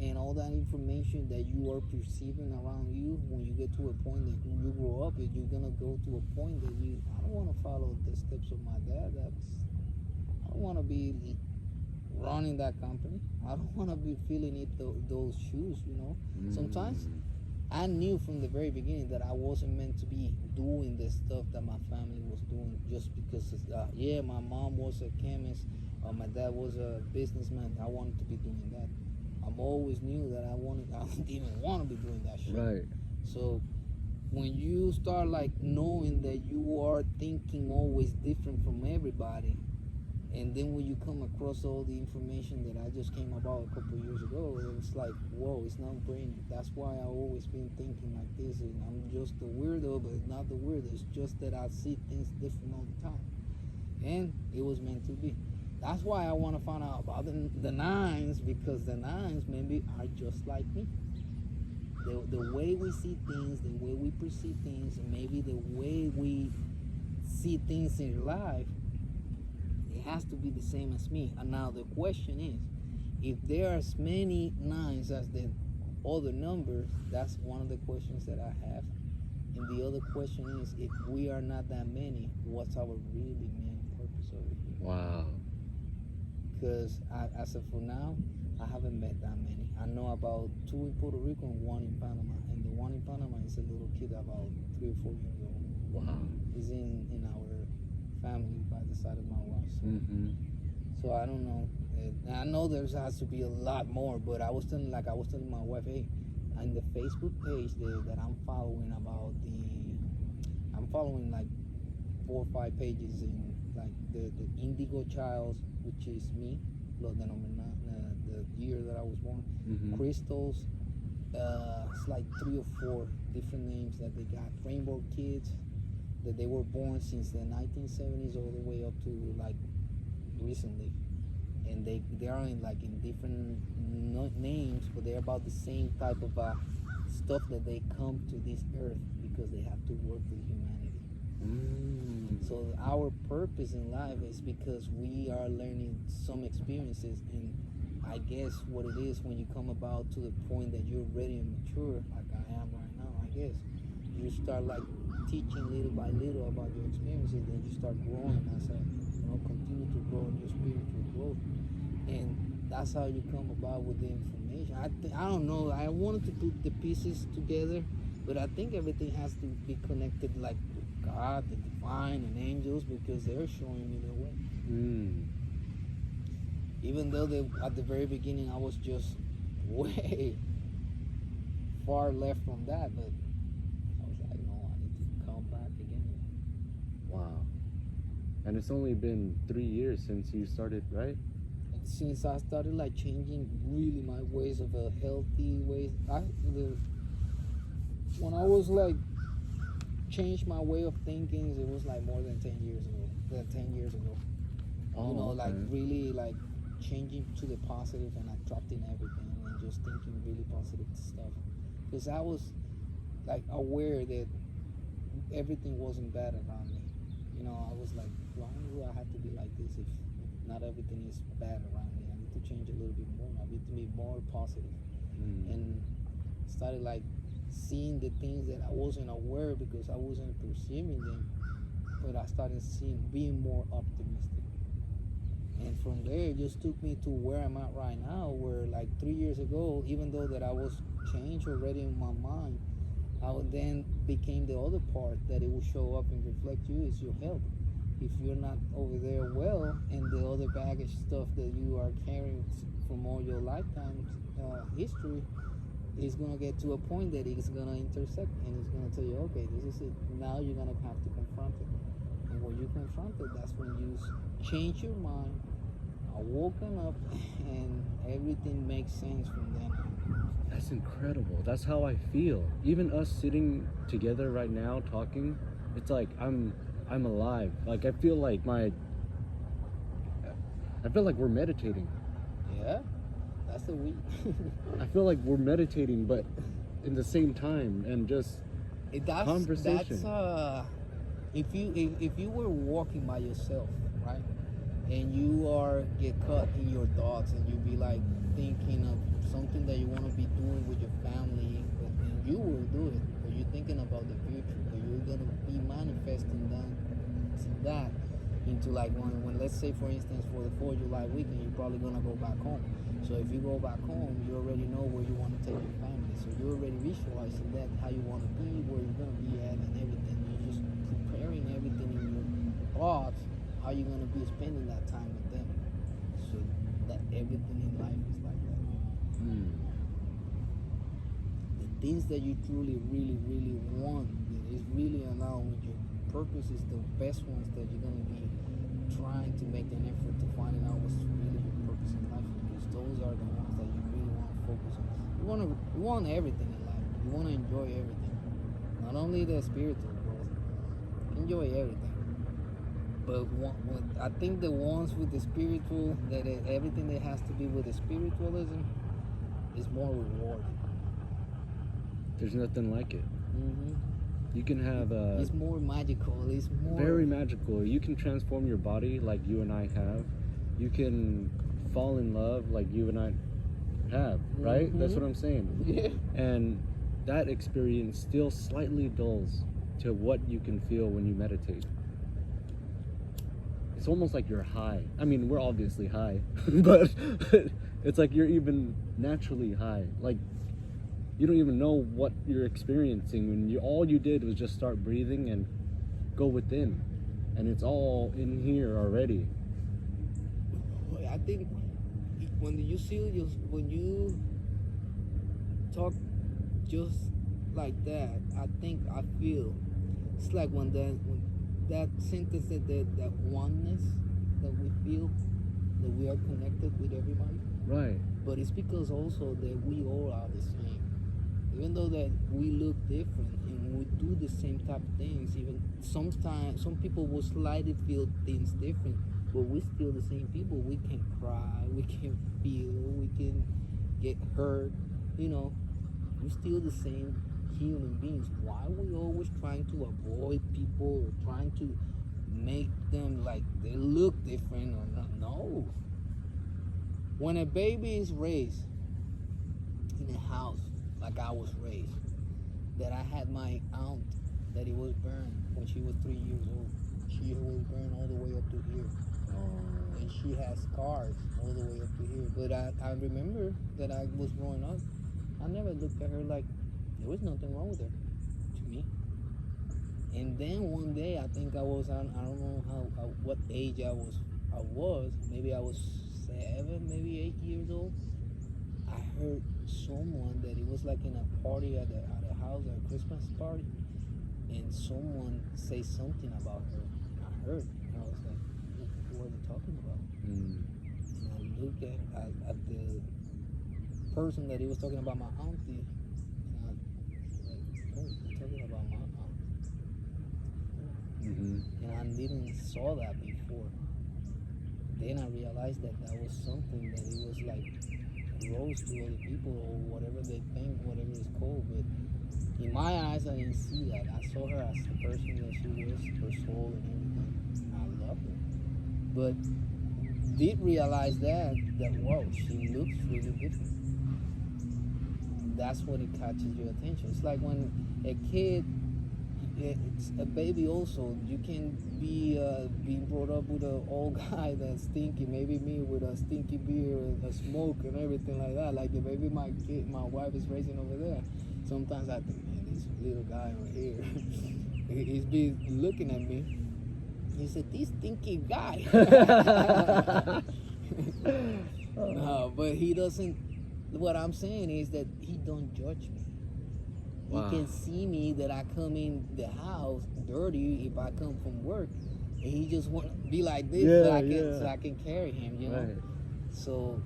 and all that information that you are perceiving around you. When you get to a point that you grow up, you're gonna go to a point that I don't want to follow the steps of my dad. I don't want to be running that company. I don't want to be feeling those shoes. Sometimes I knew from the very beginning that I wasn't meant to be doing the stuff that my family was doing just because, my mom was a chemist, my dad was a businessman. I wanted to be doing that. I always knew that I didn't even want to be doing that shit.
Right.
So when you start like knowing that you are thinking always different from everybody, and then when you come across all the information that I just came about a couple of years ago, it's like, whoa, it's not brain. That's why I've always been thinking like this. And I'm just the weirdo, but it's not the weirdo. It's just that I see things different all the time. And it was meant to be. That's why I want to find out about the nines, because the nines maybe are just like me. The way we see things, the way we perceive things, and maybe the way we see things in life, it has to be the same as me. And now the question is, if there are as many nines as the other numbers, that's one of the questions that I have. And the other question is, if we are not that many, what's our really main purpose over here?
Wow.
Because as of for now, I haven't met that many. I know about 2 in Puerto Rico and 1 in Panama. And the one in Panama is a little kid about 3 or 4 years old.
Wow.
He's in our family by the side of my wife. So I don't know. I know there has to be a lot more, but I was telling my wife, hey, on the Facebook page that I'm following I'm following like 4 or 5 pages in like the Indigo Childs, which is me, the year that I was born, Crystals. It's like 3 or 4 different names that they got. Rainbow Kids, that they were born since the 1970s all the way up to like recently, and they are in different names, but they're about the same type of stuff that they come to this earth because they have to work with humanity. So our purpose in life is because we are learning some experiences, and I guess what it is when you come about to the point that you're ready and mature, like I am right now, I guess you start like teaching little by little about your experiences, then you start growing as continue to grow in your spiritual growth, and that's how you come about with the information. I don't know. I wanted to put the pieces together, but I think everything has to be connected, like with God, the divine, and angels, because they're showing me the way. Even though at the very beginning I was just way far left from that, but I was like, no, I need to come back again.
Wow. And it's only been 3 years since you started, right?
Since I started like changing really my ways of a healthy ways, when I was like changed my way of thinking, it was like more than 10 years ago.
Oh,
like really like changing to the positive and attracting everything and just thinking really positive stuff. Because I was like aware that everything wasn't bad around me. I was like, why do I have to be like this if not everything is bad around me? I need to change a little bit more. I need to be more positive. And started like seeing the things that I wasn't aware because I wasn't perceiving them, but I started being more optimistic. And from there, it just took me to where I'm at right now, where like 3 years ago, even though that I was changed already in my mind, I would then became the other part that it will show up and reflect you is your health. If you're not over there well, and the other baggage stuff that you are carrying from all your lifetime's history is going to get to a point that it's going to intersect, and it's going to tell you, okay, this is it. Now you're going to have to confront it. And when you confront it, that's when you change your mind, are woken up, and everything makes sense from then on.
That's incredible. That's how I feel. Even us sitting together right now talking, it's like I'm alive. Like I feel like we're meditating.
Yeah, that's the week.
I feel like we're meditating, but in the same time, and just conversation.
if you were walking by yourself, right, and you are get caught in your thoughts, and you be like thinking of something that you want to be doing with your family, and you will do it, but you're thinking about the future, but you're gonna be manifesting that into like when let's say for instance for the 4th of July weekend, you're probably gonna go back home. So if you go back home, you already know where you want to take your family. So you're already visualizing that, how you want to be, where you're gonna be at, and everything. You're just preparing everything in your thoughts, how you're gonna be spending that time with them. So that everything in life is like that. The things that you truly, really, really want, that is really allowing with your purpose, is the best ones that you're gonna be trying to make an effort to finding out what's really your purpose in life, because those are the ones that you really want to focus on. You want everything in life. You want to enjoy everything, not only the spiritual growth. Enjoy everything, but I think the ones with the spiritual, everything that has to be with the spiritualism is more rewarding.
There's nothing like it.
Mm-hmm.
You can have
it's more magical. It's more
very magical. You can transform your body like you and I have. You can fall in love like you and I have, right?
Mm-hmm.
That's what I'm saying.
Yeah.
And that experience still slightly dulls to what you can feel when you meditate. It's almost like you're high. I mean, we're obviously high, but it's like you're even naturally high. Like, you don't even know what you're experiencing when all you did was just start breathing and go within, and it's all in here already.
I think when you talk just like that, I feel it's like when that sentence, that oneness that we feel, that we are connected with everybody.
Right.
But it's because also that we all are the same. Even though that we look different and we do the same type of things, even sometimes some people will slightly feel things different, but we're still the same people. We can cry, we can feel, we can get hurt, we're still the same human beings. Why are we always trying to avoid people or trying to make them like they look different or not? No. When a baby is raised in a house like I was raised, that I had my aunt that it was burned when she was 3 years old. She was burned all the way up to here. And she has scars all the way up to here. But I remember that I was growing up, I never looked at her like there was nothing wrong with her, to me. And then one day, I think I was on, I don't know what age I was. Maybe I was 7, maybe 8 years old. I heard someone that it was like in a party at a house, at a Christmas party, and someone say something about her. And I heard, and I was like, what are they talking about? And I looked at the person that he was talking about, my auntie, and I was like, oh, he's talking about my aunt. And I didn't saw that before. Then I realized that was something that it was like gross to other people, or whatever they think, whatever it's called. But in my eyes, I didn't see that. I saw her as the person that she was, her soul and everything. And I loved her. But did realize that wow, she looks really different. That's when it catches your attention. It's like when a kid, it's a baby also. You can be being brought up with an old guy that's stinky, maybe me with a stinky beer and a smoke and everything like that. Like the baby my wife is raising over there. Sometimes I think, man, this little guy over here, he's been looking at me. He said, this stinky guy. No, but he doesn't. What I'm saying is that he don't judge me. Wow. He can see me that I come in the house dirty if I come from work, and he just want to be like this, so I can carry him, you know. Right. So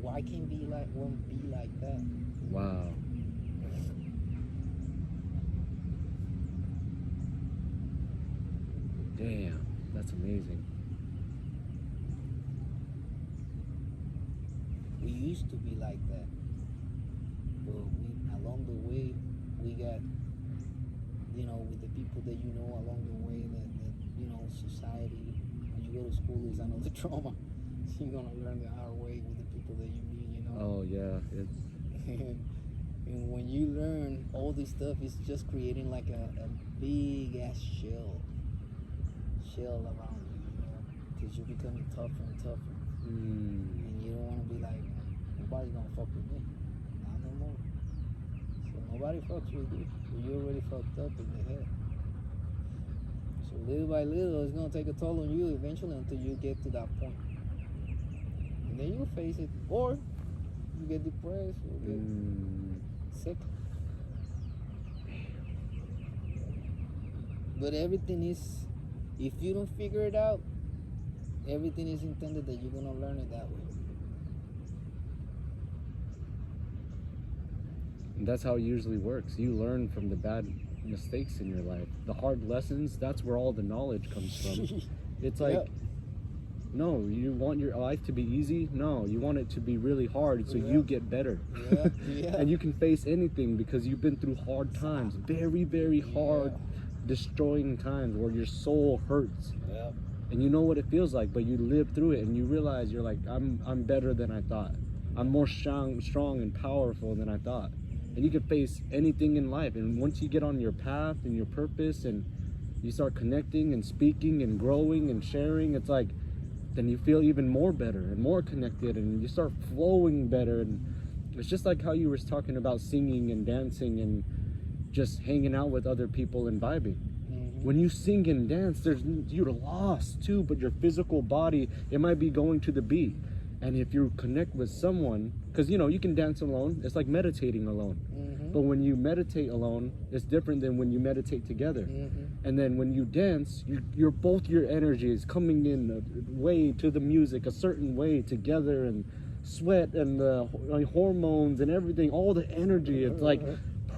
why can't one be like that?
Wow. Damn, that's amazing.
We used to be like that, but along the way we got you know, with the people that you know along the way, that you know, society. When you go to school is another trauma. You're gonna learn the hard way with the people that you meet, you know.
Oh yeah, it's
And when you learn all this stuff, it's just creating like a big ass shell around you know, because you're becoming tougher and tougher, and you don't want to be like, nobody's gonna fuck with me, not no more. So nobody fucks with you. You're already fucked up in the head. So little by little, it's gonna take a toll on you eventually until you get to that point, and then you face it, or you get depressed, or get sick. But everything is, if you don't figure it out, everything is intended that you're gonna learn it that way.
And that's how it usually works. You learn from the bad mistakes in your life. The hard lessons, that's where all the knowledge comes from. It's like, no, you want your life to be easy? No, you want it to be really hard so you get better. And you can face anything because you've been through hard times, very, very hard, destroying times where your soul hurts. And you know what it feels like, but you live through it and you realize you're like, I'm better than I thought. I'm more strong and powerful than I thought. And you can face anything in life. And once you get on your path and your purpose and you start connecting and speaking and growing and sharing, it's like, then you feel even more better and more connected and you start flowing better. And it's just like how you were talking about singing and dancing and just hanging out with other people and vibing. When you sing and dance, you're lost too, but your physical body, it might be going to the beat. And if you connect with someone, because you know, you can dance alone, it's like meditating alone. But when you meditate alone, it's different than when you meditate together. And then when you dance, you're both your energies coming in a way to the music, a certain way together, and sweat and the hormones and everything, all the energy, it's like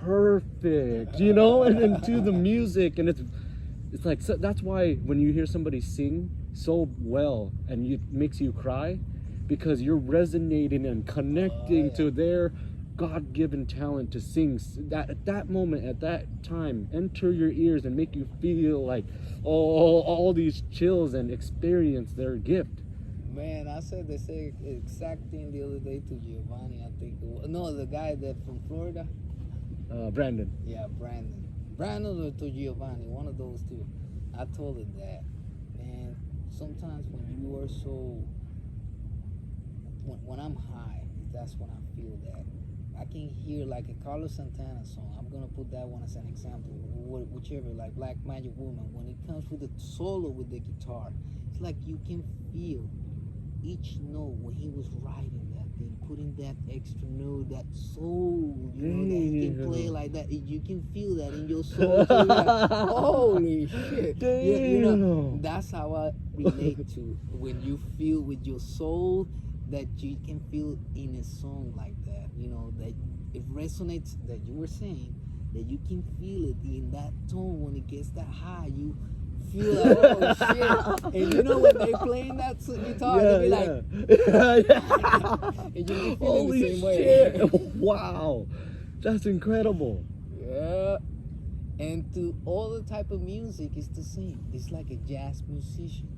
perfect, you know, and then to the music, and it's like, so that's why when you hear somebody sing so well and it makes you cry, because you're resonating and connecting to their God-given talent to sing. That at that moment, at that time, enter your ears and make you feel like all these chills and experience their gift.
Man, I said the same exact thing the other day to Giovanni. I think no, the guy that from Florida.
Brandon.
Yeah, Brandon or to Giovanni, one of those two. I told him that, man. Sometimes when you are so, when I'm high, that's when I feel that. I can hear like a Carlos Santana song. I'm gonna put that one as an example. Whichever, like Black Magic Woman. When it comes with the solo with the guitar, it's like you can feel each note when he was writing that thing, putting that extra note, that soul, you know, that he can play like that. You can feel that in your soul. So you're like, holy shit. You know, that's how I relate to when you feel with your soul that you can feel in a song like that, you know, that it resonates, that you were saying, that you can feel it in that tone when it gets that high. You feel like, oh shit. And you know when they're playing that guitar, they'll be like, and you be feeling
holy
the same
shit.
way.
Wow, that's incredible.
Yeah. And to all the type of music, it's the same. It's like a jazz musician.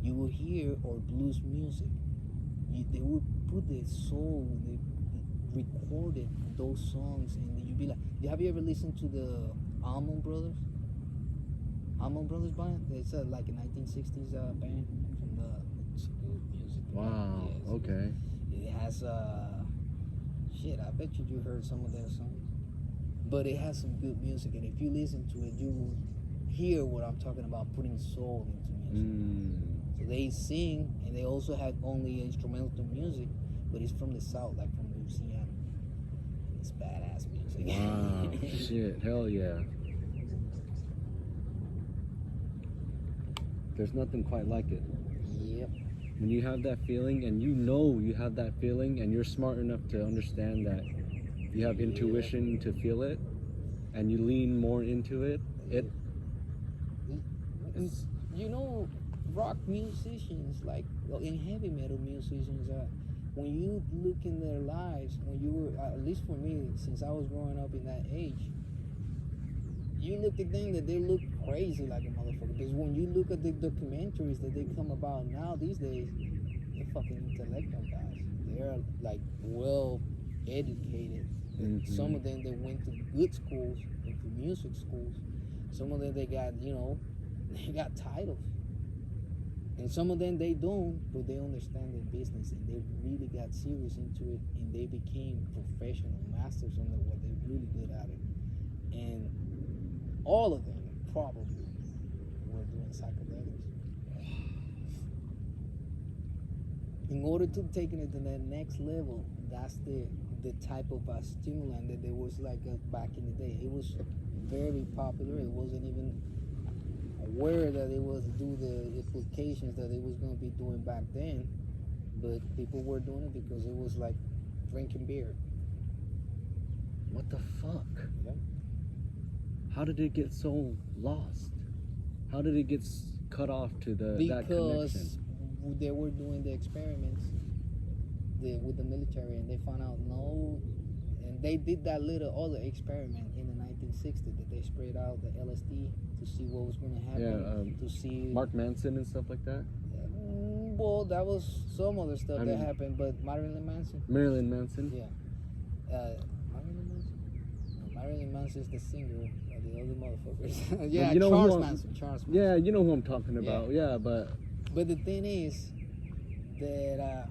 You will hear, or blues music. They would put their soul, they recorded those songs, and you'd be like, have you ever listened to the Allman Brothers? Allman Brothers band? It's like a 1960s band from it's good music.
Wow,
yeah,
okay.
It has, shit, I bet you heard some of their songs. But it has some good music, and if you listen to it, you will hear what I'm talking about, putting soul into music. So they sing, and they also have only instrumental music, but it's from the South, like from Louisiana. It's badass music.
Wow, shit, hell yeah. There's nothing quite like it.
Yep.
When you have that feeling, and you know you have that feeling, and you're smart enough to understand that you have intuition to feel it, and you lean more into it,
you know, rock musicians, like, in heavy metal musicians, when you look in their lives, when you were, at least for me, since I was growing up in that age, you look at them that they look crazy like a motherfucker. Because when you look at the documentaries that they come about now these days, they're fucking intellectual guys. They're like well educated. Some of them they went to good schools, into music schools. Some of them they got they got titles. And some of them they don't, but they understand their business and they really got serious into it and they became professional masters on what they're really good at it. And all of them probably were doing psychedelics. In order to take it to the next level, that's the type of stimulant that there was like back in the day. It was very popular. It wasn't even aware that it was do the implications that it was going to be doing back then, but people were doing it because it was like drinking beer.
What the fuck?
Yeah.
How did it get so lost? How did it get cut off to that connection?
Because they were doing the experiments with the military, and they found out and they did that little other experiment in the 1960s that they sprayed out the LSD to see what was going to happen. To see
Mark Manson and stuff like that.
Well, that was some other stuff that happened, but Marilyn Manson.
Yeah.
Marilyn Manson. No, Marilyn Manson is the singer of the other motherfuckers. Yeah,
you know
Charles Manson.
Yeah, you know who I'm talking about. Yeah, but
the thing is that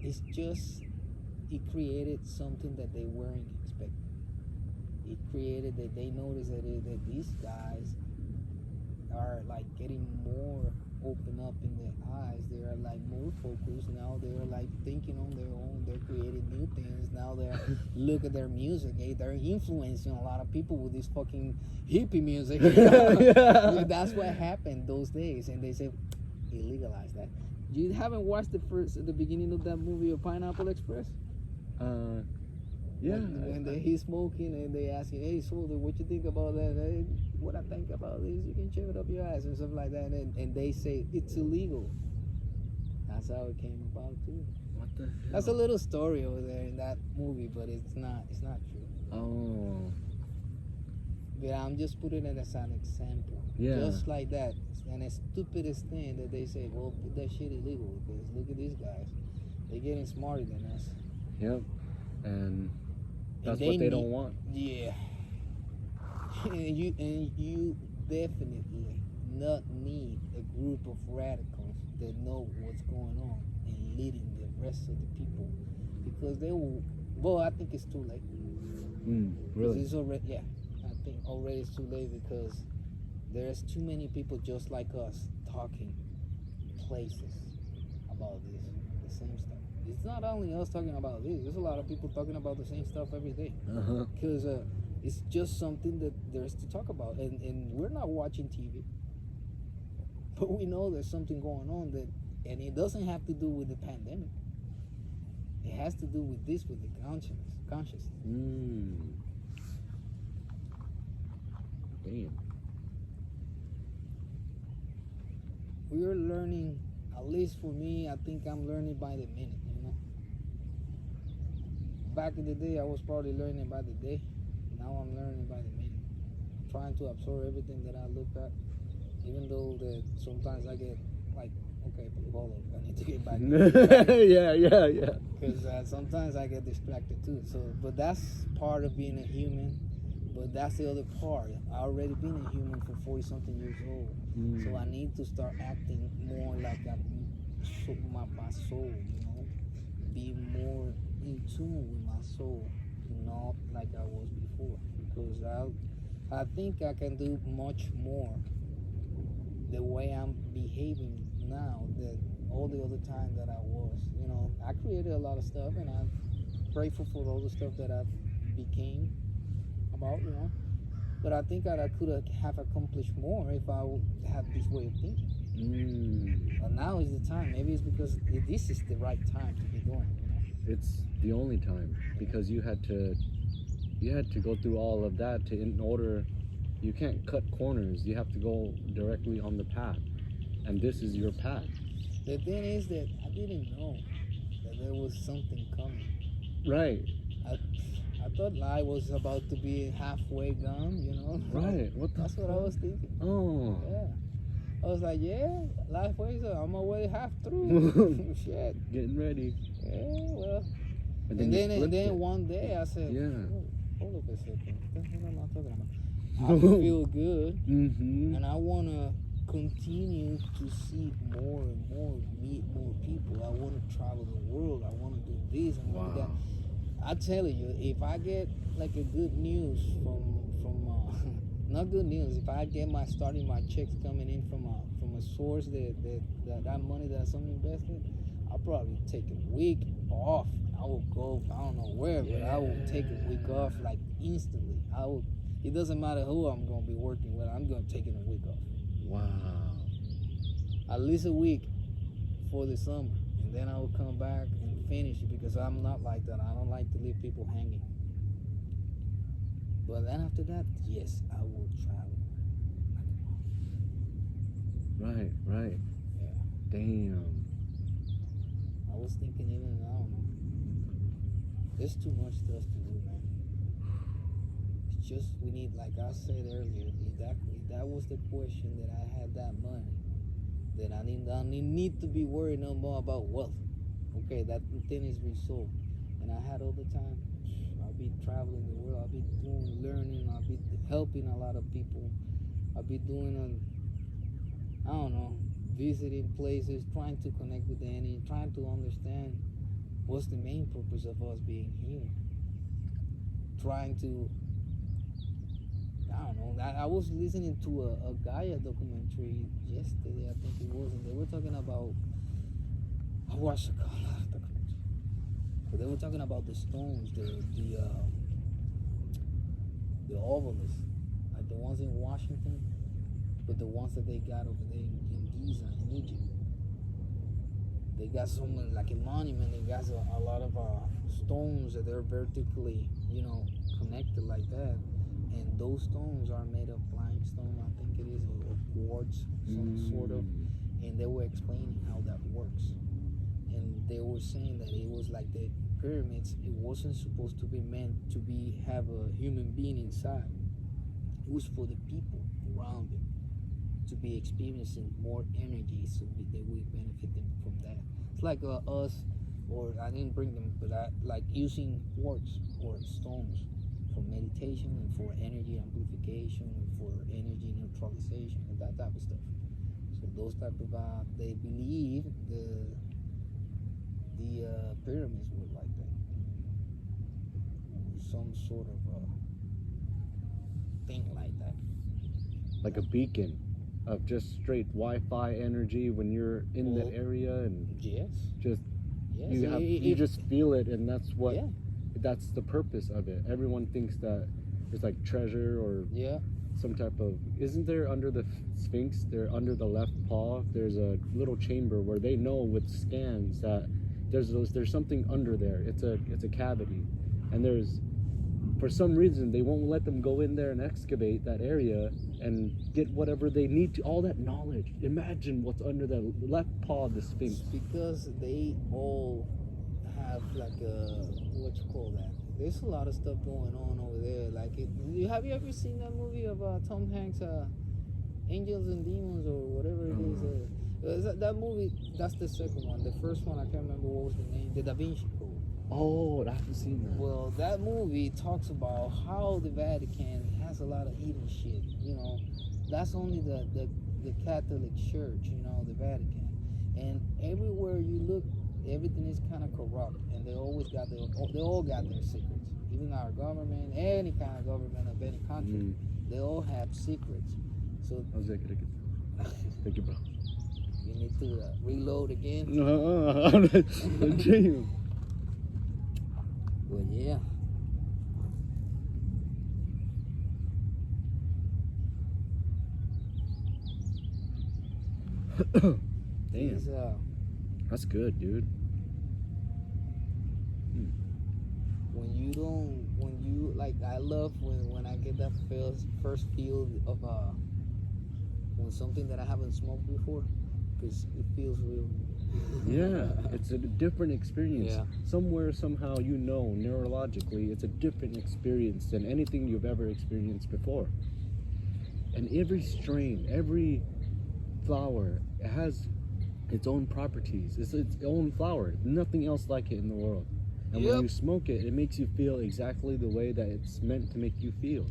it's just it created something that they weren't expecting. It created that they noticed that these guys are like getting more open up in their eyes. They are like more focused now. They are like thinking on their own. They're creating new things now. They're look at their music. They're influencing a lot of people with this fucking hippie music.
Yeah.
That's what happened those days. And they said illegalize that. You haven't watched the beginning of that movie of Pineapple Express?
Yeah.
When he's smoking and they ask him, hey, soldier, what you think about that? Hey, what I think about this, you can check it up your ass and stuff like that. And they say it's illegal. That's how it came about too.
What the hell?
That's a little story over there in that movie, but it's not true.
Oh.
But I'm just putting it as an example.
Yeah.
Just like that. And the stupidest thing that they say, well, put that shit illegal because look at these guys. They're getting smarter than us.
Yep. And that's what they don't want.
Yeah. And you definitely not need a group of radicals that know what's going on and leading the rest of the people because they will. Well, I think it's too late.
Really?
It's already, I think already it's too late because there's too many people just like us talking places about this, the same stuff. It's not only us talking about this. There's a lot of people talking about the same stuff every day. Because it's just something that there's to talk about. And we're not watching TV. But we know there's something going on and it doesn't have to do with the pandemic. It has to do with this, with the consciousness.
Damn.
We're learning, at least for me, I think I'm learning by the minute, Back in the day, I was probably learning by the day. Now I'm learning by the minute. I'm trying to absorb everything that I look at, even though that sometimes I get like, okay, hold up, I need to get back.
Yeah.
Because sometimes I get distracted too. So, but that's part of being a human. But that's the other part. I already been a human for 40-something years old. So I need to start acting more like my soul, be more in tune with my soul, not like I was before. Because I think I can do much more the way I'm behaving now than all the other time that I was. I created a lot of stuff and I'm grateful for all the stuff that I became about, but I think that I could have accomplished more if I would have this way of thinking. But now is the time. Maybe it's because this is the right time to be doing it.
It's the only time because you had to go through all of that in order. You can't cut corners. You have to go directly on the path, and this is your path.
The thing is that I didn't know that there was something coming.
Right.
I thought life was about to be halfway gone, you know.
Right. What the
That's what I was thinking.
Oh.
Yeah. I was like, yeah, life ways up. I'm already half through. Shit.
Getting ready.
Yeah, well.
And
And
you flipped
then
it.
one day I said,
Yeah.
oh, hold up a second. What the hell am I talking about? I feel good,
Mm-hmm.
and I want to continue to see more and more, meet more people. I want to travel the world. I want to do this. I want to do that.
Wow.
I tell you, if I get like a good news from not good news, if I get my checks coming in from a source that money that's uninvested, I'll probably take a week off. I will go, I don't know where, but I will take a week off like instantly. I will. It doesn't matter who I'm gonna be working with. I'm gonna take a week off.
Wow.
At least a week for the summer, and then I will come back and finish it because I'm not like that. I don't like to leave people hanging. But then after that, yes, I will travel.
Right, right.
Yeah.
Damn.
I was thinking even now, there's too much stuff to do, man. It's just we need, like I said earlier, if that was the question that I had that money, then I need to be worried no more about wealth. Okay, that thing is resolved. And I had all the time. I'll be traveling the world. I'll be learning. I'll be helping a lot of people. I'll be doing, I don't know, visiting places, trying to connect with the enemy, trying to understand what's the main purpose of us being here. Trying to, I don't know. I was listening to a Gaia documentary yesterday, I think it was, and they were talking about, I watched a lot of documentaries, but they were talking about the stones, the obelisks, like the ones in Washington, but the ones that they got over there in Giza in Egypt. They got some like a monument. They got a lot of stones that they're vertically, connected like that. And those stones are made of limestone, I think it is, or quartz, some sort of. And they were explaining how that works. And they were saying that it was like the pyramids. It wasn't supposed to be meant to have a human being inside. It was for the people around it to be experiencing more energy, so that we benefit them from that. It's like us, or I didn't bring them, but I like using quartz or stones for meditation and for energy amplification and for energy neutralization and that type of stuff. So those type of they believe the pyramids were like that, some sort of thing like that,
like a beacon of just straight Wi-Fi energy when you're in that area, and
yes,
you just feel it, and that's what that's the purpose of it. Everyone thinks that there's like treasure or some type of, isn't there under the Sphinx, there under the left paw, there's a little chamber where they know with scans that there's something under there. It's a cavity, and for some reason they won't let them go in there and excavate that area and get whatever they need to, all that knowledge. Imagine what's under the left paw of the Sphinx.
Because they all have like what you call that, there's a lot of stuff going on over there. Like have you ever seen that movie of Tom Hanks, Angels and Demons, or whatever it is? That movie, that's the second one. The first one, I can't remember what was the name. The Da Vinci Code.
Oh, I haven't seen that.
Well, that movie talks about how the Vatican has a lot of hidden shit. That's only the Catholic Church, the Vatican. And everywhere you look, everything is kind of corrupt, and they all got their secrets. Even our government, any kind of government of any country, they all have secrets. So
thank you, bro.
You need to reload again. Well, yeah.
Damn. That's good, dude.
I love when I get that first feel of when something that I haven't smoked before it feels real.
Yeah, it's a different experience.
Yeah.
Somewhere, somehow, neurologically, it's a different experience than anything you've ever experienced before. And every strain, every flower, it has its own properties. It's its own flower. Nothing else like it in the world. And when
Yep.
you smoke it, it makes you feel exactly the way that it's meant to make you feel.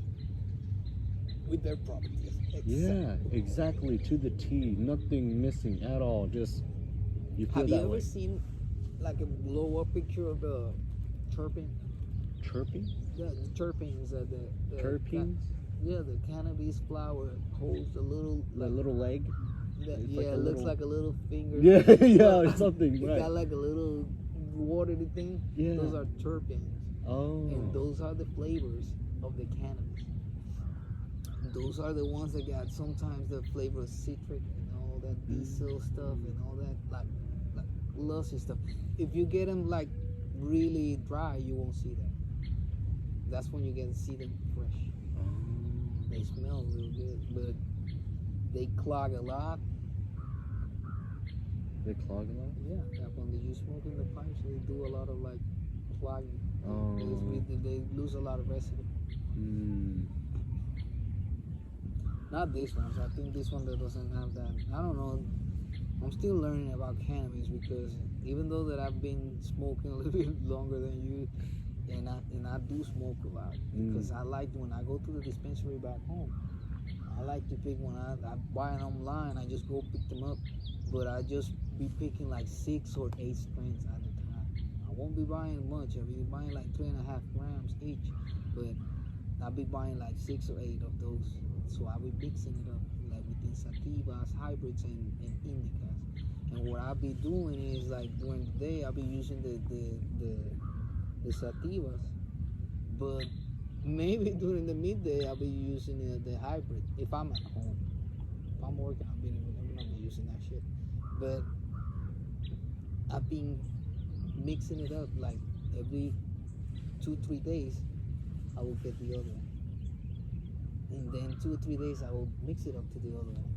With their properties.
Yeah, exactly, to the T. Nothing missing at all. Just you feel
Have
that
you ever
way.
seen like a blow up picture of the chirping?
Chirping?
The chirpings that the
Terpenes?
yeah, the cannabis flower holds a little
The
like
little leg?
that,
It's
yeah,
like a
it looks
little...
like a little finger.
Yeah, yeah, or
But
something,
it
right.
got like a little watery thing.
Yeah.
Those are terpenes.
Oh.
And those are the flavors of the cannabis. Those are the ones that got sometimes the flavor of citric and all that diesel stuff and all that like lusty stuff. If you get them like really dry, you won't see that. That's when you get to see them fresh. They smell real good, but they clog a lot.
They clog a lot?
Yeah, when you smoke in the pipes, they do a lot of like clogging.
Oh.
They lose a lot of residue. Not this one. So I think this one that doesn't have that. I don't know. I'm still learning about cannabis because even though that I've been smoking a little bit longer than you, and I do smoke a lot because I like when I go to the dispensary back home. I like to pick when I buy it online. I just go pick them up, but I just be picking like 6 or 8 strains at a time. I won't be buying much. I'll be buying like 3.5 grams each, but I'll be buying like 6 or 8 of those. So I'll be mixing it up like within sativas, hybrids, and indicas. And what I'll be doing is like during the day I'll be using the sativas, but maybe during the midday I'll be using the hybrid if I'm at home. If I'm working, I'm not be using that shit. But I've been mixing it up like every 2-3 days. I will get the other one, and then 2 or 3 days I will mix it up to the other one,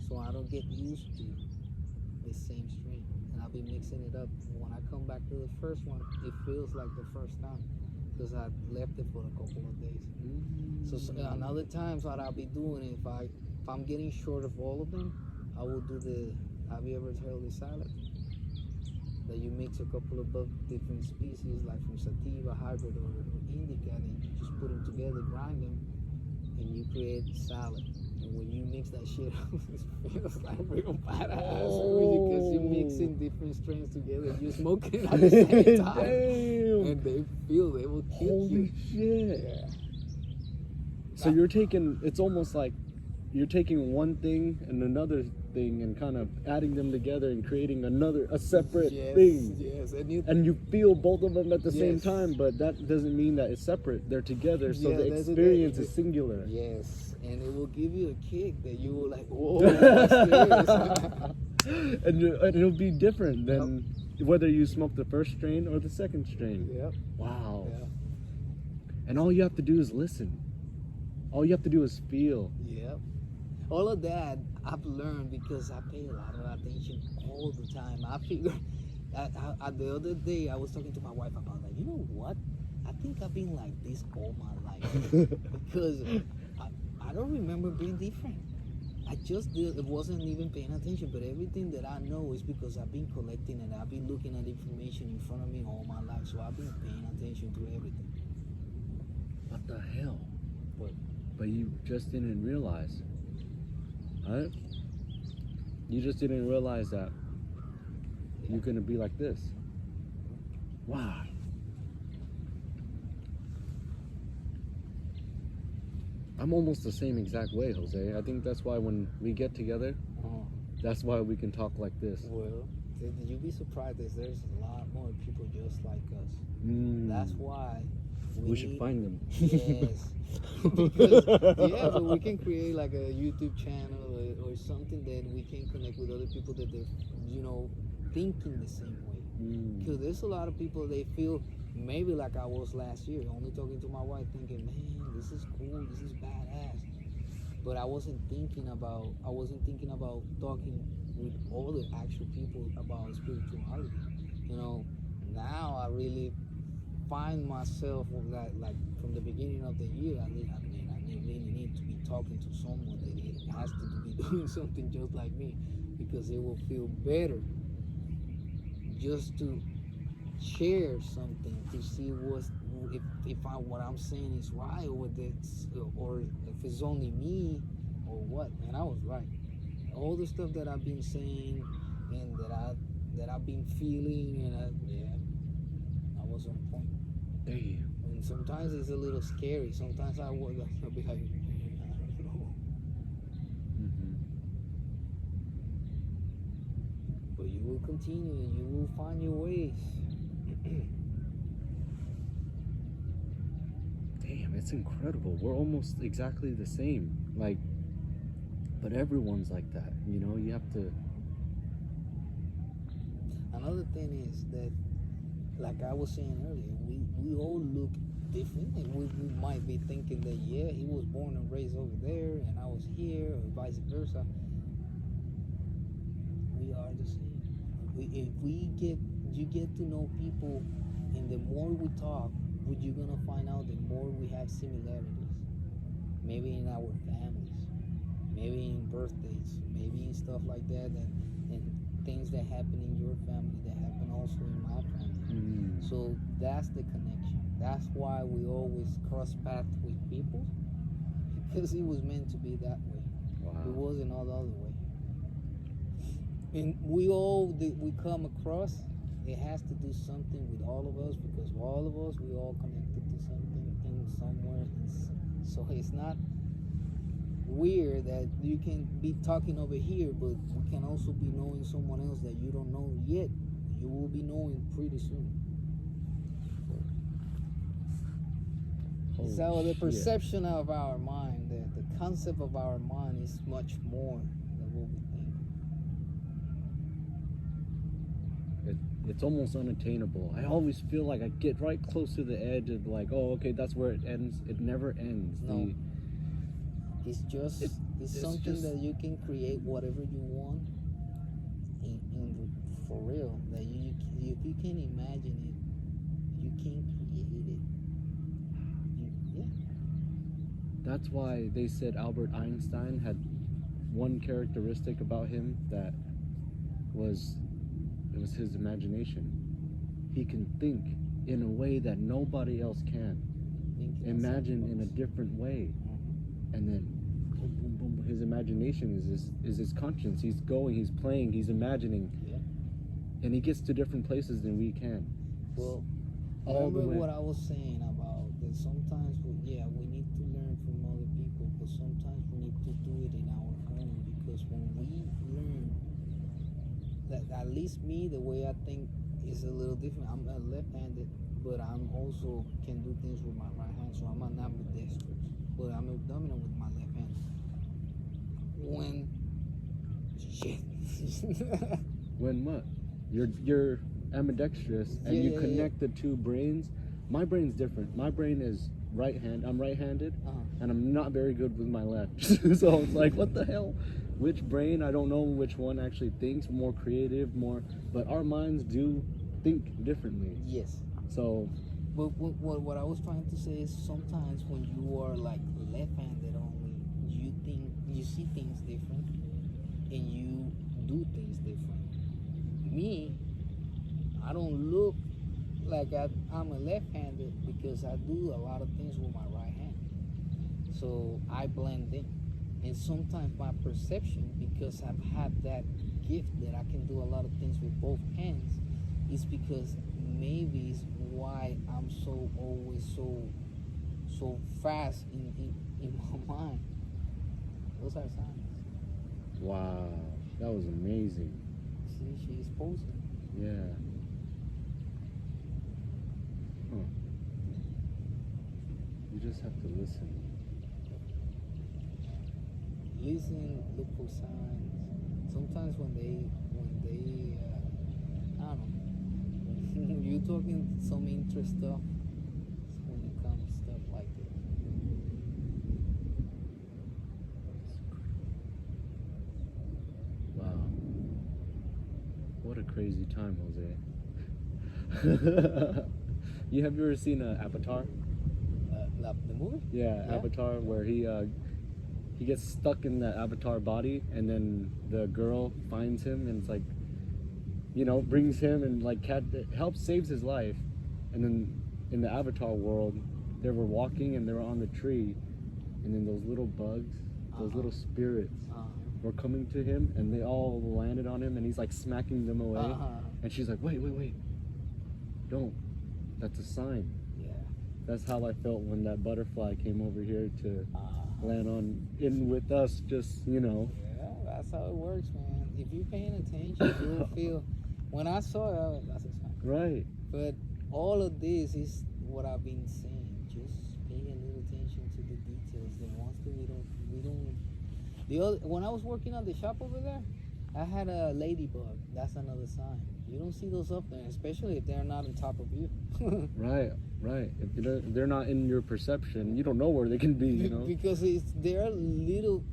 so I don't get used to the same strain. And I'll be mixing it up. When I come back to the first one, it feels like the first time because I left it for a couple of days. So another times what I'll be doing if I'm getting short of all of them, I will do the. Have you ever heard of the salad? That you mix a couple of different species, like from sativa, hybrid, or indica, and you just put them together, grind them, and you create salad. And when you mix that shit up, it feels like real badass because you're mixing different strains together. You're smoking at the same time.
Damn.
And they will kill you.
Holy shit.
Yeah.
So you're taking, it's almost like you're taking one thing and another thing and kind of adding them together and creating a separate thing.
Yes,
and you feel both of them at the same
Yes.
time, but that doesn't mean that it's separate. They're together, so
Yeah,
the
that's
experience is singular.
Yes, and it will give you a kick that you will like, whoa, what's this?
and it'll be different than whether you smoke the first strain or the second strain.
Yep.
Wow.
Yeah.
And all you have to do is listen. All you have to do is feel.
Yep. All of that I've learned because I pay a lot of attention all the time. I figure, the other day I was talking to my wife about that. You know what? I think I've been like this all my life because I don't remember being different. I just wasn't even paying attention, but everything that I know is because I've been collecting and I've been looking at information in front of me all my life. So I've been paying attention to everything.
What the hell?
What?
But you just didn't realize. Right? You just didn't realize that you're gonna be like this. Wow. I'm almost the same exact way, Jose. I think that's why when we get together, that's why we can talk like this.
Well, you'd be surprised that there's a lot more people just like us. That's why
we should find them.
Yes. Because, yeah, so we can create like a YouTube channel or something that we can connect with other people that they're, thinking the same way. Because there's a lot of people, they feel maybe like I was last year, only talking to my wife thinking, man, this is cool, this is badass. But I wasn't thinking about talking with all the actual people about spirituality. You know, now I really find myself like from the beginning of the year. I really need to be talking to someone that it has to be doing something just like me, because it will feel better just to share something to see if what I'm saying is right, or if it's only me or what. And I was right. All the stuff that I've been saying and that I've been feeling, and I was on point.
Damn.
And sometimes it's a little scary. Sometimes I'll be like, I don't know.
Mm-hmm.
But you will continue and you will find your ways.
Damn, it's incredible. We're almost exactly the same. Like, but everyone's like that. You know, you have to.
Another thing is that, like I was saying earlier, we all look different, and we might be thinking that, yeah, he was born and raised over there and I was here, or vice versa. We are the same. You get to know people, and the more we talk, you're gonna find out the more we have similarities. Maybe in our families, maybe in birthdays, maybe in stuff like that, and things that happen in your family that happen also in my family. So that's the connection. That's why we always cross paths with people, because it was meant to be that way.
Wow.
It wasn't all the other way. And we come across, it has to do something with all of us, because all of us, we all connected to something in somewhere. So it's not weird that you can be talking over here, but we can also be knowing someone else that you don't know yet. You will be knowing pretty soon. So the perception of our mind, the concept of our mind is much more than what we think.
It's almost unattainable. I always feel like I get right close to the edge of like, oh, okay, that's where it ends. It never ends.
No. It's something that you can create whatever you want, for real. That if you can imagine it, you can create it.
That's why they said Albert Einstein had one characteristic about him that was his imagination. He can think in a way that nobody else can. Imagine in a different way, and then boom, boom, boom. His imagination is his conscience. He's going, he's playing, he's imagining, and he gets to different places than we can.
Well, remember what I was saying about that sometimes we need to learn from other people, but sometimes we need to do it in our own, because when we learn, that at least me, the way I think is a little different. I'm left-handed, but I'm also can do things with my right hand, so I'm not ambidextrous, but I'm dominant with my left hand.
When what? You're ambidextrous, and you connect the two brains. My brain's different. My brain is I'm right-handed, and I'm not very good with my left. So it's like, what the hell? Which brain? I don't know which one actually thinks more creative, but our minds do think differently.
Yes.
So,
but what I was trying to say is, sometimes when you are like left-handed only, you see things different, and you do things different. Me, I don't look like I'm a left-handed, because I do a lot of things with my right hand. So I blend in. And sometimes my perception, because I've had that gift that I can do a lot of things with both hands, is because maybe it's why I'm always so fast in my mind. Those are signs.
wow, that was amazing.
See, she's posing.
Yeah. Huh. You just have to listen.
Look for signs. Sometimes when they I don't know, you talking some interest stuff, when it comes to stuff like that.
Wow. what a crazy time, Jose. You ever seen Avatar?
The movie?
Yeah, Avatar, where he gets stuck in the Avatar body, and then the girl finds him, and it's like, you know, brings him and like helps saves his life, and then in the Avatar world, they were walking and they were on the tree, and then those little bugs, those little spirits, were coming to him, and they all landed on him, and he's like smacking them away, and she's like, wait, don't. That's a sign.
Yeah.
That's how I felt when that butterfly came over here to land in with us, just, you know.
Yeah, that's how it works, man. If you're paying attention, you will feel. When I saw it, that's a sign.
Right.
But all of this is what I've been saying. Just pay a little attention to the details. The ones that we don't. When I was working at the shop over there, I had a ladybug. That's another sign. You don't see those up there, especially if they're not on top of you.
Right. If they're not in your perception, you don't know where they can be, you know?
Because they're little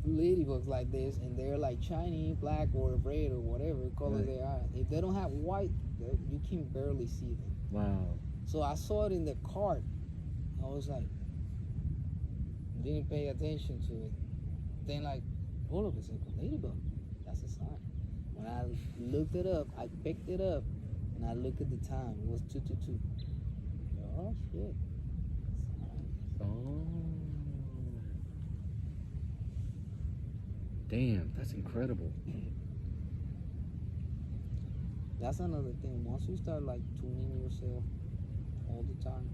ladybugs like this, and they're like shiny, black or red or whatever color they are. If they don't have white, you can barely see them.
Wow.
So I saw it in the cart. I was like, didn't pay attention to it. Then like, all of a sudden, ladybug. That's a sign. When I looked it up, I picked it up, and I looked at the time. It was 2:22. Oh shit.
Oh. Damn, that's incredible.
That's another thing. Once you start like tuning yourself all the time,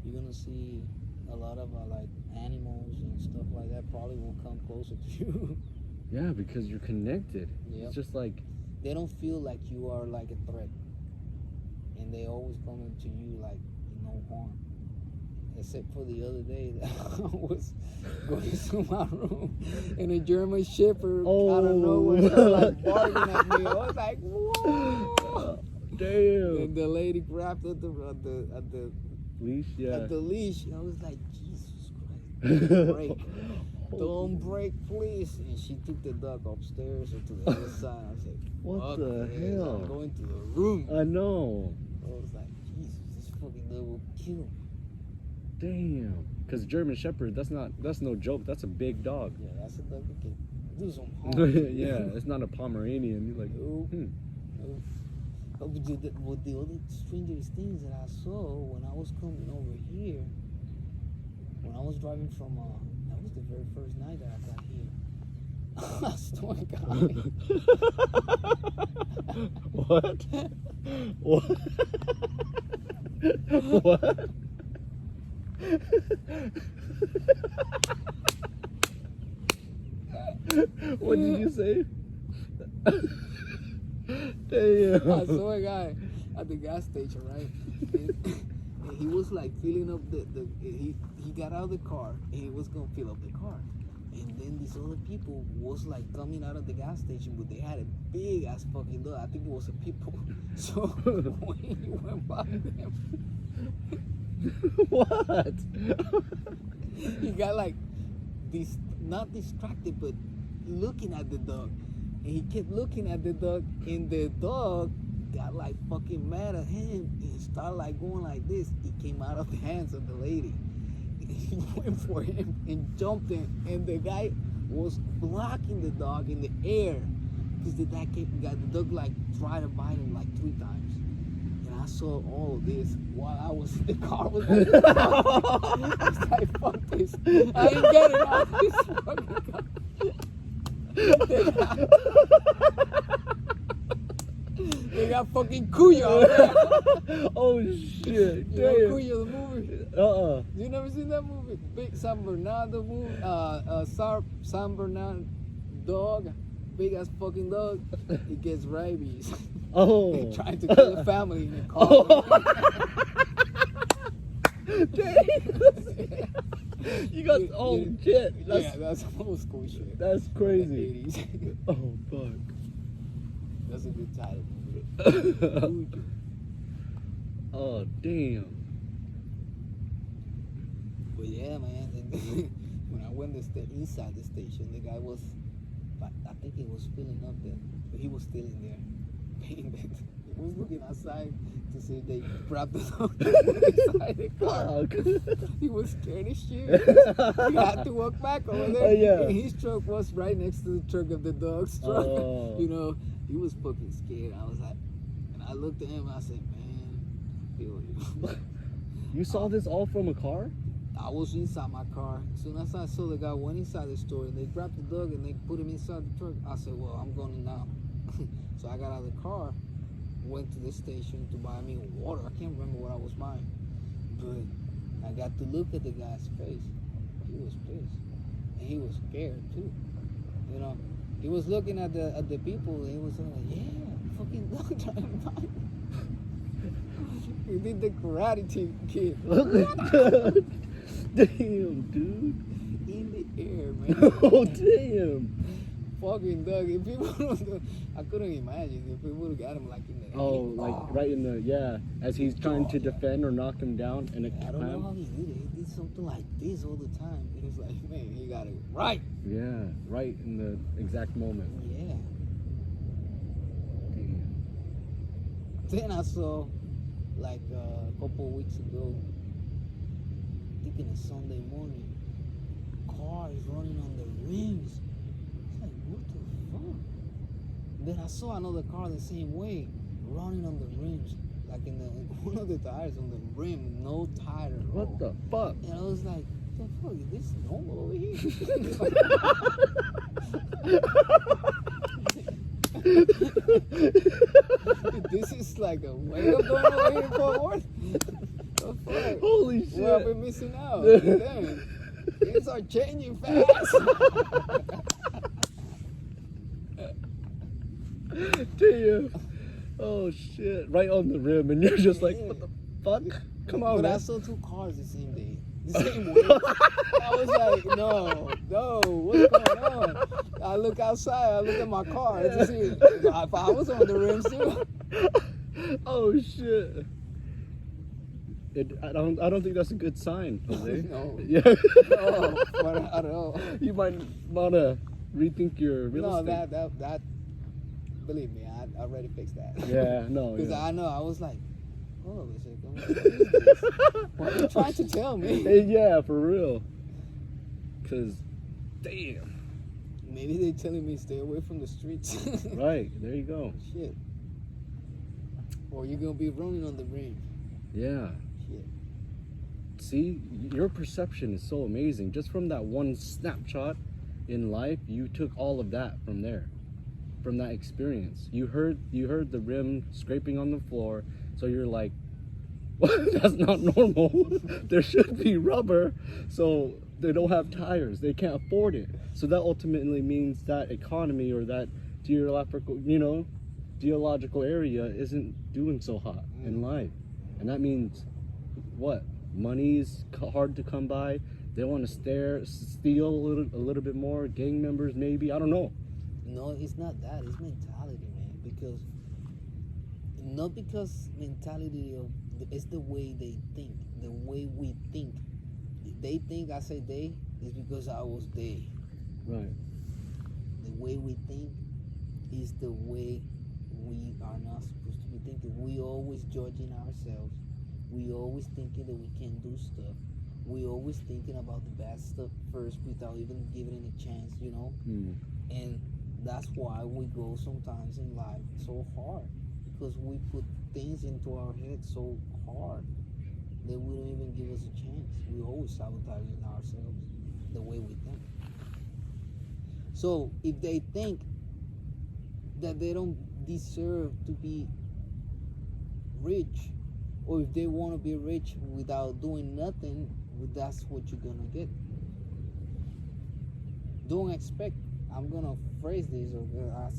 you're gonna see a lot of like animals and stuff like that probably will come closer to you.
Yeah, because you're connected.
Yep.
It's just like,
they don't feel like you are like a threat, and they always come into you like no harm. Except for the other day that I was going to my room and a German Shepherd out of nowhere started like barking at me. I was like, whoa!
Damn.
And the lady grabbed at the
leash, yeah.
At the leash. I was like, Jesus Christ! Don't break, don't break, please! And she took the dog upstairs or to the other side. I was like,
what the hell?
I'm going to the room.
I know.
I was like, Jesus, this fucking dog will kill me.
Damn. Because German Shepherd, that's no joke. That's a big dog.
Yeah, that's a dog that can do some harm.
Yeah, it's not a Pomeranian. You're like,
no. But the other strangest things that I saw when I was coming over here, when I was driving from, that was the very first night that I got here. I swear to
God. What? What? What did you say? Damn.
I saw a guy at the gas station, right? And he was like filling up he got out of the car and he was gonna fill up the car. And then these other people was like coming out of the gas station, but they had a big ass fucking dog. I think it was a people. So when he went by them,
what?
he got like not distracted, but looking at the dog. And he kept looking at the dog, and the dog got like fucking mad at him and started like going like this. He came out of the hands of the lady. He went for him and jumped in, and the guy was blocking the dog in the air because the dog like tried to bite him like 3 times. And I saw all of this while I was in the car. I was like, fuck this. I ain't getting out of this fucking car. They got fucking Cuyo.
Oh shit!
You know Cuyo, the movie? You never seen that movie? Big San Bernardo movie. San Bernardo dog, big ass fucking dog. He gets rabies.
Oh.
Trying to kill the family in the car.
You got shit.
That's old school shit.
That's crazy.
In the 80s.
Oh fuck.
That's a good title.
Oh damn.
But yeah, man. And when I went inside the station, the guy was, I think he was filling up there, but he was still in there. painted. He was looking outside to see if they grabbed the dog inside the car.
Fuck.
He was scared as shit. He had to walk back over there.
Oh, yeah.
And his truck was right next to the truck of the dog's truck.
Oh.
You know, he was fucking scared. I was like, and I looked at him and I said, man, I feel you.
You saw this all from a car?
I was inside my car. As soon as I saw the guy went inside the store and they grabbed the dog and they put him inside the truck, I said, well, I'm going in now. So I got out of the car, went to the station to buy me water. I can't remember what I was buying. But I got to look at the guy's face. He was pissed. And he was scared too. You know, he was looking at the people and he was like, yeah, fucking dog trying to buy me. He did the Karate Kid.
Damn, dude.
In the air, man.
Oh, damn.
Fucking dog. If people don't, I couldn't imagine if people would have got him like in the
Oh, like right in the, yeah, as he's trying to
yeah.
defend or knock him down. And
I don't know how he did it. He did something like this all the time. It was like, man, he got it right.
Yeah, right in the exact moment.
Yeah.
Damn.
Then I saw, like a couple of weeks ago, I think in a Sunday morning, cars running on the rims. It's like, what the fuck? Then I saw another car the same way, running on the rims, like in one of the tires on the rim, no tire at all.
What the fuck?
And I was like, what the fuck, is this normal over here? This is like a way of going over here forward. The fuck?
Holy shit.
Well, I've been missing out. Damn. Things are changing fast.
Damn. Oh shit. Right on the rim, and you're just like, what the fuck? Come on,
But
man.
I saw two cars the same day. The same way. I was like, no, what's going on? I look outside, I look at my car to see if I was on the rims too.
Oh shit. I don't think that's a good sign, Jose.
No.
Yeah.
No, but I don't know.
You might wanna rethink your real
No,
estate.
that believe me, I already fixed that.
Yeah, no.
Because
Yeah.
I know, I was like, hold on a second, what is this? What are you trying to tell me?
Hey, yeah, for real. Cause, damn.
Maybe they're telling me stay away from the streets.
Right, there you go.
Shit. Or you're gonna be running on the rim.
Yeah.
Shit.
See, your perception is so amazing. Just from that one snapshot in life, you took all of that from there, from that experience. You heard the rim scraping on the floor, so you're like, well, that's not normal. There should be rubber, so they don't have tires. They can't afford it. So that ultimately means that economy or that geological area isn't doing so hot in life, and that means what? Money's hard to come by. They want to steal a little bit more. Gang members, maybe. I don't know.
No, it's not that. It's mentality, man. Because not because mentality of it's the way they think, the way we think. They think I say they is because I was they.
Right.
The way we think is the way we are not supposed to be thinking. We always judging ourselves. We always thinking that we can't do stuff. We always thinking about the bad stuff first without even giving it a chance, you know? And that's why we go sometimes in life so hard. Because we put things into our head so hard that we don't even give us a chance. We always sabotaging ourselves the way we think. So if they think that they don't deserve to be rich, or if they want to be rich without doing nothing, well, that's what you're gonna get. Don't expect. I'm gonna phrase this, or I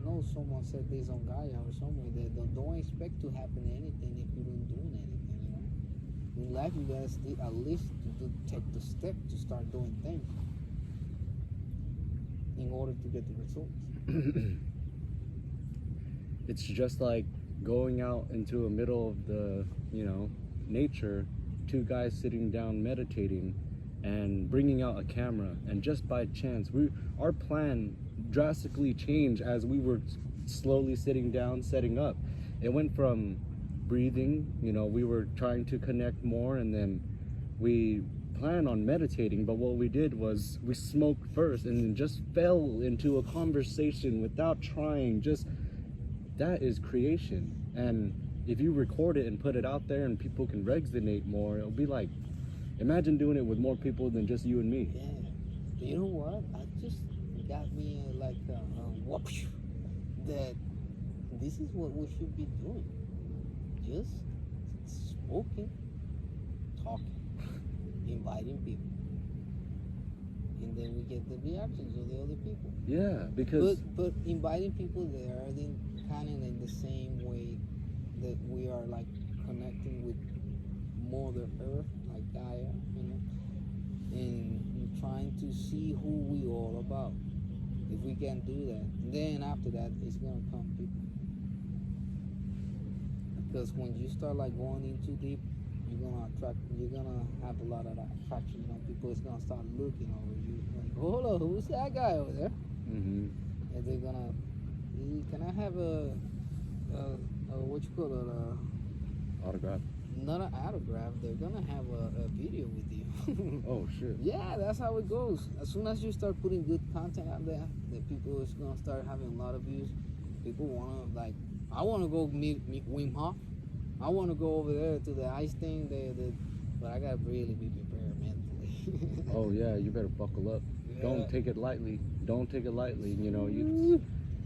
know someone said this on Gaia or somewhere, that don't expect to happen anything if you don't doing anything. You know, in life you gotta at least take the step to start doing things in order to get the results.
It's just like going out into the middle of the, nature, two guys sitting down meditating and bringing out a camera, and just by chance our plan drastically changed as we were slowly sitting down, setting up. It went from breathing, we were trying to connect more, and then we planned on meditating, but what we did was we smoked first and then just fell into a conversation without trying. Just that is creation. And if you record it and put it out there and people can resonate more, it'll be like, imagine doing it with more people than just you and me.
Yeah. You know what? I just got me whoosh, that this is what we should be doing. Just smoking, talking, inviting people. And then we get the reactions of the other people.
Yeah, because...
But inviting people that are kind of in the same way that we are like connecting with Mother Earth, like Gaia, and trying to see who we all about. If we can do that, then after that, it's gonna come people. Because when you start like going in too deep, you're gonna have a lot of that attraction. People is gonna start looking over you, like, hold on, who's that guy over there?
Mm-hmm.
And they're gonna, can I have a what you call it,
autograph?
Not an autograph. They're gonna have a video with you.
Oh shit.
Yeah, that's how it goes. As soon as you start putting good content out there, the people is gonna start having a lot of views. People wanna I wanna go meet Wim Hof. I wanna go over there to the ice thing. But I gotta really be prepared mentally.
Oh yeah, you better buckle up. Yeah. Don't take it lightly.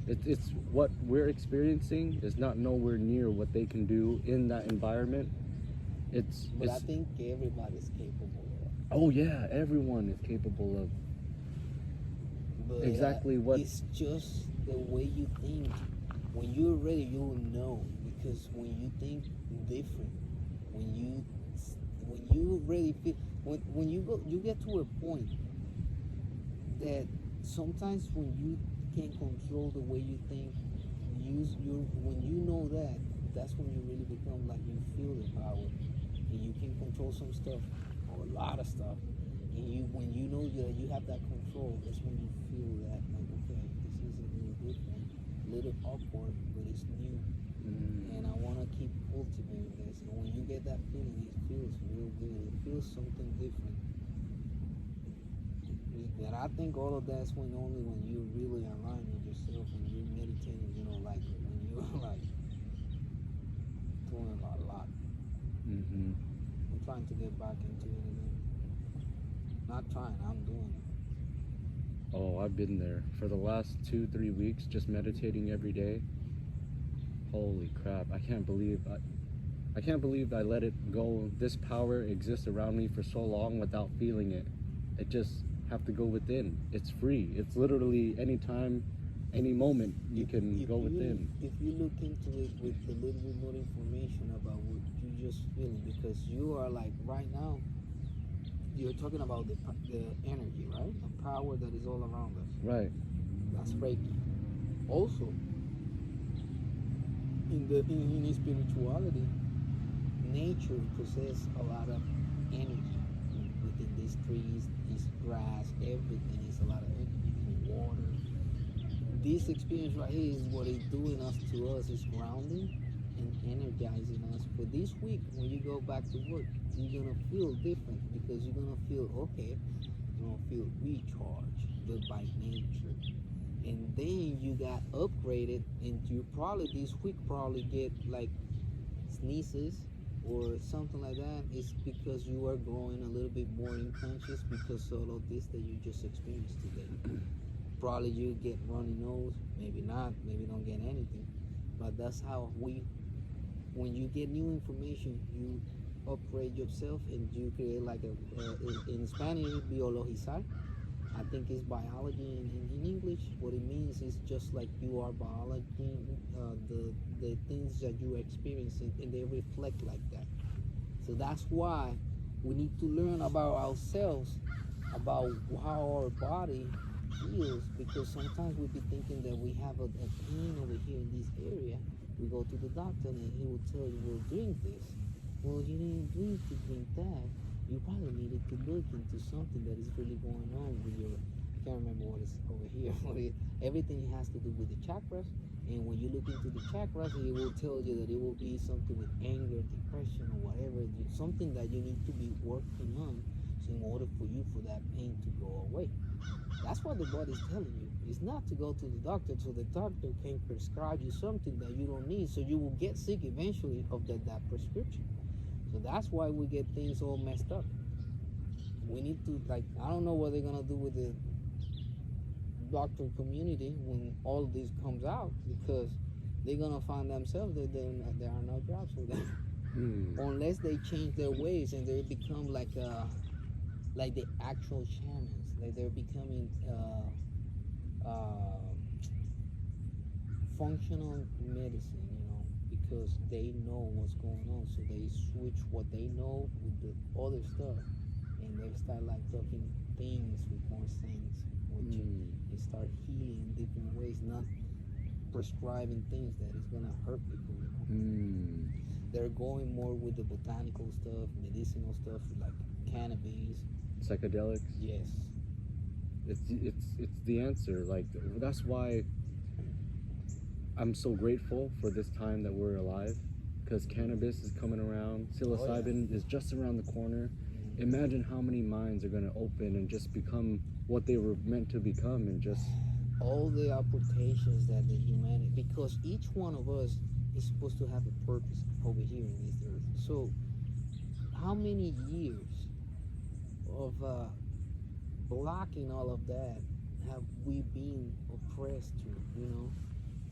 It's what we're experiencing is not nowhere near what they can do in that environment.
But I think everybody's capable of it.
Oh yeah, everyone is capable of. But exactly what.
It's just the way you think. When you're ready, you'll know. Because when you think different, when you really feel, when you get to a point that sometimes when you can't control the way you think, when you know that's when you really become like you feel the power, and you can control some stuff or a lot of stuff. And when you know that you have that control, that's when you feel that like, okay, this is a little different, a little awkward, but it's new. And I want to keep cultivating this. And when you get that feeling, it feels real good. It feels something different. And I think all of that's only when you really align with yourself and you're meditating, like when you're like doing a lot.
Mm-hmm.
I'm trying to get back into it again. Not trying, I'm doing it.
Oh, I've been there for the last 2-3 weeks, just meditating every day. Holy crap, I can't believe I let it go. This power exists around me for so long without feeling it. It just have to go within. It's free. It's literally anytime, any moment you can go within.
If you look into it with a little bit more information about what you're just feeling, because you are like right now, you're talking about the energy, right? The power that is all around us.
Right.
That's Reiki. Also, in spirituality, nature possesses a lot of energy within these trees, this grass, everything is a lot of energy in water. This experience right here is what it's doing to us is grounding and energizing us. For this week, when you go back to work, you're gonna feel different because you're gonna feel okay. You're gonna feel recharged, but by nature. And then you got upgraded, and you probably this week get like sneezes or something like that. It's because you are growing a little bit more in conscious because of all this that you just experienced today. Probably you get runny nose, maybe not, maybe don't get anything. But that's how when you get new information, you upgrade yourself and you create like in Spanish, biologizar. I think it's biology in English. What it means is just like you are biology, the things that you experience and they reflect like that. So that's why we need to learn about ourselves, about how our body feels, because sometimes we'll be thinking that we have a pain over here in this area. We go to the doctor and he will tell you, well, drink this. Well, you didn't drink that. You probably needed to look into something that is really going on with your, I can't remember what is over here. Everything has to do with the chakras, And when you look into the chakras, it will tell you that it will be something with anger, depression, or whatever, something that you need to be working on, so in order for you for that pain to go away. That's what the body's telling you. It's not to go to the doctor so the doctor can prescribe you something that you don't need, so you will get sick eventually of that prescription. So that's why we get things all messed up. We need to, like, I don't know what they're gonna do with the doctor community when all this comes out, because they're gonna find themselves that there are no jobs for them. Unless they change their ways and they become like the actual shamans, like they're becoming functional medicine, because they know what's going on, so they switch what they know with the other stuff, and they start like talking things with more sense with you. They start healing in different ways, not prescribing things that is gonna hurt people. They're going more with the botanical stuff, medicinal stuff, like cannabis,
psychedelics.
Yes,
it's the answer. Like, that's why I'm so grateful for this time that we're alive, because cannabis is coming around, psilocybin is just around the corner. Imagine how many minds are going to open and just become what they were meant to become, and just
all the applications that the humanity, because each one of us is supposed to have a purpose over here in this earth. So how many years of blocking all of that have we been oppressed to,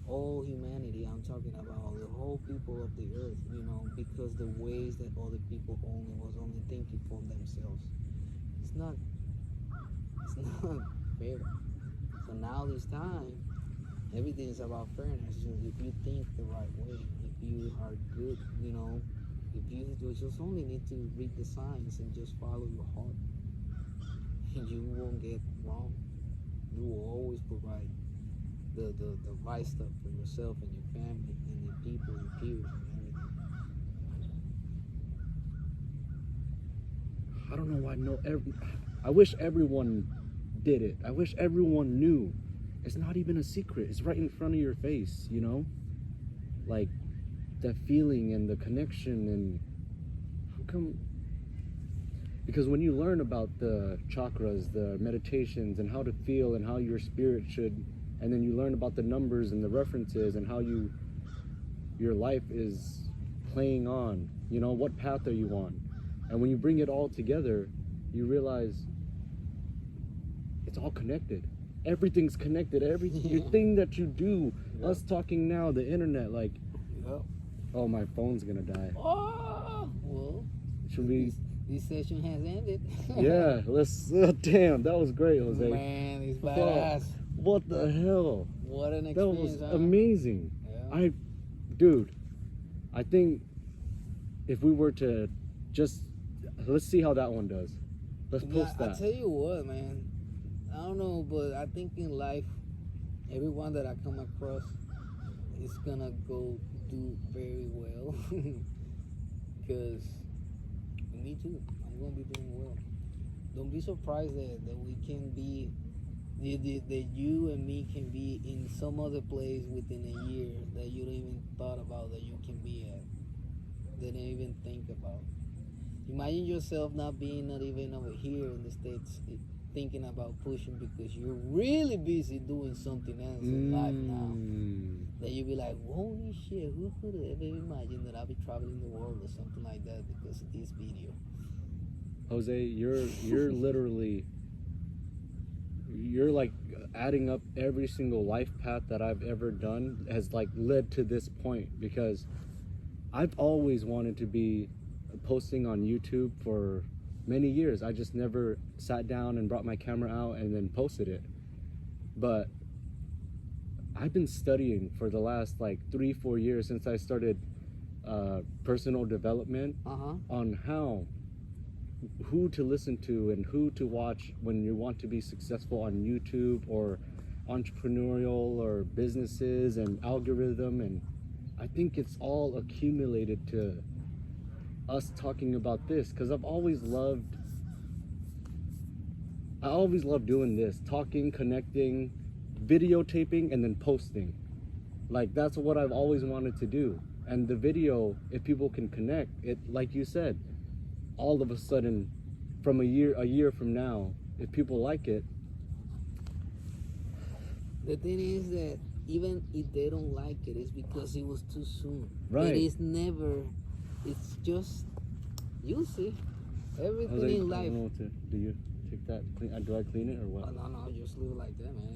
all humanity? I'm talking about the whole people of the earth, because the ways that other people was only thinking for themselves. It's not fair. So now this time, everything is about fairness. If you think the right way, if you are good, if you just only need to read the signs and just follow your heart, and you won't get wrong. You will always provide the right stuff for yourself and your family and the people, your peers, and everything.
I don't know why I wish everyone did it. I wish everyone knew. It's not even a secret. It's right in front of your face, like that feeling and the connection. And how come? Because when you learn about the chakras, the meditations, and how to feel and how your spirit should, and then you learn about the numbers and the references and how your life is playing on, what path are you on? And when you bring it all together, you realize it's all connected. Everything's connected. Everything that you do, us talking now, the internet, like, oh, my phone's gonna die.
Oh, well,
should we?
This session has ended.
Yeah, let's. Damn, that was great, Jose.
Man, it's badass.
What the hell?
What an experience!
That was amazing.
Yeah.
Dude, I think if we were to just, let's see how that one does. Let's post that.
I tell you what, man. I don't know, but I think in life, everyone that I come across is gonna go do very well. Because me too, I'm gonna be doing well. Don't be surprised that we can be, that you and me can be in some other place within a year that you don't even thought about that you can be at, didn't even think about. Imagine yourself not even over here in the States, thinking about pushing, because you're really busy doing something else in life now. That you'll be like, holy shit, who could have ever imagined that I'll be traveling the world or something like that because of this video?
Jose, you're literally, you're like adding up every single life path that I've ever done has like led to this point, because I've always wanted to be posting on YouTube for many years. I just never sat down and brought my camera out and then posted it. But I've been studying for the last like 3-4 years since I started personal development on who to listen to and who to watch when you want to be successful on YouTube or entrepreneurial or businesses and algorithm. And I think it's all accumulated to us talking about this, because I've always loved doing this, talking, connecting, videotaping, and then posting. Like, that's what I've always wanted to do. And the video, if people can connect it, like you said, all of a sudden, from a year from now, if people like it.
The thing is that even if they don't like it, it's because it was too soon.
Right.
It is never. It's just, you'll see. Everything
Jose,
in
I
life.
don't know what to do. You take that? Do I clean it or what?
No, just leave it like that, man.